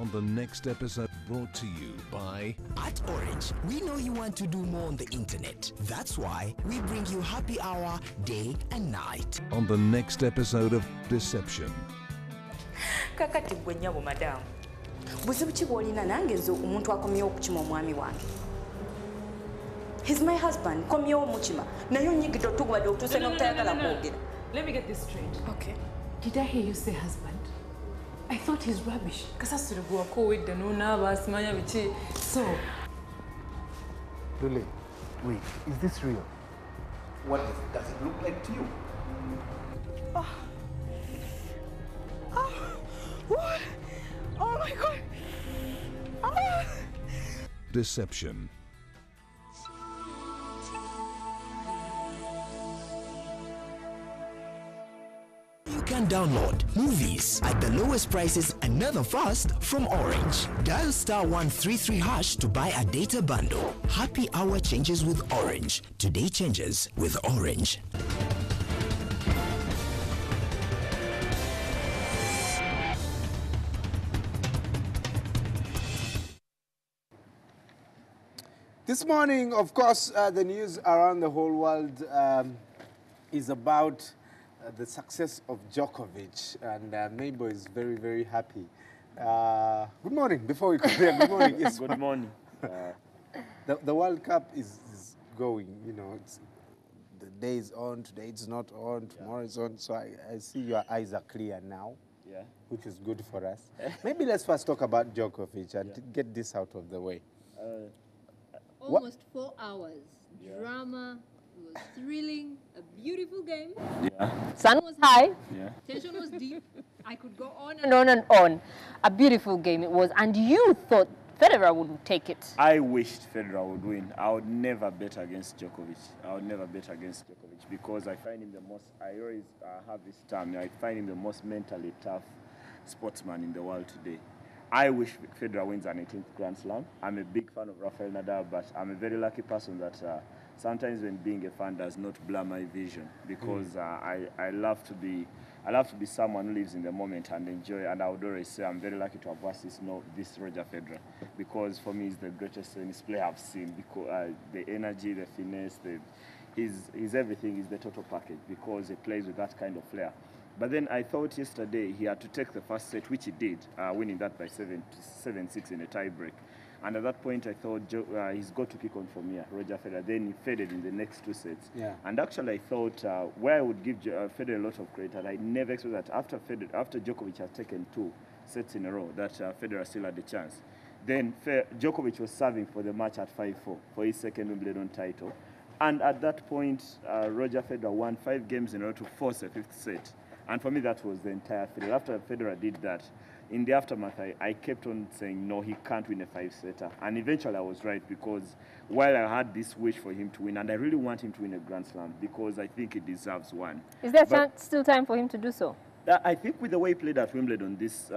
S27: On the next episode, brought to you by...
S8: At Orange, we know you want to do more on the internet. That's why we bring you Happy Hour day and night.
S27: On the next episode of Deception.
S14: Kakati gwe nnyabo madamu. Buzibu ki bw'olina nange nze omuntu akomyewo okukima omwami wange. He's my husband. Komyewo omukima. Naye onyigidde otugubadde okutuusa n'obutayagala kwogera.
S16: Let me get this straight.
S14: Okay.
S16: Did I hear you say husband? I thought he's rubbish. Kasasura gwa kowedde n'onaaba asimanya biki. So.
S1: Lule, wait, is this real?
S20: What does it look like to you?
S14: What? Oh my God.
S27: Deception.
S8: You can download movies at the lowest prices another fast from Orange. Dial *133# to buy a data bundle. Happy Hour changes with Orange. Today changes with Orange.
S1: This morning, of course, the news around the whole world is about the success of Djokovic, and Mabel is very, very happy. Good morning. Before we come here, good morning. Yes,
S23: good morning.
S1: The World Cup is going. You know, the day is on. Today it's not on. Tomorrow it's on. So I see your eyes are clear now.
S23: Yeah.
S1: Which is good for us. Maybe let's first talk about Djokovic and get this out of the way.
S22: Almost 4 hours. Drama
S29: It was thrilling, a beautiful game.
S30: Yeah.
S29: Sun was high.
S30: Yeah.
S29: Tension was deep. I could go on and on and on. A beautiful game it was. And you thought Federer would take it.
S3: I wished Federer would win. I would never bet against Djokovic. I would never bet against Djokovic because I find him the most, I always have this term, I find him the most mentally tough sportsman in the world today. I wish Federer wins an 18th Grand Slam. I'm a big fan of Rafael Nadal, but I'm a very lucky person that sometimes when being a fan does not blur my vision because I love to be someone who lives in the moment and enjoy. And I would always say I'm very lucky to have watched this Roger Federer because for me he's the greatest tennis player I've seen. Because the energy, the finesse, his everything is the total package because he plays with that kind of flair. But then I thought yesterday he had to take the first set, which he did, winning that by 7-6 in a tie break. And at that point, I thought he's got to kick on from here, Roger Federer. Then he faded in the next 2 sets.
S1: Yeah.
S3: And actually, I thought where I would give Federer a lot of credit, and I never expected that after Djokovic had taken 2 sets in a row, that Federer still had the chance. Then Djokovic was serving for the match at 5-4 for his second Wimbledon title. And at that point, Roger Federer won 5 games in a row to force a 5th set. And for me, that was the entire field. After Federer did that, in the aftermath, I kept on saying, no, he can't win a 5-setter. And eventually I was right because while I had this wish for him to win, and I really want him to win a Grand Slam because I think he deserves one.
S29: Is there still time for him to do so?
S3: I think with the way he played at Wimbledon this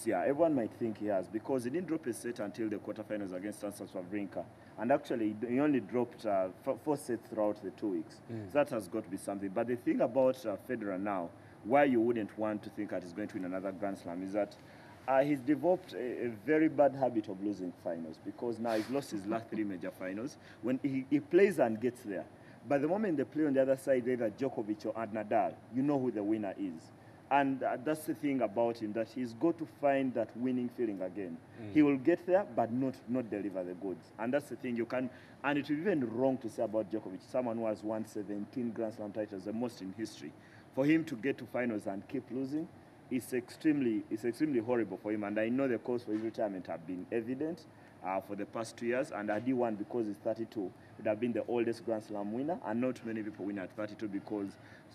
S3: year, everyone might think he has because he didn't drop a set until the quarterfinals against Stanislas Wawrinka. And actually, he only dropped 4 sets throughout the 2 weeks. So that has got to be something. But the thing about Federer now, why you wouldn't want to think that he's going to win another Grand Slam is that he's developed a very bad habit of losing finals because now he's lost his last 3 major finals. When he plays and gets there, by the moment they play on the other side, either Djokovic or Nadal, you know who the winner is. And that's the thing about him, that he's got to find that winning feeling again. He will get there, but not deliver the goods. And that's the thing you can, and it would be even wrong to say about Djokovic, someone who has won 17 Grand Slam titles, the most in history. For him to get to finals and keep losing, it's extremely horrible for him. And I know the cause for his retirement have been evident for the past 2 years. And had he won because he's 32, would have been the oldest Grand Slam winner. And not many people win at 32 because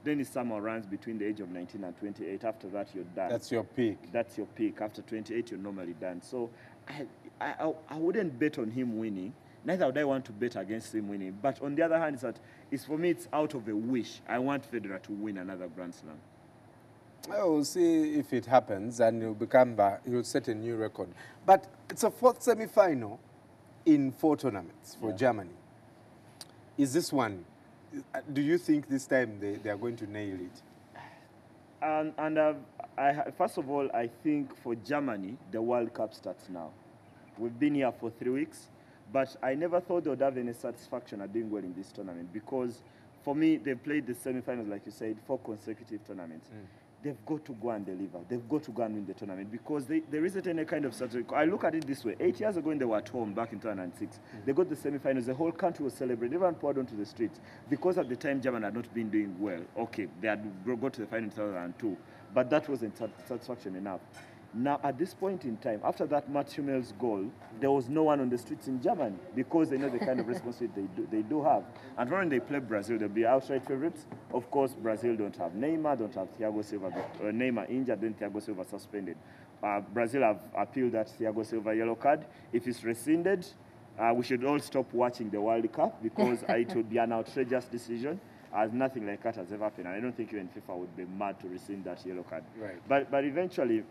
S3: Dennis Summer runs between the age of 19 and 28. After that, you're done.
S1: That's your peak.
S3: That's your peak. After 28, you're normally done. So I wouldn't bet on him winning. Neither would I want to bet against him winning. But on the other hand, for me, it's out of a wish. I want Federer to win another Grand Slam.
S1: We'll see if it happens, and he'll set a new record. But it's a 4th semi-final in 4 tournaments for Germany. Is this one? Do you think this time they are going to nail it?
S3: First of all, I think for Germany, the World Cup starts now. We've been here for 3 weeks. But I never thought they would have any satisfaction at doing well in this tournament because, for me, they've played the semi-finals, like you said, 4 consecutive tournaments. They've got to go and deliver. They've got to go and win the tournament because there isn't any kind of strategy. I look at it this way. 8 years ago when they were at home back in 2006, they got the semi-finals. The whole country was celebrating. Everyone poured onto the streets because at the time Germany had not been doing well. Okay, they had got to the final in 2002, but that wasn't satisfaction enough. Now, at this point in time, after that Mats Hummel's goal, there was no one on the streets in Germany because they know the kind of responsibility they do have. And when they play Brazil, they'll be outright favorites. Of course, Brazil don't have Neymar, don't have Thiago Silva. Neymar injured, then Thiago Silva suspended. Brazil have appealed that Thiago Silva yellow card. If it's rescinded, we should all stop watching the World Cup because it would be an outrageous decision. As nothing like that has ever happened. And I don't think even FIFA would be mad to rescind that yellow card.
S1: Right.
S3: But eventually,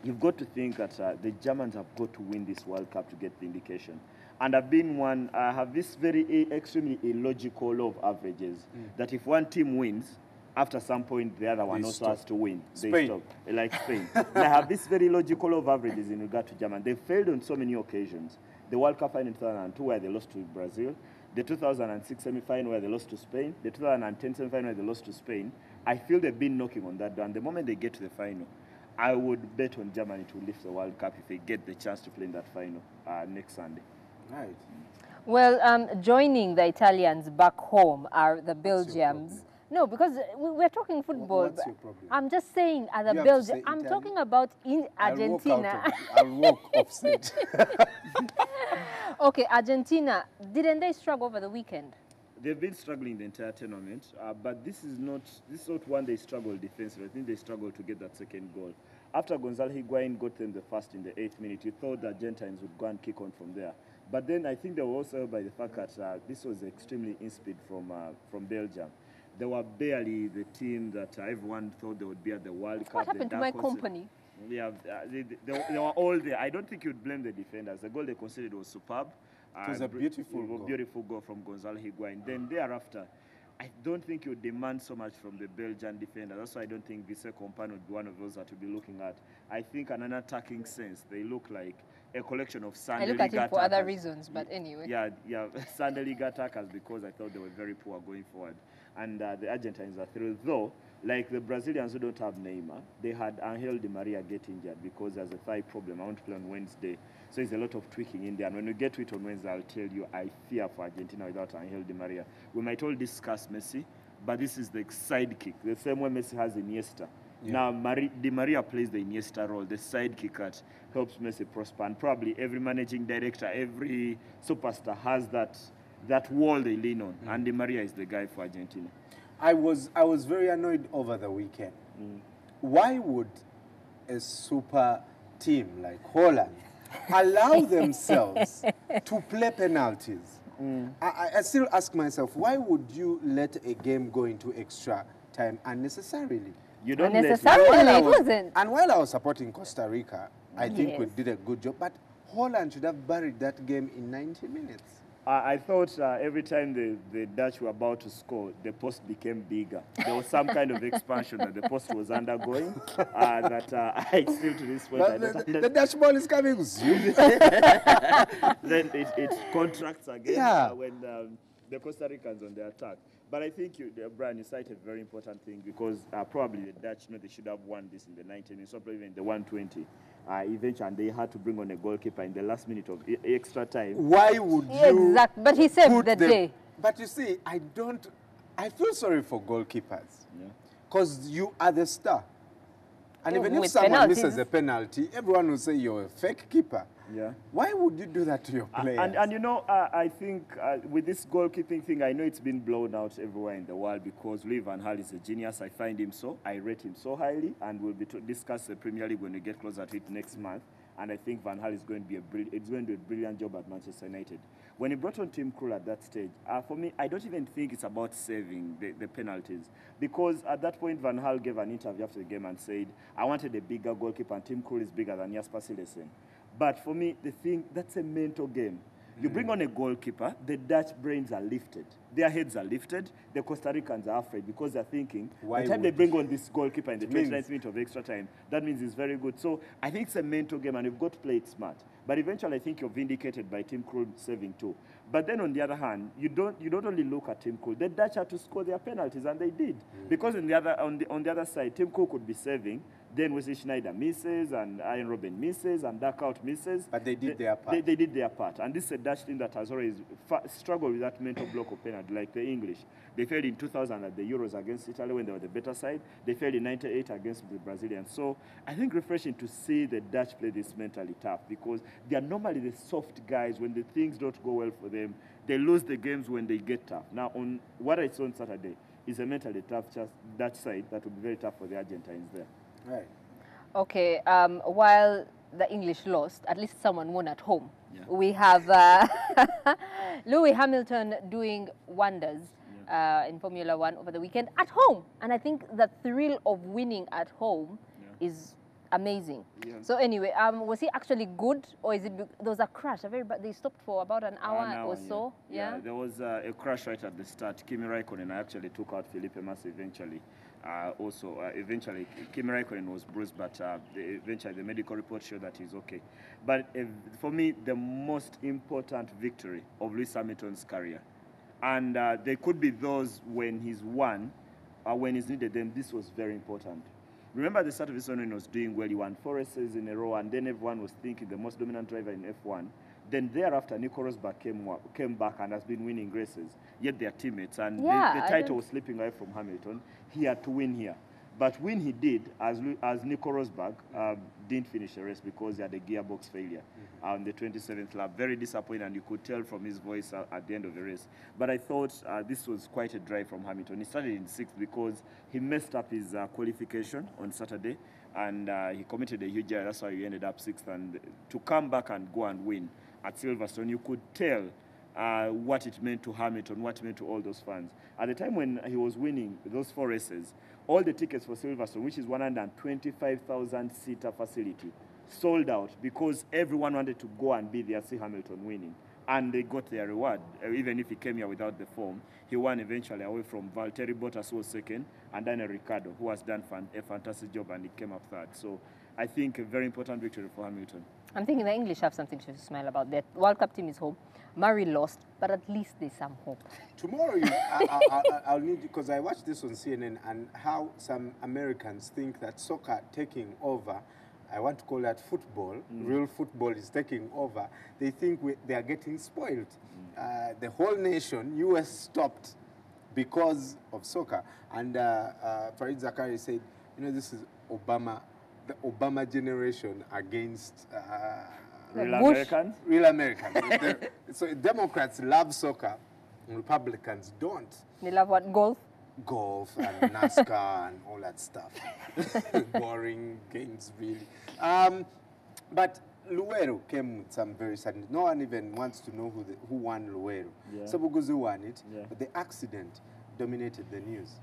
S3: you've got to think that the Germans have got to win this World Cup to get vindication. And I have this very extremely illogical law of averages, that if one team wins, after some point the other one also has to win. They stop, like Spain. They have this very logical law of averages in regard to Germany. They failed on so many occasions. The World Cup final in 2002 where they lost to Brazil, the 2006 semi-final where they lost to Spain, the 2010 semi-final where they lost to Spain. I feel they've been knocking on that door. And the moment they get to the final, I would bet on Germany to lift the World Cup if they get the chance to play in that final next Sunday.
S1: Right.
S29: Well, joining the Italians back home are the Belgians. No, because we're talking football.
S1: What's your problem?
S29: I'm just saying, as a Belgian, I'm talking about in Argentina.
S1: I'll walk offset.
S29: Okay, Argentina, didn't they struggle over the weekend?
S3: they've been struggling the entire tournament, but this is not one they struggled defensively. I think they struggled to get that second goal. After Gonzalo Higuain got them the first in the 8th minute, you thought the Argentines would go and kick on from there. But then I think they were also by the fact that this was extremely in-speed from Belgium. They were barely the team that everyone thought they would be at the World Cup.
S29: What happened to my company?
S3: Yeah, they were all there. I don't think you'd blame the defenders. The goal they conceded was superb.
S1: It was a
S3: beautiful goal from Gonzalo Higuain. Then thereafter, I don't think you demand so much from the Belgian defender. That's why I don't think Vise Company would be one of those that we'll be looking at. I think in an attacking sense, they look like a collection of Sunday League attackers.
S29: I look at him for other reasons, but anyway.
S3: Yeah, Sunday League attackers, because I thought they were very poor going forward. And the Argentines are through. Though, like the Brazilians who don't have Neymar, they had Angel Di Maria get injured because there's a thigh problem. I want to play on Wednesday. So there's a lot of tweaking in there. And when we get to it on Wednesday, I'll tell you, I fear for Argentina without Angel Di Maria. We might all discuss Messi, but this is the sidekick, the same way Messi has Iniesta. Yeah. Now, Di Maria plays the Iniesta role, the sidekick that helps Messi prosper. And probably every managing director, every superstar has that wall they lean on. And Di Maria is the guy for Argentina.
S1: I was very annoyed over the weekend. Why would a super team like Holland allow themselves to play penalties? I still ask myself, why would you let a game go into extra time unnecessarily?
S3: You don't
S1: And while I was supporting Costa Rica, I think we did a good job. But Holland should have buried that game in 90 minutes.
S3: I thought every time the Dutch were about to score, the post became bigger. There was some kind of expansion that the post was undergoing that I still to this point,
S1: the Dutch ball is coming.
S3: Then it contracts again when the Costa Ricans on the attack. But I think, Brian, you cited a very important thing because probably the Dutch they should have won this in the 90 minutes, or probably in the 120. Eventually, and they had to bring on a goalkeeper in the last minute of extra time.
S1: Why would you?
S29: Exactly, but he saved the day.
S1: But you see, I feel sorry for goalkeepers because you are the star. And even if someone misses a penalty, everyone will say you're a fake keeper.
S3: Yeah.
S1: Why would you do that to your players?
S3: And you know, I think with this goalkeeping thing, I know it's been blown out everywhere in the world because Louis van Gaal is a genius. I find him so. I rate him so highly, and we'll be discuss the Premier League when we get closer to it next month. And I think Van Gaal is going to be do a brilliant job at Manchester United. When he brought on Tim Krul at that stage, for me, I don't even think it's about saving the penalties. Because at that point, Van Gaal gave an interview after the game and said, I wanted a bigger goalkeeper, and Tim Krul is bigger than Jasper Silesen. But for me, the thing, that's a mental game. You bring on a goalkeeper, the Dutch brains are lifted. Their heads are lifted. The Costa Ricans are afraid because they're thinking, by the time they bring on this goalkeeper in the 29th minute of extra time, that means it's very good. So I think it's a mental game, and you've got to play it smart. But eventually, I think you're vindicated by Tim Krul saving too. But then on the other hand, you don't only look at Tim Krul. The Dutch had to score their penalties, and they did. Because on the other side, Tim Krul could be saving. Then Wesley Schneider misses, and Ian Robben misses, and Duckout misses.
S1: But they did their part.
S3: They did their part. And this is a Dutch team that has always struggled with that mental block of penalty, like the English. They failed in 2000 at the Euros against Italy when they were the better side. They failed in 98 against the Brazilians. So I think refreshing to see the Dutch play this mentally tough because they are normally the soft guys. When the things don't go well for them, they lose the games when they get tough. Now, on what I saw on Saturday is a mentally tough Dutch side that will be very tough for the Argentines there.
S1: Right.
S29: Okay, while the English lost, at least someone won at home.
S3: Yeah.
S29: We have Lewis Hamilton doing wonders in Formula One over the weekend at home. And I think the thrill of winning at home is amazing. Yeah. So anyway, was he actually good, or is it there was a crash? They stopped for about an hour or so.
S3: Yeah, there was a crash right at the start. Kimi Raikkonen actually took out Felipe Massa eventually. Eventually, Kimi Raikkonen was bruised, but eventually the medical report showed that he's okay. But for me, the most important victory of Lewis Hamilton's career, and there could be those when he's won, when he's needed, then this was very important. Remember at the start of this one when he was doing well, he won 4 races in a row, and then everyone was thinking the most dominant driver in F1. Then thereafter, Nico Rosberg came back and has been winning races, yet they're teammates. And the title was slipping away from Hamilton. He had to win here. But when he did, as Nico Rosberg didn't finish the race because he had a gearbox failure on the 27th lap. Very disappointing, and you could tell from his voice at the end of the race. But I thought this was quite a drive from Hamilton. He started in 6th because he messed up his qualification on Saturday, and he committed a huge error. That's why he ended up 6th. And to come back and go and win at Silverstone, you could tell what it meant to Hamilton, what it meant to all those fans. At the time when he was winning those 4 races, all the tickets for Silverstone, which is 125,000-seater facility, sold out because everyone wanted to go and be there, see Hamilton winning. And they got their reward. Even if he came here without the form, he won eventually away from Valtteri Bottas, who was 2nd, and Daniel Ricciardo, who has done a fantastic job, and he came up 3rd. So I think a very important victory for Hamilton.
S29: I'm thinking the English have something to smile about. That World Cup team is home. Murray lost, but at least there's some hope.
S1: Tomorrow, I'll need, because I watched this on CNN, and how some Americans think that soccer taking over, I want to call that football, real football is taking over. They think they are getting spoiled. The whole nation, US stopped because of soccer. And Farid Zakari said, you know, this is Obama, the Obama generation against
S3: real Americans?
S1: Real Americans. So Democrats love soccer, Republicans don't.
S29: They love what? Golf?
S1: Golf and NASCAR and all that stuff. Boring games, really. But Luero came with some very sudden. No one even wants to know who won Luero. Yeah. Sabuguzu won it, but the accident dominated the news.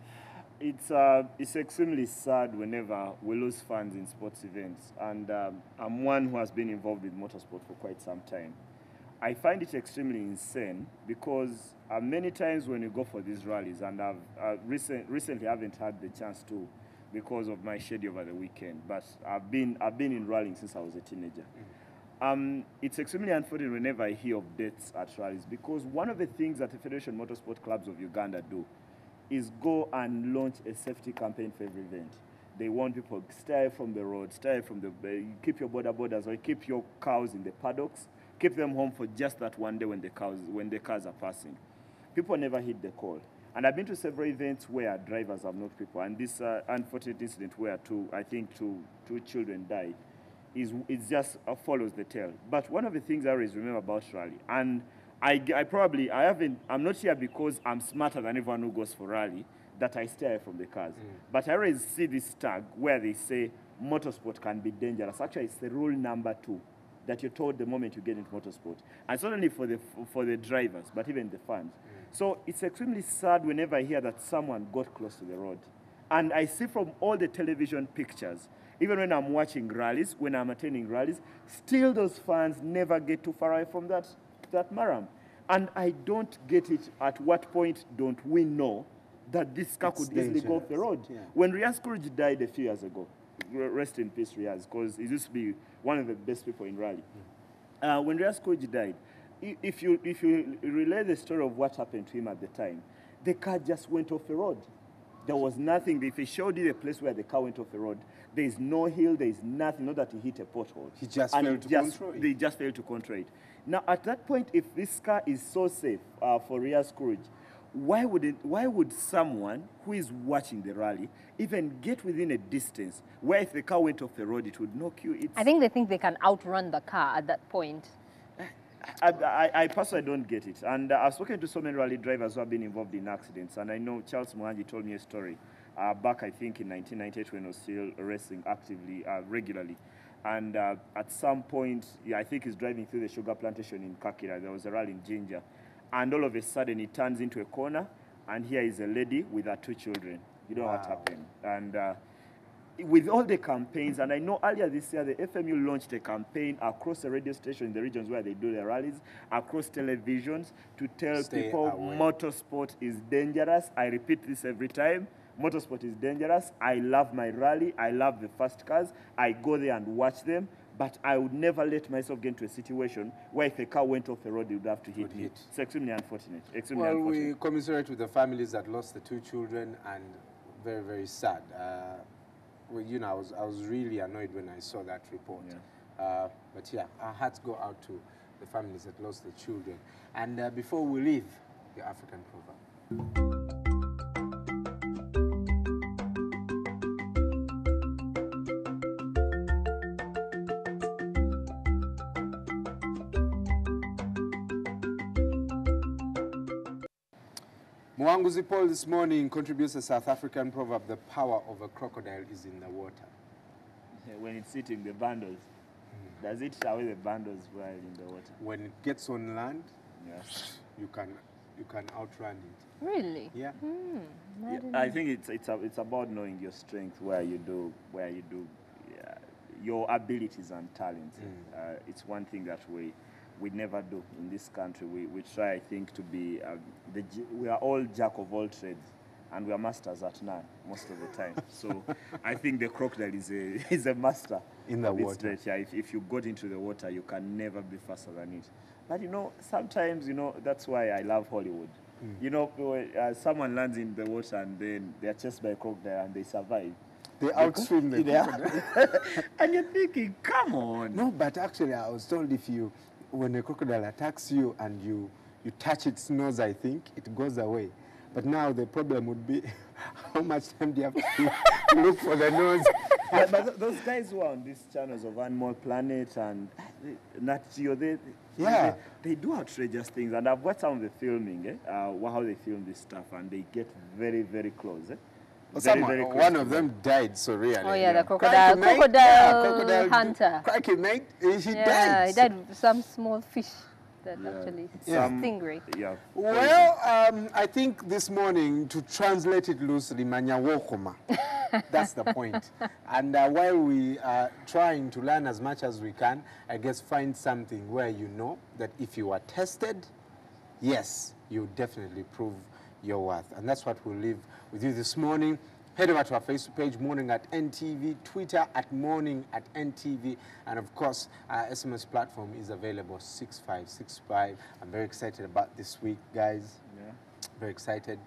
S3: It's extremely sad whenever we lose fans in sports events, and I'm one who has been involved with motorsport for quite some time. I find it extremely insane because many times when you go for these rallies, and I've recently haven't had the chance to because of my schedule over the weekend, but I've been in rallying since I was a teenager. It's extremely unfortunate whenever I hear of deaths at rallies, because one of the things that the Federation Motorsport Clubs of Uganda do is go and launch a safety campaign for every event. They want people to stay from the road, stay from the, keep your border borders, or keep your cows in the paddocks, keep them home for just that one day when the cars are passing. People never heed the call. And I've been to several events where drivers have knocked people, and this unfortunate incident where two children died it just follows the tale. But one of the things I always remember about rally, and I'm not here because I'm smarter than everyone who goes for rally, that I stay away from the cars. But I always see this tag where they say motorsport can be dangerous. Actually, it's the rule number 2 that you're told the moment you get into motorsport. And it's not only for the drivers, but even the fans. So it's extremely sad whenever I hear that someone got close to the road. And I see from all the television pictures, even when I'm watching rallies, when I'm attending rallies, still those fans never get too far away from that maram. And I don't get it. At what point don't we know that this car could easily go off the road? Yeah. When Riaz Courage died a few years ago, rest in peace, Riaz, because he used to be one of the best people in rally. When Riaz Courage died, if you relay the story of what happened to him at the time, the car just went off the road. There was nothing. If he showed you the place where the car went off the road, there is no hill, there is nothing, not that he hit a pothole.
S1: He just failed to control it.
S3: They just failed to control it. Now, at that point, if this car is so safe for Riaz Courage, why would someone who is watching the rally even get within a distance where if the car went off the road, it would knock you?
S29: I think they think they can outrun the car at that point.
S3: I personally don't get it. And I've spoken to so many rally drivers who have been involved in accidents. And I know Charles Mwangi told me a story back, I think, in 1998 when he was still racing actively, regularly. And at some point, I think he's driving through the sugar plantation in Kakira. There was a rally in Jinja. And all of a sudden, he turns into a corner. And here is a lady with her 2 children. You know what happened. And with all the campaigns, and I know earlier this year, the FMU launched a campaign across the radio station in the regions where they do their rallies, across televisions, to tell people motorsport is dangerous. I repeat this every time. Motorsport is dangerous. I love my rally. I love the fast cars. I go there and watch them. But I would never let myself get into a situation where if a car went off the road, it would have to hit me. It's extremely unfortunate. Extremely unfortunate.
S1: We commiserate with the families that lost the 2 children, and very, very sad. Well, you know, I was really annoyed when I saw that report. Yeah. But yeah, our hearts go out to the families that lost their children. And before we leave, the African proverb. Mwanguzi Paul this morning contributes a South African proverb, the power of a crocodile is in the water.
S3: When it's eating the bundles, does it away the bundles while in the water?
S1: When it gets on land,
S3: yes,
S1: you can outrun it.
S29: Really?
S1: Yeah.
S3: Yeah, I think it's about knowing your strength, where you do your abilities and talents. It's one thing that we never do in this country. We try, I think, to be we are all jack of all trades, and we are masters at none most of the time. So I think the crocodile is a master
S1: in the water.
S3: Yeah, if you got into the water, you can never be faster than it. But sometimes that's why I love Hollywood. Someone lands in the water and then they are chased by a crocodile and they survive.
S1: They outswim the crocodile.
S3: And you're thinking, come on.
S1: No, but actually I was told when a crocodile attacks you and you touch its nose, I think, it goes away. But now the problem would be, how much time do you have to look for the nose?
S3: But those guys who are on these channels of Animal Planet and Nat Geo, they do outrageous things. And I've watched some of the filming, how they film this stuff, and they get very, very close.
S1: One of them died, so really.
S29: Oh yeah, the crocodile hunter.
S1: Crikey, mate, he died.
S29: Yeah, he died with some small fish. Actually, stingray.
S3: Yeah.
S1: Well, I think this morning, to translate it loosely, manyawokoma. That's the point. And while we are trying to learn as much as we can, I guess find something where you know that if you are tested, yes, you definitely prove your worth. And that's what we'll leave with you this morning. Head over to our Facebook page, Morning at NTV, Twitter at Morning at NTV, and of course, our SMS platform is available 6565. I'm very excited about this week, guys.
S3: Yeah.
S1: Very excited.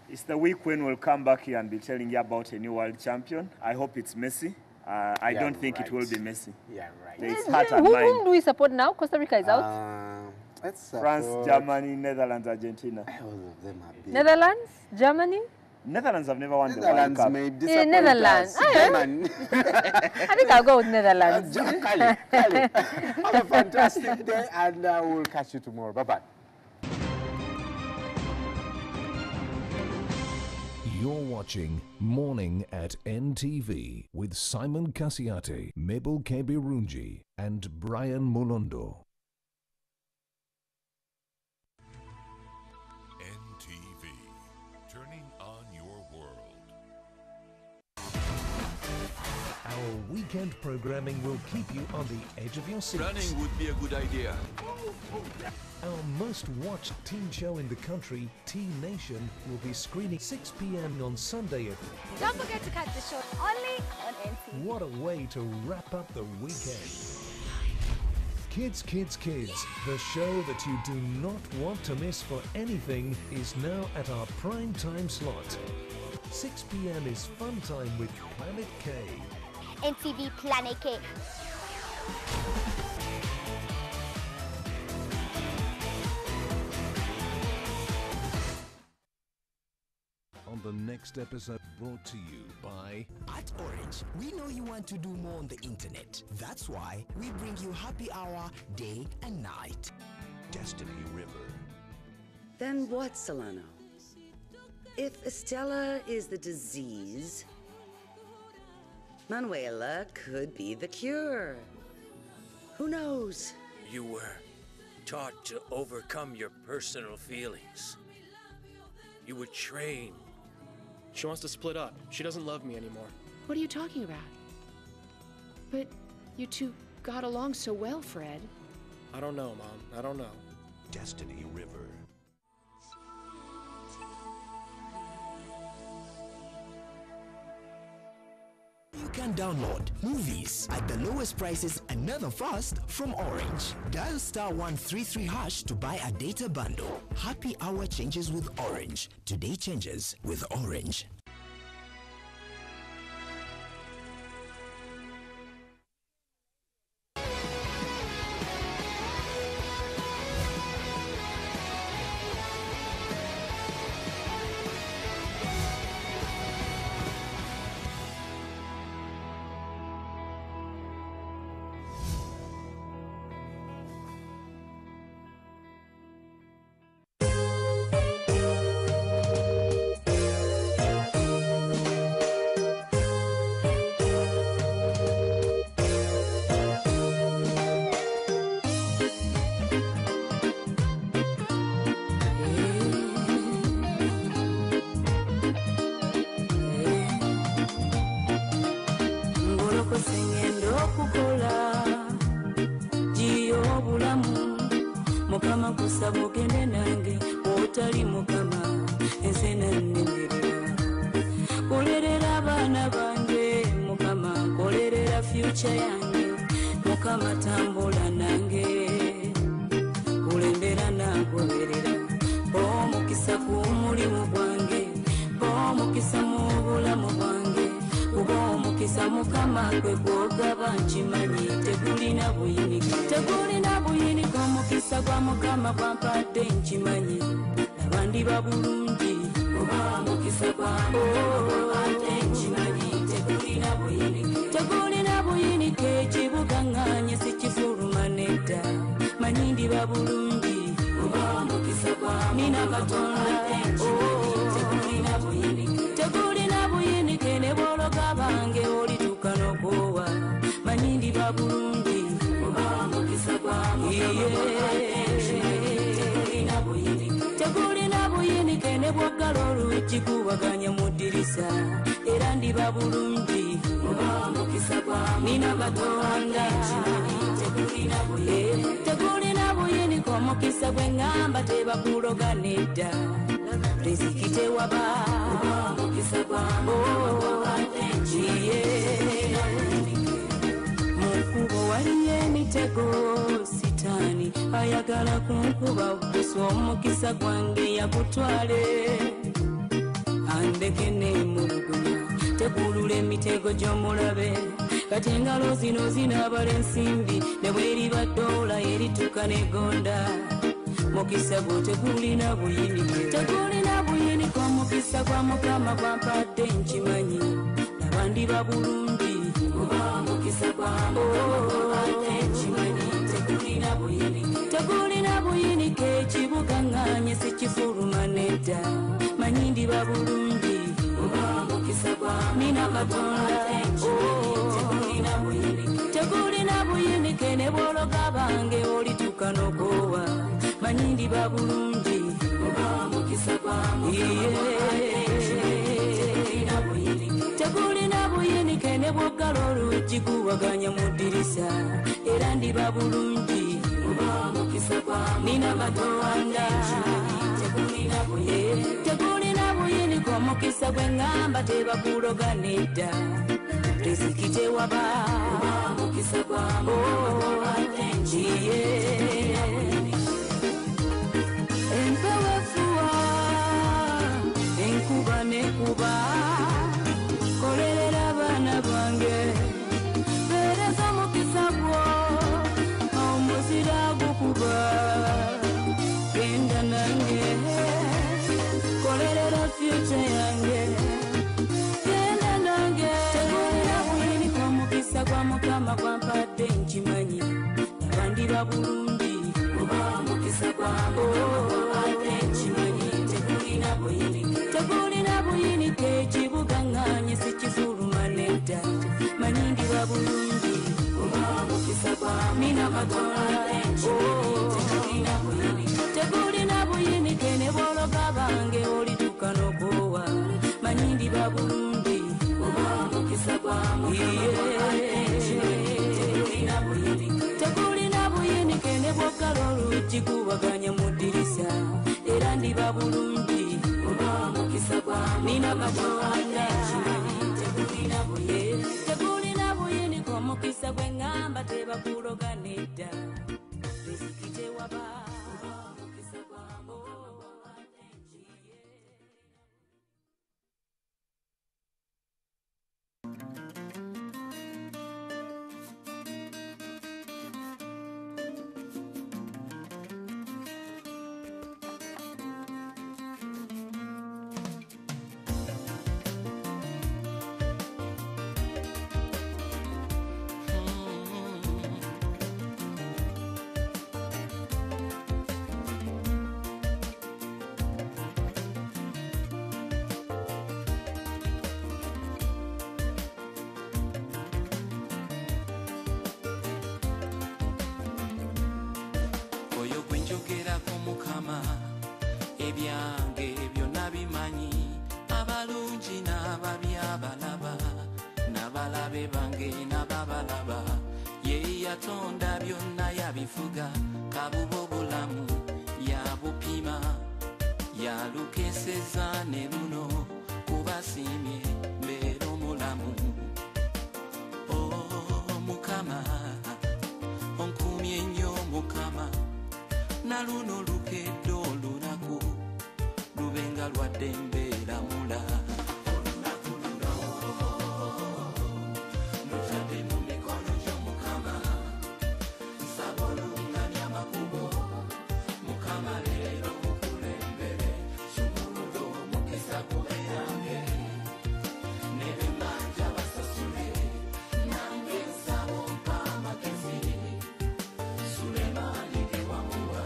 S3: It's the week when we'll come back here and be telling you about a new world champion. I hope it's Messi. I don't think it will be Messi.
S1: Yeah, right.
S3: There's heart and mind.
S29: Whom do we support now? Costa Rica is out.
S3: France, Germany, Netherlands, Argentina.
S1: All of them are big.
S29: Netherlands, Germany.
S3: Netherlands have never won the World Cup.
S29: Yeah, Netherlands. I think I'll go with Netherlands.
S1: Kali. Have a fantastic day, and we'll catch you tomorrow. Bye-bye.
S27: You're watching Morning at NTV with Simon Kasiate, Mabel Kebirunji, and Brian Molondo. Our weekend programming will keep you on the edge of your seats.
S4: Running would be a good idea.
S27: Our most watched teen show in the country, Teen Nation, will be screening 6 p.m. on Sunday.
S5: Don't forget to catch the show only on NTV.
S27: What a way to wrap up the weekend. Kids, Kids, Kids, the show that you do not want to miss for anything, is now at our prime time slot. 6 p.m. is fun time with Planet K.
S5: NTV Planet K.
S27: On the next episode, brought to you by...
S8: At Orange, we know you want to do more on the internet. That's why we bring you happy hour day and night.
S27: Destiny River.
S6: Then what, Solano? If Estella is the disease, Manuela could be the cure. Who knows?
S15: You were taught to overcome your personal feelings. You were trained.
S17: She wants to split up. She doesn't love me anymore.
S18: What are you talking about? But you two got along so well, Fred.
S17: I don't know, Mom. I don't know.
S27: Destiny River.
S8: You can download movies at the lowest prices and never fast from Orange. Dial *133# to buy a data bundle. Happy hour changes with Orange. Today changes with Orange.
S2: nkusaba ogende nange otali mukama ensena nnemerera kolerera abaana bange mukama kolerera future yange mukama tambula nange kulembera nagoberera omukisa ku mulimu gwange omukisa mu bulamu bwange kuba omukisa mukama gwe gwogaba nkimanyi tegulina buyinike omukisa gwa mukama gwampadde nkimanyi nabandi babulungi kuba omukisa gwampadde nkimanyi tegulina buyinike ekibuga nganye sikifuluma nedda manyi ndi babulungi kuba omukisa gwampadde nina katonda tegulina buyinike ne bwologa bange olituuka n'okoowa manyi ndi babulungi tegulina buyinike ne bwogala oluggi guwaganya mu ddirisa era ndi babulungi nina katonda tegulina buyinike omukisa gwe ŋŋamba tebakuloga nedda riziki tewaba munkubo waliyo emitego sitaani ayagala kunkuba busa omukisa gwange yakutwale andeke nemulugunya tegulula emitego gy'omulabe kati engalo zino zinaabala ensimbi ne bweriba ddoola erituuka negonda mukisa gwo tegulina buyinike omukisa gwa mukama gwampadde nkimanyi nabandi babulungi tegulina buyinike ekibuga nganye sikifuluma nedda manyi ndi babulungi nina katonda tegulina buyinike ne bwologa bange olituuka n'okoowa manyi ndi babulungi tegulina buyinike ne bwogala oluggi guwaganya mu ddirisa era ndi babulungi nina katonda tegulina buyinike omukisa gwe ŋŋamba tebakuloga nedda riziki tewaba empewo efuwa enkuba nekuba kolerera abaana bange bereza omukisa gwo omuzira gukuba genda nange kolerera future yange genda nange tegulina buyinike omukisa gwa mukama gwampadde nkimanyi nabandi babulungi tegulina buyinike ekibuga nganye sikifuluma nedda manyi ndi babulungi nina katonda tegulina buyinike ne bwologa bange olituuka n'okoowa manyi ndi babulungi tegulina buyinike ne bwogala oluggi guwaganya mu ddirisa era ndi babulungi nina katonda tegulina buyinike omukisa gwe ŋŋamba tebakuloga nedda riziki tewaba
S4: yatonda byonna yabifuga kabubo bulamu ya
S2: yalukeseza ne luno kubasimye mbeera omulamu. Mukama onkumye nnyo Mukama, na luno lukedde olunaku lubenga lwadde mbeera mula. Olunaku luno lutadde mu mikono gyo Mukama, nsaba oluŋŋamya amakubo Mukama leero mukulembere, sumululo omukisa kube yange, ne be mbanja basasule, nange nsaba ompa amagezi, Sulemaani ge wamuwa.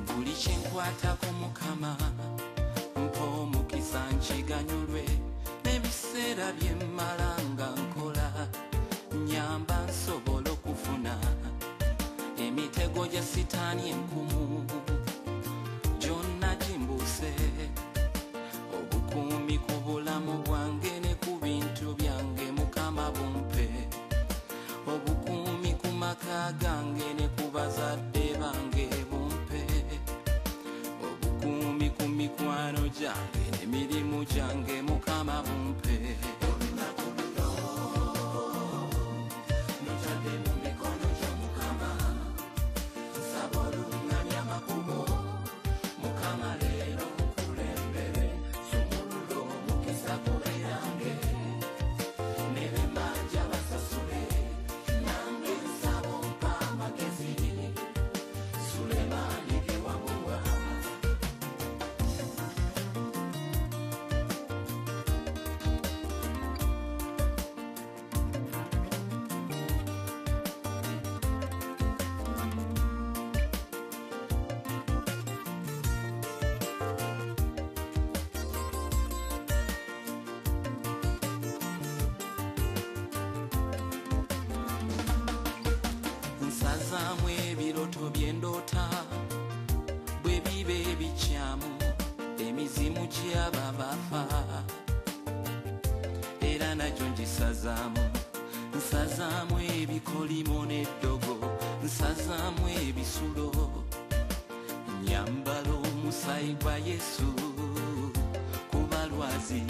S2: Buli kyenkwatako Mukama mpa omukisa nkiganyulwe, n'ebiseera bye mmala nga nkola nyamba nsobola okufuna emitego gya sitaani enkumu gyonna gimbuse, obukuumi ku bulamu bwange ne ku bintu byange Mukama bumpe, obukuumi ku maka gange ne ku bazadde bange bumpe, obukuumi ku mikwano gyange n'emirimu gyange Mukama bumpe. Olunaku luno lutadde mu mikono gyo Mukama, nsaba oluŋŋamya amakubo Mukama leero mukulembere, sumululo omukisa kube yange, ne be mbanja basasule, nange nsaba ompa amagezi, Sulemaani ge wamuwa. Nsazaamu ebiroto bye ndoota bwe biba ebikyamu, emizimu gy'aba bafa era nagyo ngisazaamu. Nsazaamu ebikolimo n'eddogo, nsazaamu ebisulo, nyambala omusaayi gwa Yesu ku balwazi.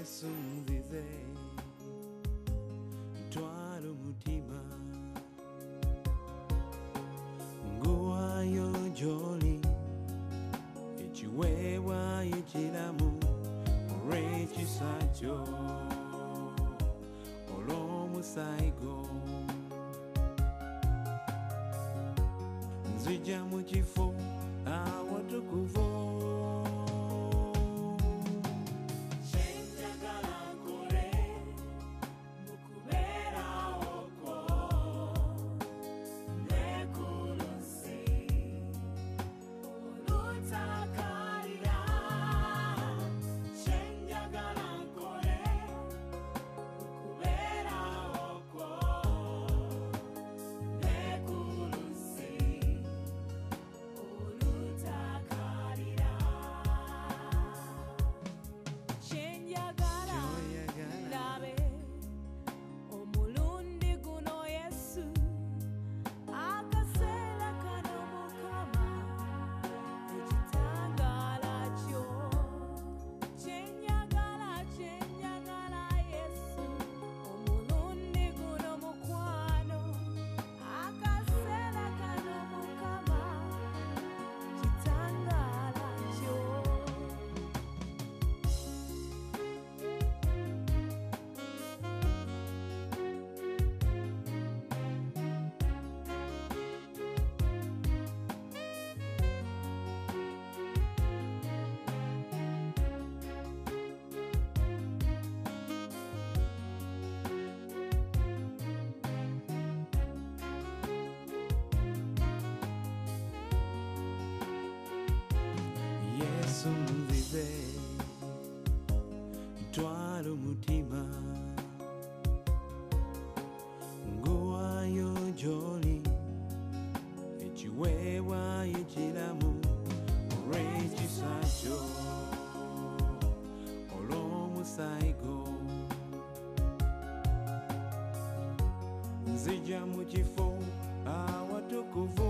S2: Yesu nzize ntwala umutima nguwayo gy'oli ekiweebwayo ekiramu olw'ekisa kyo olw'omusaayi gwo nzija mu kifo awatukuvu Yesu nzize ntwala umutima nguwayo gy'oli ekiweebwayo ekiramu olw'ekisa kyo olw'omusaayi gwo nzija mu kifo awatukuvu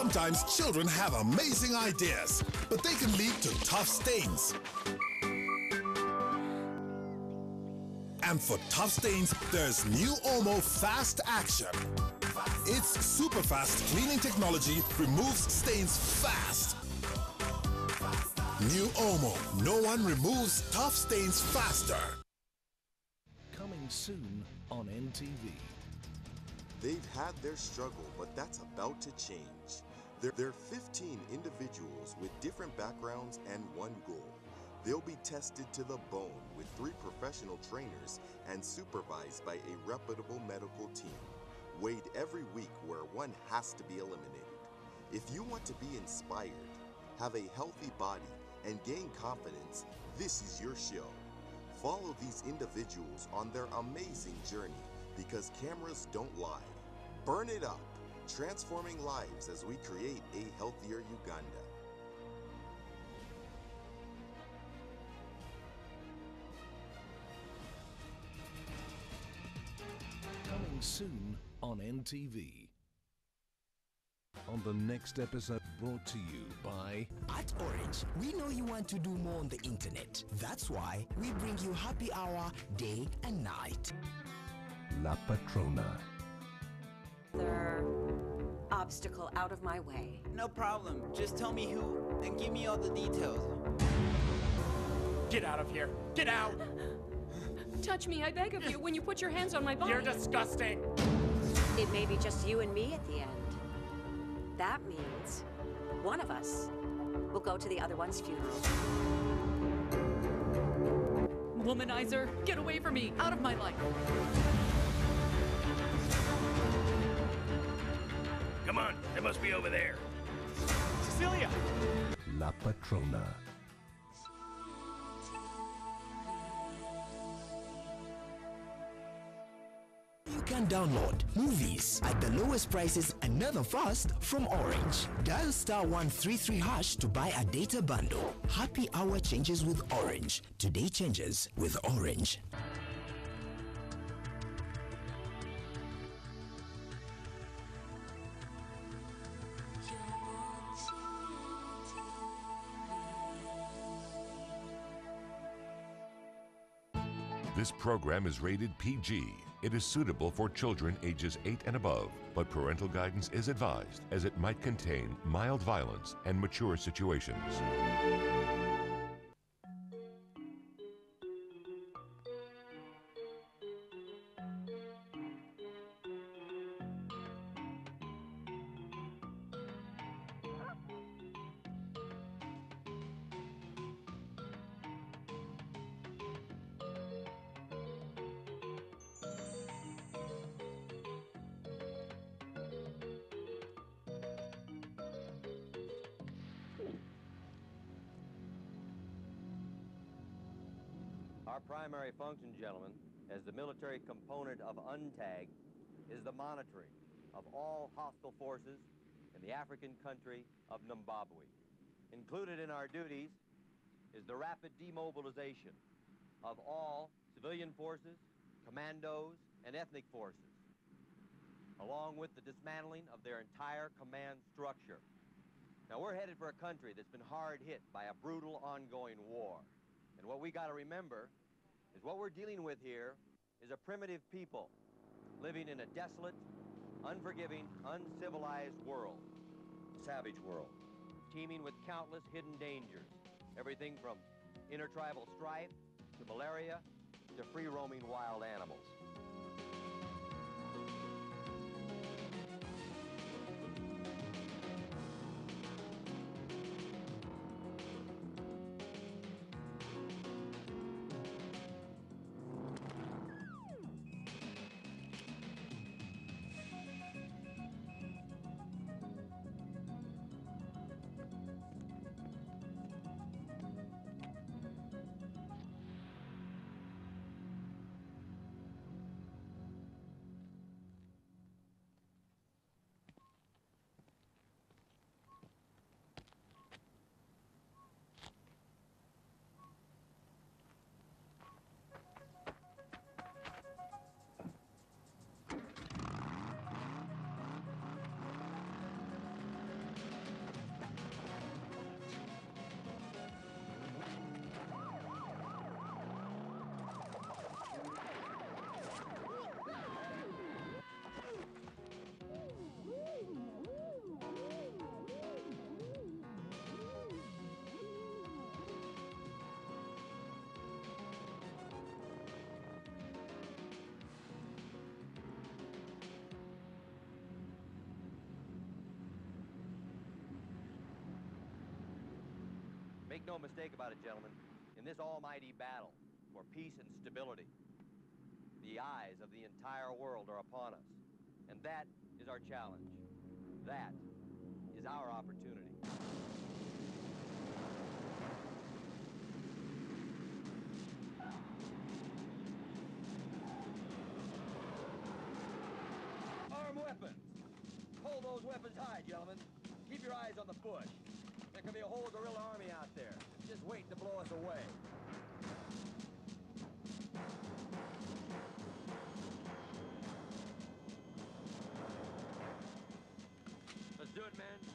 S4: Sometimes children have amazing ideas, but they can lead to tough stains. And for tough stains, there's new Omo Fast Action. Its super fast cleaning technology removes stains fast. New Omo, no one removes tough stains faster.
S27: Coming soon on NTV.
S7: They've had their struggle, but that's about to change. There are 15 individuals with different backgrounds and one goal. They'll be tested to the bone with 3 professional trainers and supervised by a reputable medical team, weighed every week where one has to be eliminated. If you want to be inspired, have a healthy body, and gain confidence, this is your show. Follow these individuals on their amazing journey because cameras don't lie. Burn it up, transforming lives as we create a healthier Uganda.
S27: Coming soon on NTV. On the next episode, brought to you by...
S8: At Orange, we know you want to do more on the internet. That's why we bring you happy hour day and night.
S27: La Patrona.
S6: Obstacle out of my way.
S10: No problem. Just tell me who and give me all the details.
S12: Get out of here. Get out!
S18: Touch me, I beg of you, when you put your hands on my body.
S12: You're disgusting.
S6: It may be just you and me at the end. That means one of us will go to the other one's funeral.
S18: Womanizer, get away from me, out of my life.
S15: Come on, they must be over there.
S12: Cecilia!
S27: La Patrona.
S8: You can download movies at the lowest prices another fast from Orange. Dial *133# to buy a data bundle. Happy hour changes with Orange. Today changes with Orange.
S19: This program is rated PG. It is suitable for children ages 8 and above, but parental guidance is advised as it might contain mild violence and mature situations.
S21: Our primary function, gentlemen, as the military component of UNTAG, is the monitoring of all hostile forces in the African country of Zimbabwe. Included in our duties is the rapid demobilization of all civilian forces, commandos, and ethnic forces, along with the dismantling of their entire command structure. Now, we're headed for a country that's been hard hit by a brutal ongoing war. And what we got to remember is what we're dealing with here is a primitive people living in a desolate, unforgiving, uncivilized world, savage world, teeming with countless hidden dangers, everything from intertribal strife to malaria to free-roaming wild animals. Make no mistake about it, gentlemen. In this almighty battle for peace and stability, the eyes of the entire world are upon us. And that is our challenge. That is our opportunity. Arm weapons! Hold those weapons high, gentlemen. Keep your eyes on the bush. There could be a whole guerrilla army out there, just waiting to blow us away. Let's do it, man.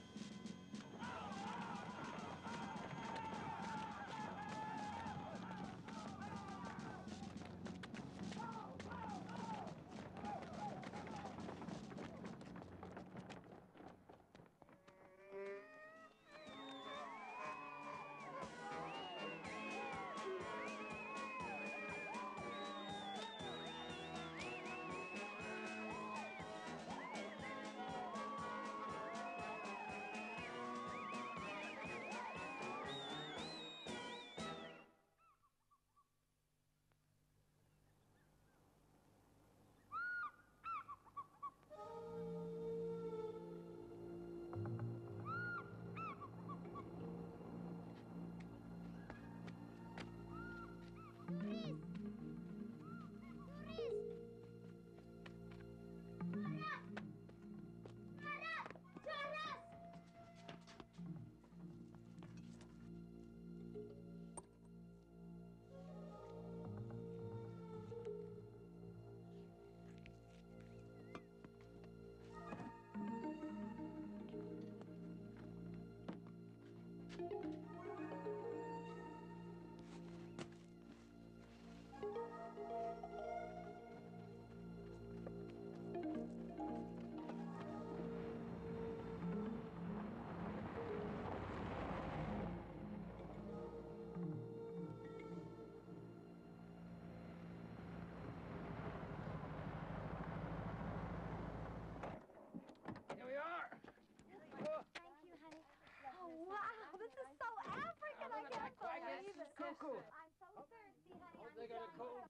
S5: Cool. I'm so thirsty, honey. I'm
S21: They got a
S5: dying.
S21: cold.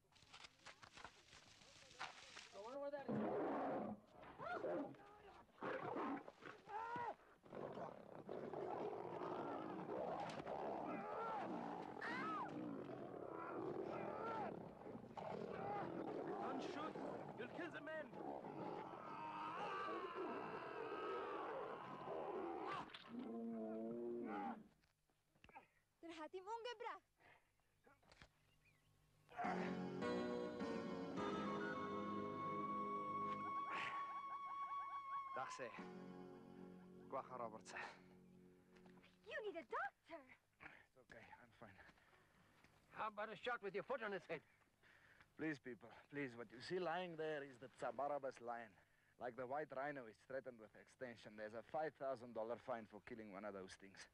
S21: I wonder where that
S12: Don't shoot! You'll kill the men!
S5: Er hat ihm umgebracht.
S9: Dag zeg. Quagga Roberts.
S5: You need a doctor.
S9: It's okay, I'm fine.
S21: How about a shot with your foot on his head?
S9: Please, people, please, what you see lying there is the Tsabarabas lion. Like the white rhino is threatened with extinction, there's a $5,000 fine for killing one of those things.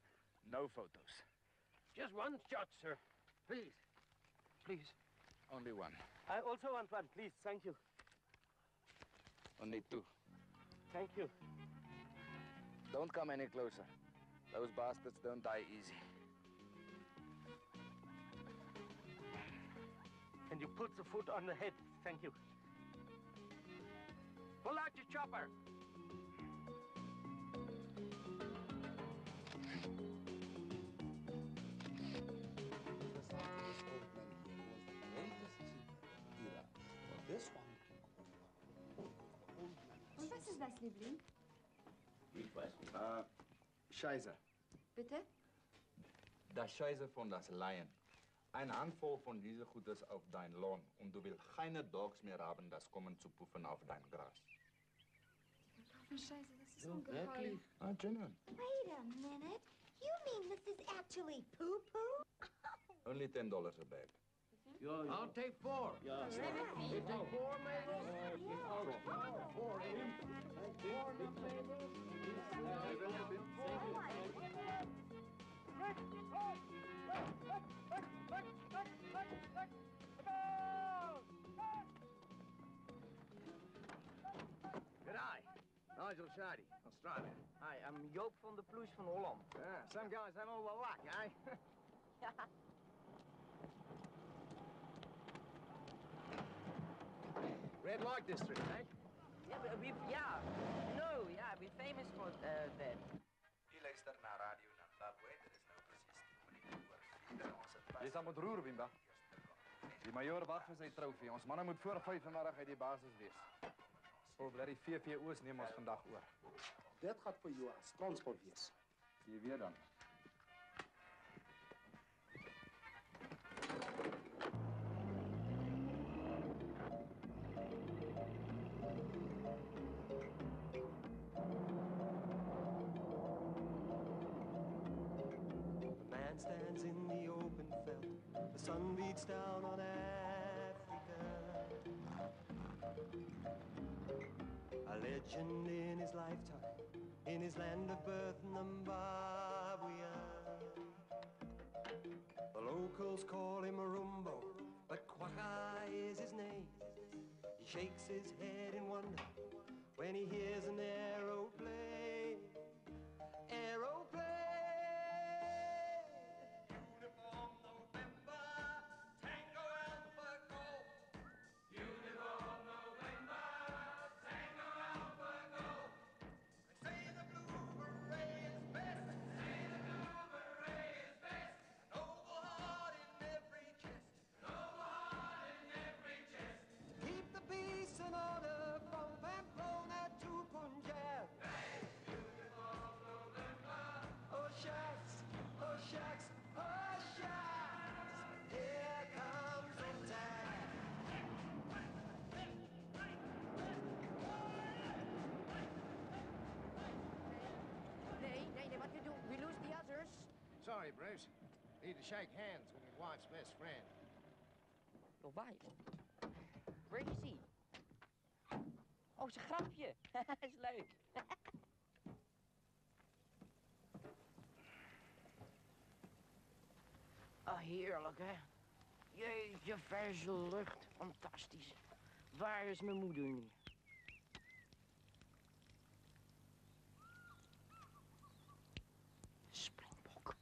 S9: No photos.
S21: Just one shot, sir. Please. Please.
S9: Only one.
S12: I also want one, please. Thank you.
S9: Only two.
S12: Thank you.
S9: Don't come any closer. Those bastards don't die easy.
S12: And you put the foot on the head. Thank you.
S21: Pull out your chopper.
S11: This one.
S5: Und was ist das, Liebling?
S9: Ich weiß nicht. Scheiße.
S5: Bitte?
S9: Das Scheiße von das Lion. Ein Handvoll von diesen Gutes auf dein Lohn und du willst keine Dogs mehr haben, das kommen zu puffen auf dein Gras.
S5: Verkaufen Scheiße, das ist ungeheuer.
S9: Ah, genuine.
S5: Wait a minute. You mean this is actually poo-poo?
S9: Only $10 a bag.
S21: I'll take 4.
S9: Yeah.
S21: You take 4, maybe?
S12: G'day. Nigel Shady, Australia. Hi, I'm Joop van der Ploes van Holland.
S9: Yeah, some guys have all the luck, eh? Red light district, eh?
S10: Yeah, we're famous for that.
S13: Je luistert naar Radio Zimbabwe. Dit is nou precies 10 minuten oor 4 onze
S9: Jy sal met roer, Wimba. Die major wag vir sy trofee. Ons manne moet voor 5 vanmiddag uit die basis wees. O, blerrie VVO's neem ons vandag oor.
S11: Dit gaat voor jou als transport wees.
S9: Jy weet dan.
S14: Stands in the open veld. The sun beats down on Africa. A legend in his lifetime, in his land of birth, Zimbabwe. The locals call him a Rumbo, but Kwaka is his name. He shakes his head in wonder when he hears an aeroplane. Aeroplane.
S9: Sorry, Bruce. Need to shake hands with your wife's best friend.
S10: Your wife? Where is he? Oh, is een grapje. Is leuk. Oh, heerlijk, hè? Jeetje, verse lucht. Fantastisch. Waar is mijn moeder nu? Springbok.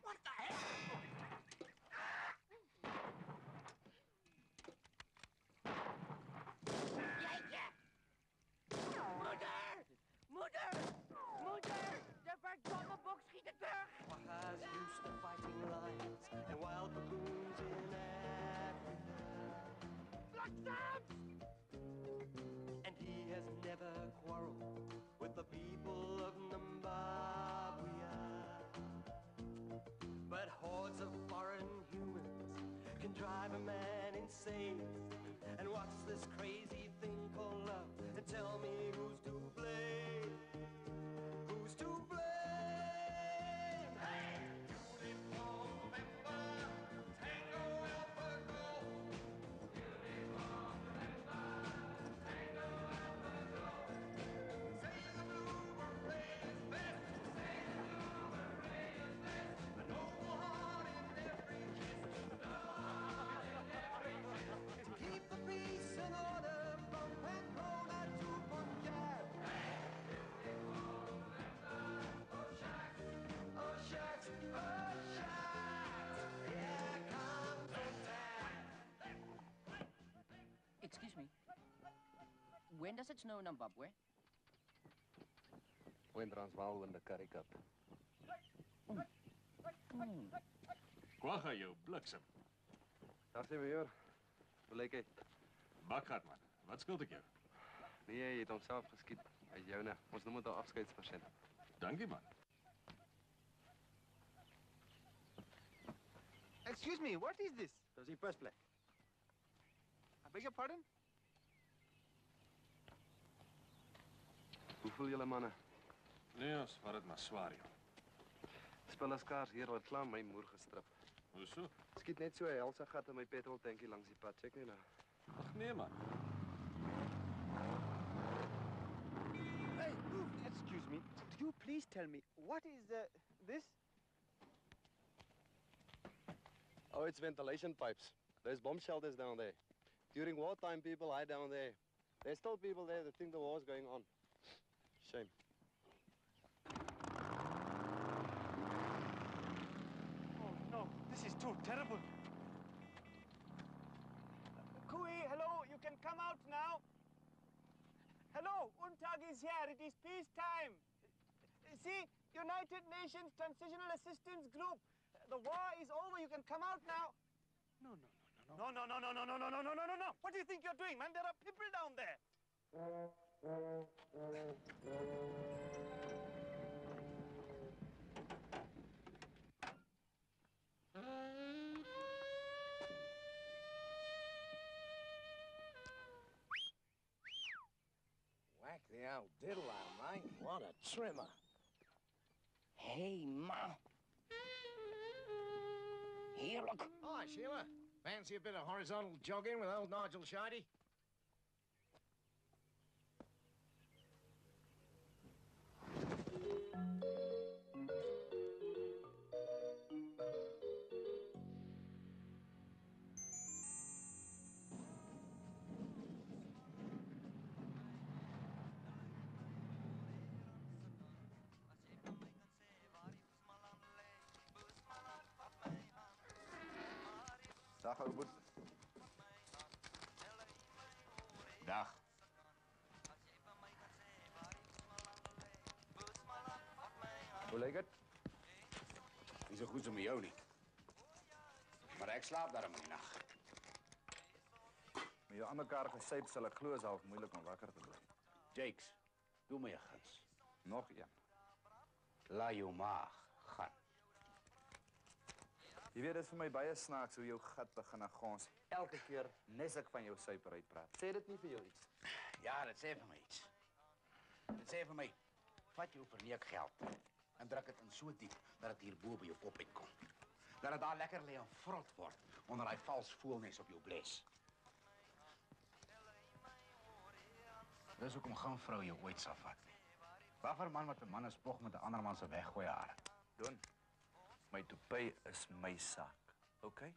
S10: What the hell? Jeetje! Moeder! Moeder! Moeder! De verdomme schieten terug!
S14: Waka's used to fighting lions and wild baboons in Africa. And he has never quarreled with the people of Zimbabwe. But hordes of foreign humans can drive a man insane. And what's this crazy thing called love? And tell me who's to blame? Who's to blame? Hey! Uniform member, Tango Alpha Go. Uniform member, Tango Alpha Go. Say the blue beret is best. Say the blue beret is best. A noble heart in every kiss. A noble heart in every kiss. To keep the peace and order from Pamplona to Punjab. Hey! Uniform member, oh shucks, oh shucks, oh shucks. Here comes the time.
S10: Excuse me. When does it snow in Zimbabwe?
S9: When Transvaal in the Curry Cup.
S16: Kwagga jou bliksem.
S9: Daar sê major. Hoe lyk hy?
S16: Bakgat man, wat skuld ek jou?
S9: Nee, hy het homself geskiet. Hy is joune. Ons noem dit 'n afskeidspasiënt.
S16: Dankie man.
S20: Excuse me, what is this?
S9: Dis die pusplek.
S20: I beg your pardon?
S9: Hoe voel julle manne?
S16: Nee, ons vat dit maar swaar joh.
S9: Spel as kaars hier wat klaar my moer gestrip.
S16: Hoe so?
S9: Skiet net so 'n helse gat in my petroltankie langs die pad. Check net nou.
S16: Ag nee man.
S20: Hey, excuse me. Do you please tell me, what is this?
S9: Oh, it's ventilation pipes. There's bomb shelters down there. During wartime, people hide down there.
S20: There's still people there that think the war's going on. Shame.
S1: Oh, no. This is too terrible. Kui, hello. You can come out now. Hello. UNTAG is here. It is peace time. See? United Nations Transitional Assistance Group. The war is over. You can come out now. No. No. What do you think you're doing, man? There are people down there.
S3: Whack the old diddle out, mate. What a trimmer. Hey, Ma. Here, look. Hi, Sheila. Fancy a bit of horizontal jogging with old Nigel Shady?
S9: Dag, ou boet.
S3: Dag.
S9: Hoe lyk dit?
S3: Nie so goed so met jou nie. Maar ek slaap daarom in die nag.
S9: Met jou aan mekaar gesyp sal ek glo is half moeilik om wakker te bly.
S3: Jakes, doe my 'n guns.
S9: Nog een.
S3: Laat jou maag gaan.
S9: Jy weet, dit is vir my baie snaaks hoe jou gat begin gons. Elke keer nes ek van jou suiperheid praat. Sê dit nie vir jou iets?
S3: Ja, dit sê vir my iets. Dit sê vir my, vat jou verneekgeld en druk dit in so diep dat dit hier bo by jou kop uitkom. Dat dit daar lekker lê en vrot word onder daai vals voelnes op jou bles. Dis hoekom gaan vrou jou ooit sal vat nie. Waarvoor man wat 'n man is spog met 'n ander man se weggooi hare?
S9: Doen. My toepy is my saak, okay?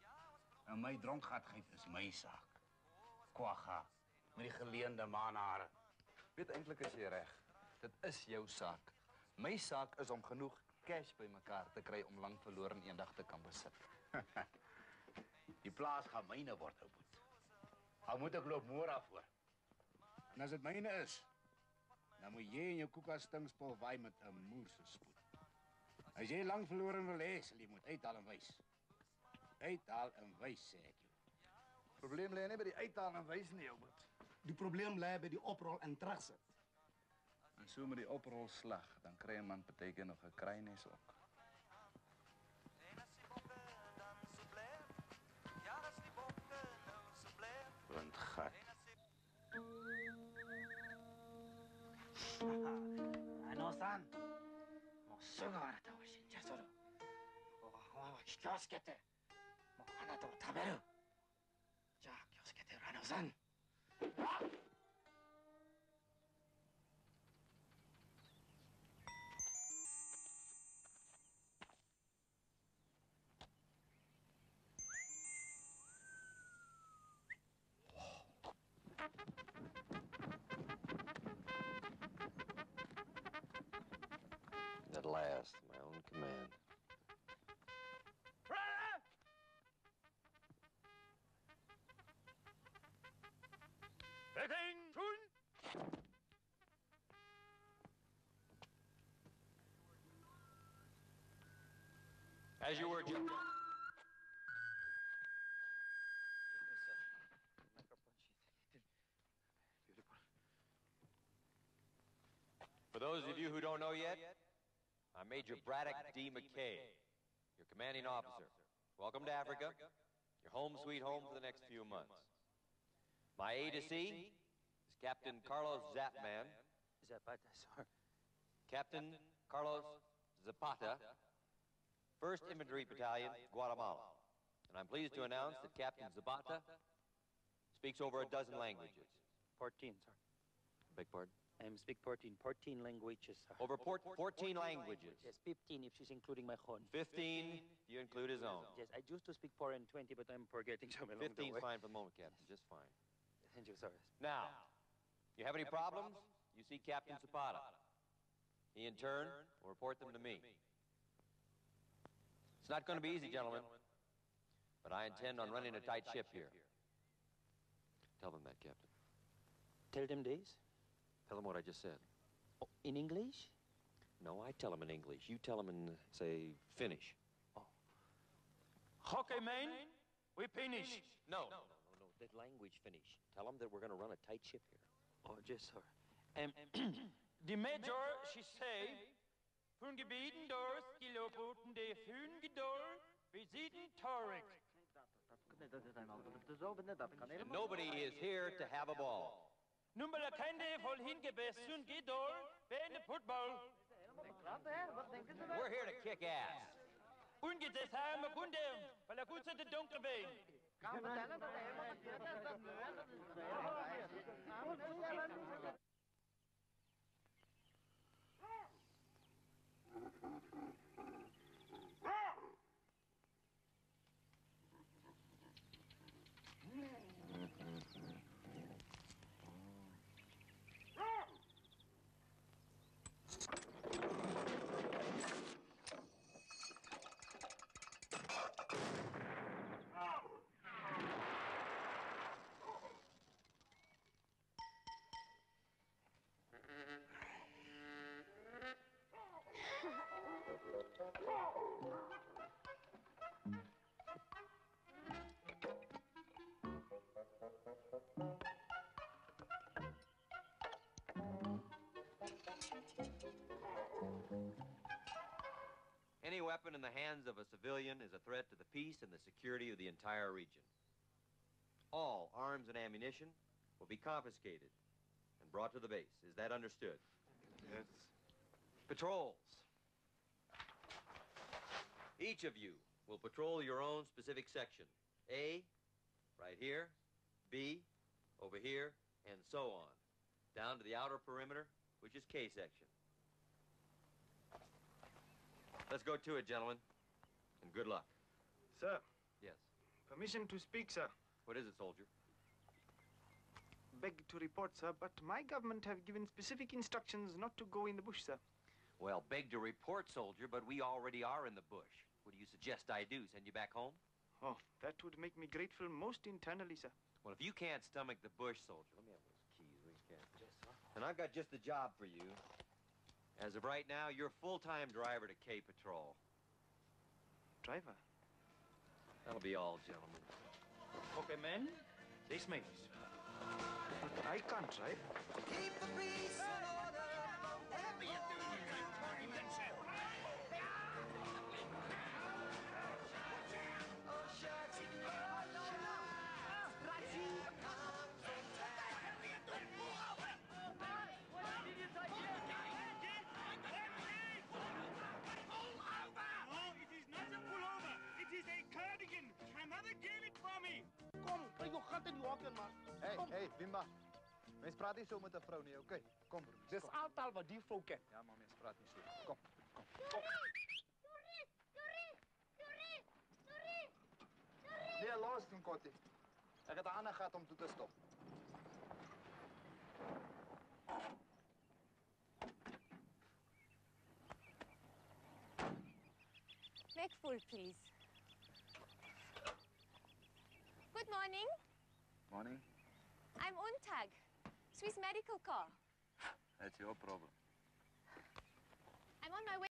S3: En my dronkgatgeit is my saak. Kwagga, met die geleende manhare.
S9: Weet eintlik is jy reg. Dit is jou saak. My saak is om genoeg cash bymekaar te kry om lank verloren eendag te kan besit.
S3: Die plaas gaan myne word, ou boet. Al moet ek loop môre voor. En as dit myne is, dan moet jy en jou koekastingspul waai met 'n moer se spoed. As jy lang verloren wil hê, sal jy moet uithaal en wys. Uithaal en wys, sê ek jou.
S9: Probleem lê nie by die uithaal en wys nie, ou boet.
S11: Die probleem lê by die oprol en terugsit.
S9: En so met die oprolslag, dan kry 'n man partykeer nog 'n kruines ook.
S3: Rondgat.
S10: Ano-san, もうすぐあなたを死んじゃする。気をつけて。もうあなたを食べる。じゃあ気をつけてよ、ラノさん。
S21: At last, my own command. As you were, Jim. For those of you who don't know yet, I'm Major Braddock D. McKay, your commanding officer. Welcome to Africa, your home sweet home for the next few months. My A to C is Captain Carlos Zapman.
S10: Zapata, sir.
S21: Captain Carlos Zapata, 1st Infantry Battalion, Guatemala. And I'm pleased to announce that Captain Zapata speaks over a dozen languages.
S10: 14, sir.
S21: Beg pardon?
S10: I speak 14 languages, sir.
S21: Over 14 languages.
S10: Yes, 15 if she's including my own.
S21: 15, you include his own.
S10: Yes, I used to speak 4 and 20, but I'm forgetting some along the way.
S21: 15's fine for the moment, Captain, just fine.
S10: Thank you, sir.
S21: Now, You have any problems? You see Captain Zapata. He, in turn, will report them to me. It's not going to be easy, gentlemen, but I intend on running a tight ship here. Tell them that, Captain.
S10: Tell them this?
S21: Tell them what I just said.
S10: Oh, in English?
S21: No, I tell them in English. You tell them in, say, Finnish.
S10: Okay, man. We finish.
S21: No, that language Finnish. Tell them that we're going to run a tight ship here.
S10: Oh, yes, sir. The major, she say, von Gebieten durch Kiloboten der Füngedor, visiten Torek.
S21: And nobody is here to have a ball.
S10: Numbele kende vol hingebessun gedor, ben de football.
S21: We're here to kick ass.
S10: Ungedes heime Gundem, weil gut sind de dunkle Bein.
S21: Any weapon in the hands of a civilian is a threat to the peace and the security of the entire region. All arms and ammunition will be confiscated and brought to the base. Is that understood?
S20: Yes.
S21: Patrols. Each of you will patrol your own specific section. A, right here. B, over here, and so on. Down to the outer perimeter, which is K section. Let's go to it, gentlemen, and good luck.
S1: Sir.
S21: Yes.
S1: Permission to speak, sir.
S21: What is it, soldier?
S1: Beg to report, sir, but my government have given specific instructions not to go in the bush, sir.
S21: Well, beg to report, soldier, but we already are in the bush. What do you suggest I do? Send you back home?
S1: Oh, that would make me grateful most internally, sir.
S21: Well, if you can't stomach the bush, soldier, let me have those keys. We can't. And I've got just the job for you. As of right now, you're full-time driver to K Patrol.
S1: Driver?
S21: That'll be all, gentlemen.
S10: Okay, men. This means.
S1: But I can't drive.
S14: Keep the peace in order.
S9: Hey, Bimba. Mens praat nie so met 'n vrou nie, okay? Kom broer.
S11: Dis altaal wat die vrou ken.
S9: Ja, maar mens praat nie so. Kom. Nee, los doen, Kotti. Ek het 'n ander gat om toe te stop.
S2: Make full, please. Good morning.
S9: Morning.
S2: I'm Untag, Swiss Medical Corps.
S9: That's your problem.
S2: I'm on my way.